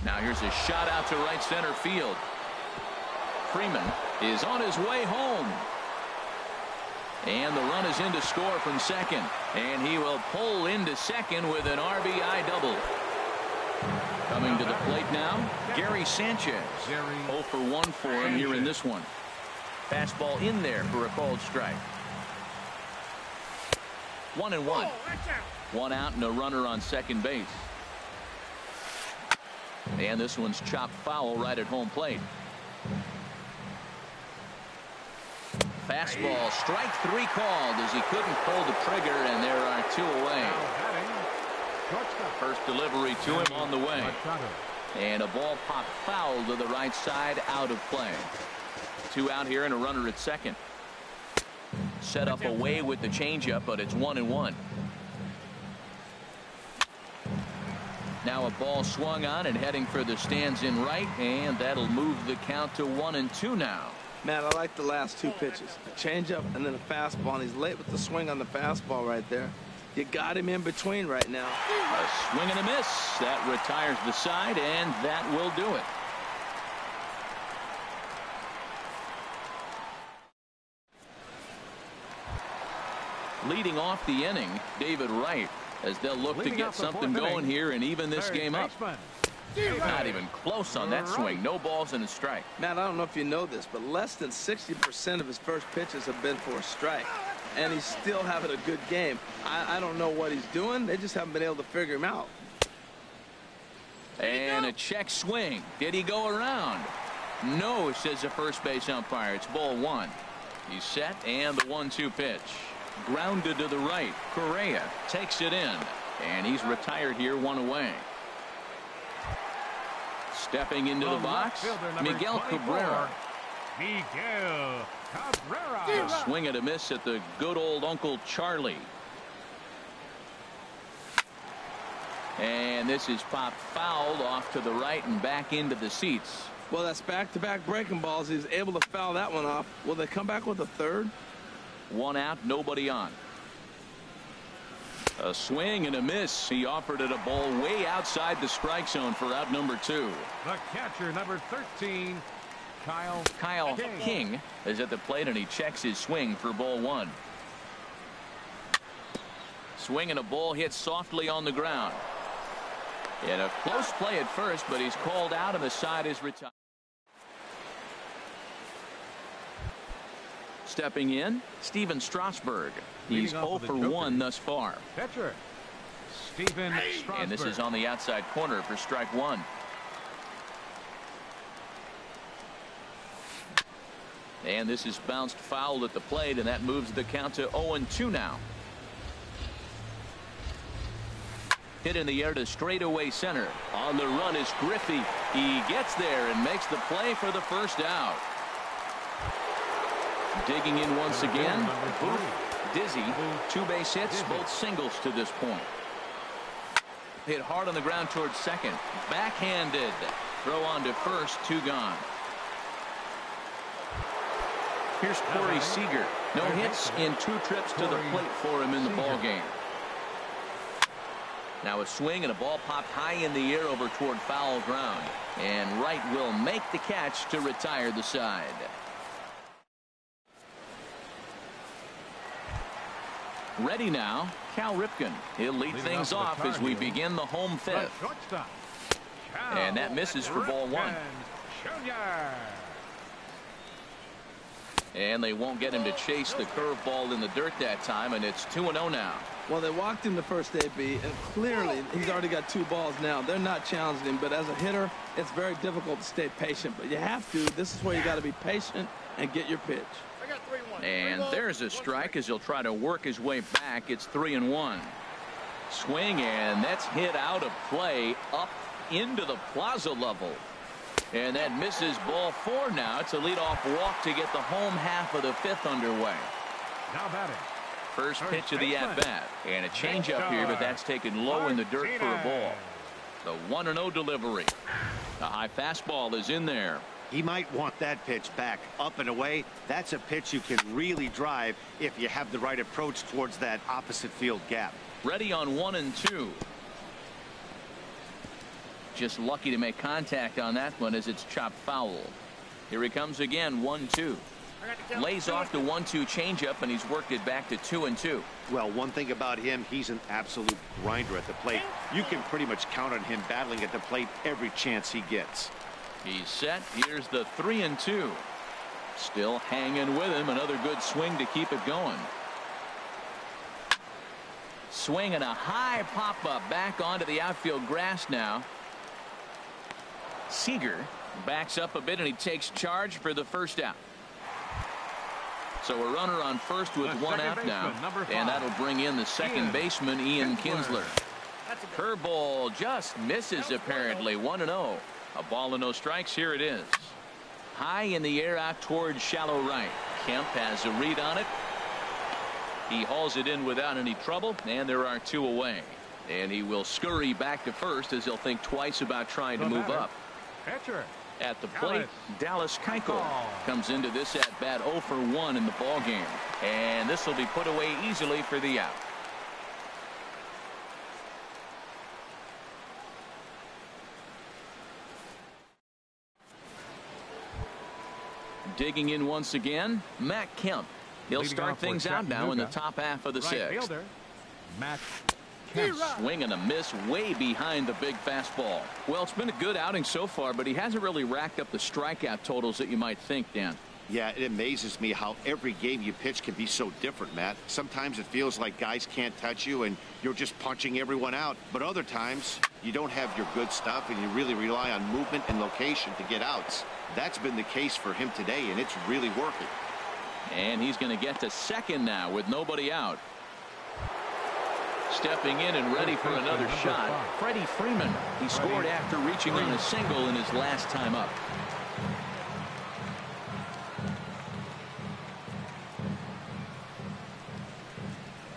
Now here's a shot out to right center field. Freeman is on his way home. And the run is in to score from second. And he will pull into second with an RBI double. Coming to the plate now, Gary Sanchez. 0 for 1 for him here in this one. Fastball in there for a called strike. 1-1. 1 out and a runner on second base. And this one's chopped foul right at home plate. Fastball, strike 3 called as he couldn't pull the trigger, and there are 2 away. First delivery to him on the way. And a ball popped foul to the right side, out of play. 2 out here and a runner at second. Set up away with the changeup, but it's 1-1. Now a ball swung on and heading for the stands in right, and that'll move the count to 1-2 now. Man, I like the last 2 pitches. A changeup and then a fastball, and he's late with the swing on the fastball right there. You got him in between right now. A swing and a miss. That retires the side, and that will do it. Leading off the inning, David Wright, as they'll look to get something going here and even this game up. Not even close on that swing. No balls and a strike. Matt, I don't know if you know this, but less than 60% of his first pitches have been for a strike. And he's still having a good game. I don't know what he's doing. They just haven't been able to figure him out. And a check swing. Did he go around? No, says the first base umpire. It's ball 1. He's set, and the 1-2 pitch. Grounded to the right. Correa takes it in. And he's retired here, 1 away. Stepping into the box, Miguel Cabrera. Miguel Cabrera. A swing and a miss at the good old Uncle Charlie. And this is popped fouled off to the right and back into the seats. Well, that's back-to-back breaking balls. He's able to foul that one off. Will they come back with a third? 1 out, nobody on. A swing and a miss. He offered it a ball way outside the strike zone for out number 2. The catcher, number 13, Kyle King is at the plate, and he checks his swing for ball 1. Swing and a ball hit softly on the ground. In a close play at first, but he's called out and the side is retired. Stepping in, Steven Strasburg. He's 0 for 1 thus far. Pitcher, Steven Strasburg. And this is on the outside corner for strike 1. And this is bounced foul at the plate, and that moves the count to 0-2 now. Hit in the air to straightaway center. On the run is Griffey. He gets there and makes the play for the first out. Digging in once again, Dizzy, 2 base hits, both singles to this point. Hit hard on the ground towards second. Backhanded. Throw on to first, 2 gone. Here's Corey Seager. No hits in 2 trips to the plate for him in the ball game. Now a swing and a ball popped high in the air over toward foul ground. And Wright will make the catch to retire the side. Ready now, Cal Ripken. He'll lead things off as we begin the home 5th. And that misses for ball 1. And they won't get him to chase the curveball in the dirt that time, and it's 2-0 now. Well, they walked him the first AB, and clearly he's already got 2 balls now. They're not challenging him, but as a hitter, it's very difficult to stay patient. But you have to. This is where you got to be patient and get your pitch. And there's a strike as he'll try to work his way back. It's 3-1. Swing, and that's hit out of play up into the plaza level. And that misses ball 4 now. It's a leadoff walk to get the home half of the 5th underway. Now batting. First pitch of the at-bat. And a changeup here, but that's taken low in the dirt for a ball. The 1-0 delivery. A high fastball is in there. He might want that pitch back, up and away. That's a pitch you can really drive if you have the right approach towards that opposite field gap. Ready on 1-2. Just lucky to make contact on that one as it's chopped foul. Here he comes again, 1-2. Lays off the 1-2 changeup, and he's worked it back to 2-2. Well, one thing about him, he's an absolute grinder at the plate. You can pretty much count on him battling at the plate every chance he gets. He's set. Here's the 3-2. Still hanging with him. Another good swing to keep it going. Swing and a high pop-up back onto the outfield grass now. Seager backs up a bit, and he takes charge for the first out. So a runner on first with one out now, and that'll bring in the second baseman, Ian Kinsler. Curveball just misses apparently. 1-0. A ball and no strikes. Here it is. High in the air out towards shallow right. Kemp has a read on it. He hauls it in without any trouble, and there are two away. And he will scurry back to first as he'll think twice about trying to move up. Catcher. At the plate, Dallas Keuchel comes into this at bat 0 for 1 in the ball game, and this will be put away easily for the out. Digging in once again, Matt Kemp. He'll start things out now in the top half of the sixth. Matt Swing and a miss way behind the big fastball. Well, it's been a good outing so far, but he hasn't really racked up the strikeout totals that you might think, Dan. Yeah, it amazes me how every game you pitch can be so different, Matt. Sometimes it feels like guys can't touch you and you're just punching everyone out. But other times you don't have your good stuff and you really rely on movement and location to get outs. That's been the case for him today, and it's really working. And he's going to get to second now with nobody out. Stepping in and ready for another shot, Freddie Freeman. He scored after reaching on a single in his last time up.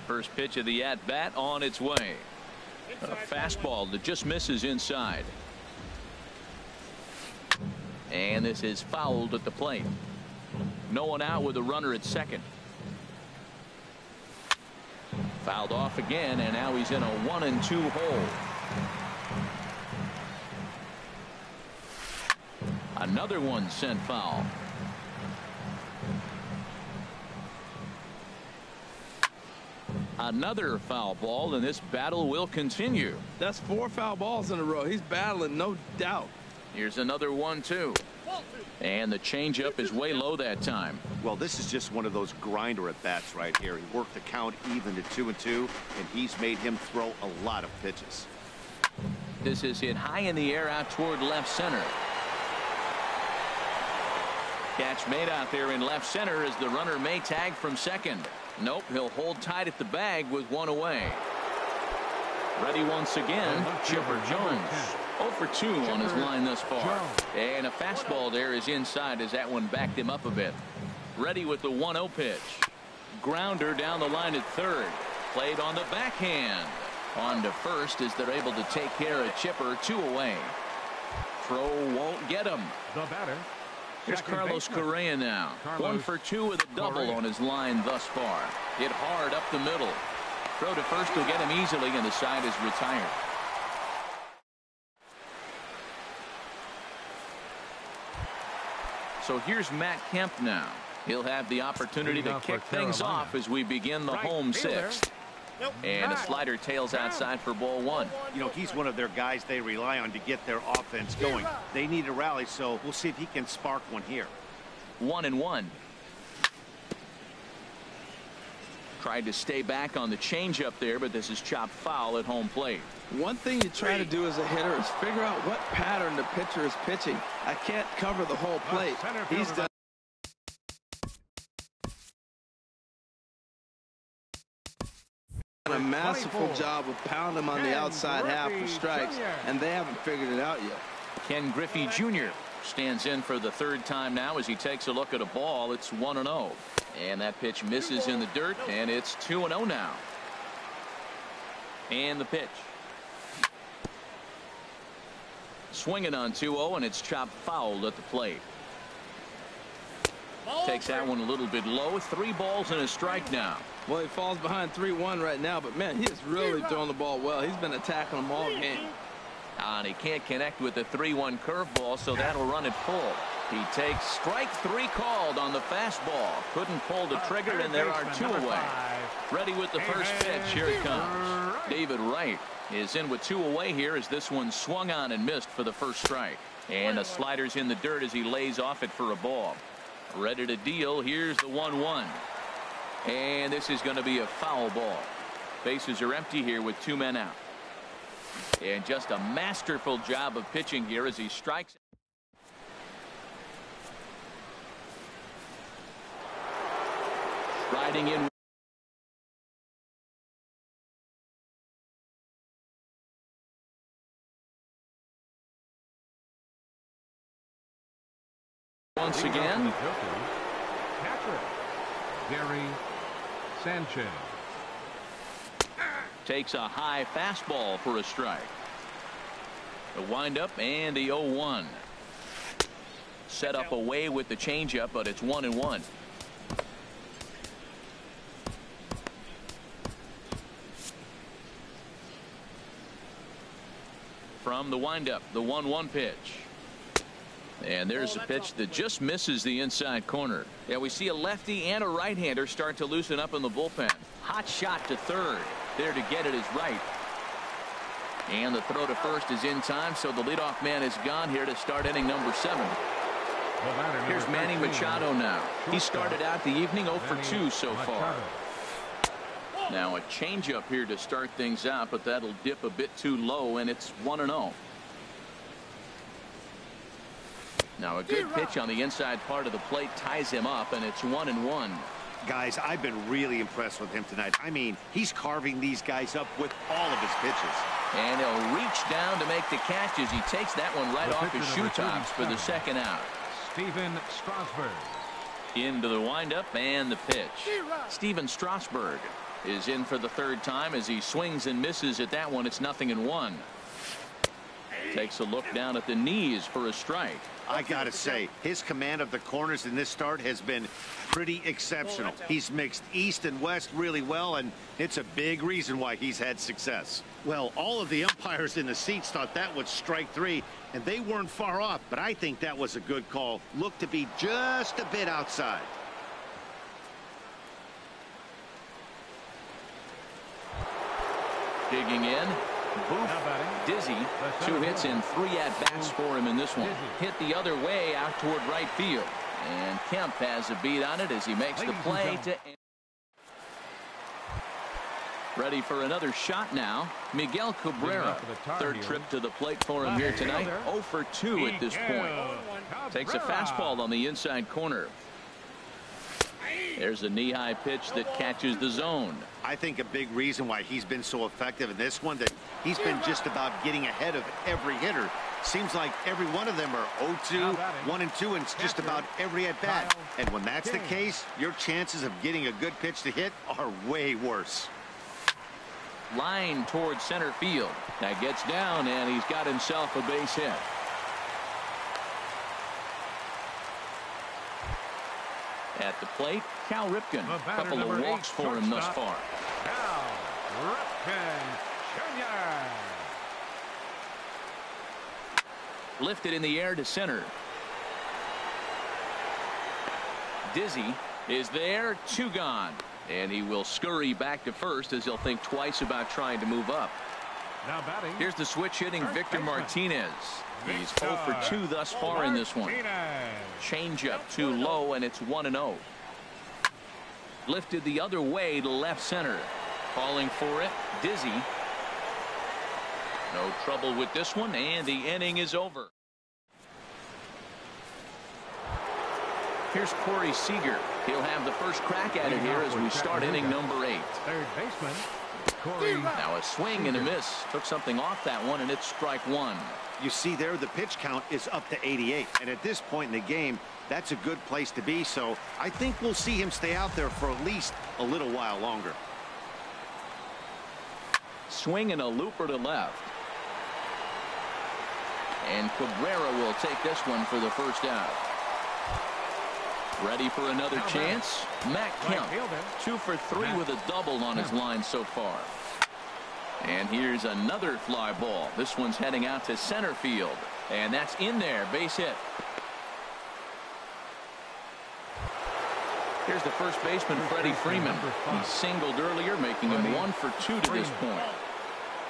First pitch of the at-bat on its way. A fastball that just misses inside. And this is fouled at the plate. No one out with a runner at second. Fouled off again, and now he's in a 1-2 hole. Another one sent foul. Another foul ball, and this battle will continue. That's 4 foul balls in a row. He's battling, no doubt. Here's another 1-2. And the changeup is way low that time. Well, this is just one of those grinder at bats right here. He worked the count even to 2-2, and he's made him throw a lot of pitches. This is hit high in the air out toward left center. Catch made out there in left center as the runner may tag from second. Nope, he'll hold tight at the bag with one away. Ready once again, Chipper Jones. 0 for 2 on his line thus far. And a fastball there is inside as that one backed him up a bit. Ready with the 1-0 pitch. Grounder down the line at third. Played on the backhand. On to first as they're able to take care of Chipper. 2 away. Throw won't get him. The batter. Here's Carlos Correa now. 1 for 2 with a double on his line thus far. Hit hard up the middle. Throw to first will get him easily, and the side is retired. So here's Matt Kemp now. He'll have the opportunity to kick things off as we begin the home sixth. And a slider tails outside for ball 1. You know, he's one of their guys they rely on to get their offense going. They need a rally, so we'll see if he can spark one here. 1-1. Tried to stay back on the changeup there, but this is chopped foul at home plate. One thing you try to do as a hitter is figure out what pattern the pitcher is pitching. I can't cover the whole plate. He's done a masterful job of pounding him on the outside half for strikes, and they haven't figured it out yet. Ken Griffey Jr. stands in for the third time now as he takes a look at a ball. It's 1-0. And that pitch misses in the dirt, and it's 2-0 now. And the pitch. swinging on 2-0, and it's chopped foul at the plate. Takes that one a little bit low. 3 balls and a strike now. Well, he falls behind 3-1 right now, but man, he is really throwing the ball well. He's been attacking them all game. And he can't connect with the 3-1 curveball, so that'll run it full. He takes strike 3 called on the fastball. Couldn't pull the trigger, and there are 2 away. Ready with the first pitch. Here it comes. David Wright is in with 2 away here as this one swung on and missed for the first strike. And the slider's in the dirt as he lays off it for a ball. Ready to deal. Here's the 1-1. And this is going to be a foul ball. Bases are empty here with 2 men out. And just a masterful job of pitching here as he strikes. Riding in. Once again. Catcher, Gary Sanchez. Takes a high fastball for a strike. The windup and the 0-1. Set up away with the changeup, but it's 1-1. From the windup, the 1-1 pitch. And there's a pitch that just misses the inside corner. Yeah, we see a lefty and a right-hander start to loosen up in the bullpen. Hot shot to third. There to get it is Wright. And the throw to first is in time, so the leadoff man is gone here to start inning number 7. Here's Manny Machado now. He started out the evening 0 for 2 so far. Now a changeup here to start things out, but that'll dip a bit too low, and it's 1-0. Now a good pitch on the inside part of the plate ties him up, and it's 1-1. Guys, I've been really impressed with him tonight. I mean, he's carving these guys up with all of his pitches. And he'll reach down to make the catch as he takes that one right off his shoe tops for the second out. Steven Strasburg. Into the windup and the pitch. Steven Strasburg is in for the 3rd time as he swings and misses at that one. It's 0-1. Takes a look down at the knees for a strike. I gotta say, his command of the corners in this start has been pretty exceptional. He's mixed east and west really well, and it's a big reason why he's had success. Well, all of the umpires in the seats thought that was strike 3, and they weren't far off, but I think that was a good call. Looked to be just a bit outside. Digging in. Booth, Dizzy, 2 hits and 3 at-bats for him in this one. Hit the other way out toward right field. And Kemp has a beat on it as he makes the play to end. Ready for another shot now. Miguel Cabrera, 3rd trip to the plate for him here tonight. 0 for 2 at this point. Takes a fastball on the inside corner. There's a knee-high pitch that catches the zone. I think a big reason why he's been so effective in this one, that he's been just about getting ahead of every hitter. Seems like every one of them are 0-2, 1-2, and it's just about every at-bat. And when that's the case, your chances of getting a good pitch to hit are way worse. Line towards center field. That gets down, and he's got himself a base hit. At the plate, Cal Ripken. A couple of walks for him thus far. Cal Ripken Jr. Lifted in the air to center. Dizzy is there, 2 gone. And he will scurry back to first as he'll think twice about trying to move up. Now batting. Here's the switch hitting Victor Martinez. He's 0 for 2 thus far in this one. Changeup too low, and it's 1-0. Lifted the other way to left center. Calling for it, Dizzy. No trouble with this one, and the inning is over. Here's Corey Seager. He'll have the first crack at it here as we start inning number 8. 3rd baseman, Corey. Now a swing and a miss. Took something off that one, and it's strike 1. You see there, the pitch count is up to 88. And at this point in the game, that's a good place to be. So I think we'll see him stay out there for at least a little while longer. Swing and a looper to left. And Cabrera will take this one for the first out. Ready for another chance? Matt Kemp, 2 for 3 with a double on his line so far. And here's another fly ball. This one's heading out to center field. And that's in there. Base hit. Here's the first baseman, Freddie Freeman. He singled earlier, making him 1 for 2 to this point.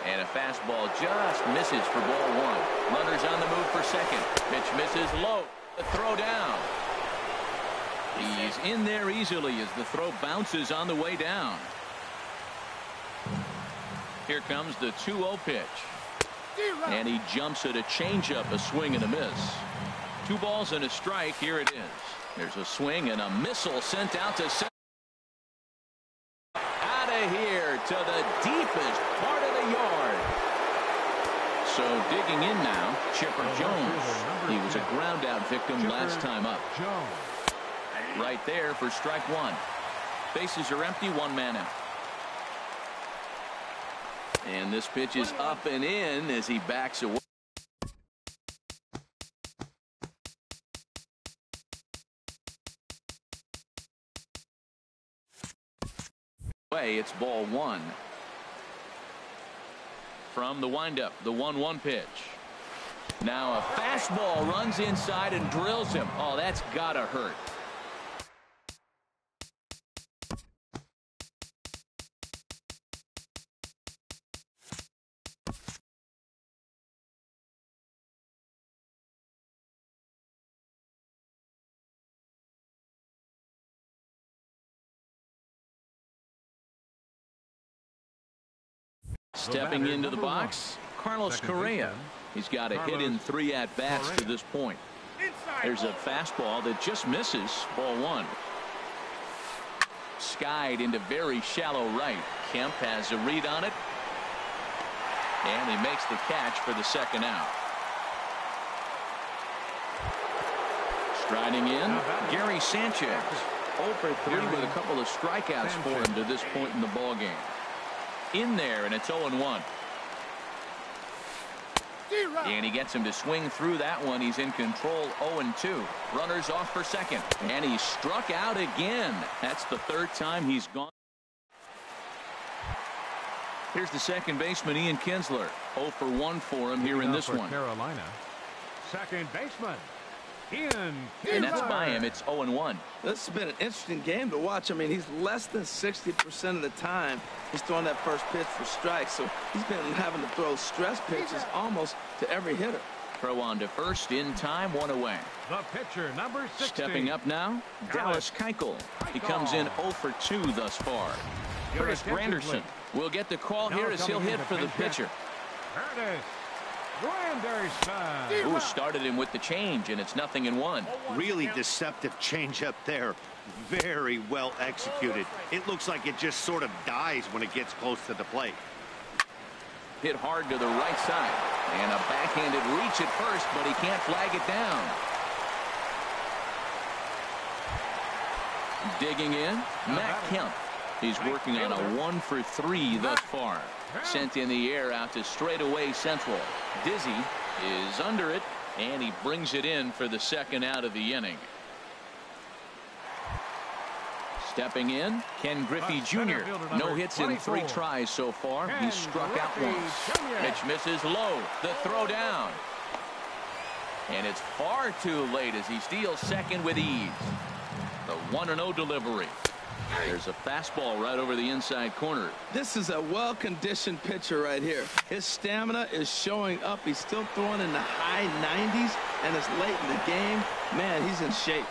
And a fastball just misses for ball 1. Runners on the move for second. Pitch misses low. The throw down. He's in there easily as the throw bounces on the way down. Here comes the 2-0 pitch. And he jumps at a changeup, a swing and a miss. 2 balls and a strike. Here it is. There's a swing and a missile sent out to center. Out of here to the deepest part of the yard. So digging in now, Chipper Jones. He was a ground out victim last time up. Right there for strike 1. Bases are empty, 1 man out. And this pitch is up and in as he backs away. It's ball 1. From the windup, the 1-1 pitch. Now a fastball runs inside and drills him. Oh, that's gotta hurt. Stepping into the box, Carlos Correa. He's got a hit in 3 at-bats to this point. There's a fastball that just misses, ball 1. Skied into very shallow right. Kemp has a read on it. And he makes the catch for the second out. Striding in, Gary Sanchez. 0 for 3 with a couple of strikeouts for him to this point in the ballgame. In there, and it's 0-1. And he gets him to swing through that one. He's in control, 0-2. Runners off for second. And he struck out again. That's the 3rd time he's gone. Here's the second baseman, Ian Kinsler. 0 for 1 for him here in this one. Carolina. Second baseman, Ian Kinsler. And that's by him. It's 0-1. This has been an interesting game to watch. I mean, he's less than 60% of the time he's throwing that first pitch for strikes. So he's been having to throw stress pitches almost to every hitter. Throw on to first in time, 1 away. The pitcher, number 60. Stepping up now, Dallas Keuchel. He comes in 0 for 2 thus far. Chris Granderson will get the call here as he'll hit for the pitcher. Curtis Granderson. Who started him with the change, and it's 0-1. Really deceptive changeup there. Very well executed. It looks like it just sort of dies when it gets close to the plate. Hit hard to the right side. And a backhanded reach at first, but he can't flag it down. Digging in, Matt Kemp. He's working on a 1 for 3 thus far. Sent in the air out to straightaway central. Dizzy is under it, and he brings it in for the second out of the inning. Stepping in, Ken Griffey Jr. No hits in 3 tries so far. He's struck out once. Pitch misses low. The throw down. And it's far too late as he steals second with ease. The 1-0 delivery. There's a fastball right over the inside corner. This is a well-conditioned pitcher right here. His stamina is showing up. He's still throwing in the high 90s, and it's late in the game. Man, he's in shape.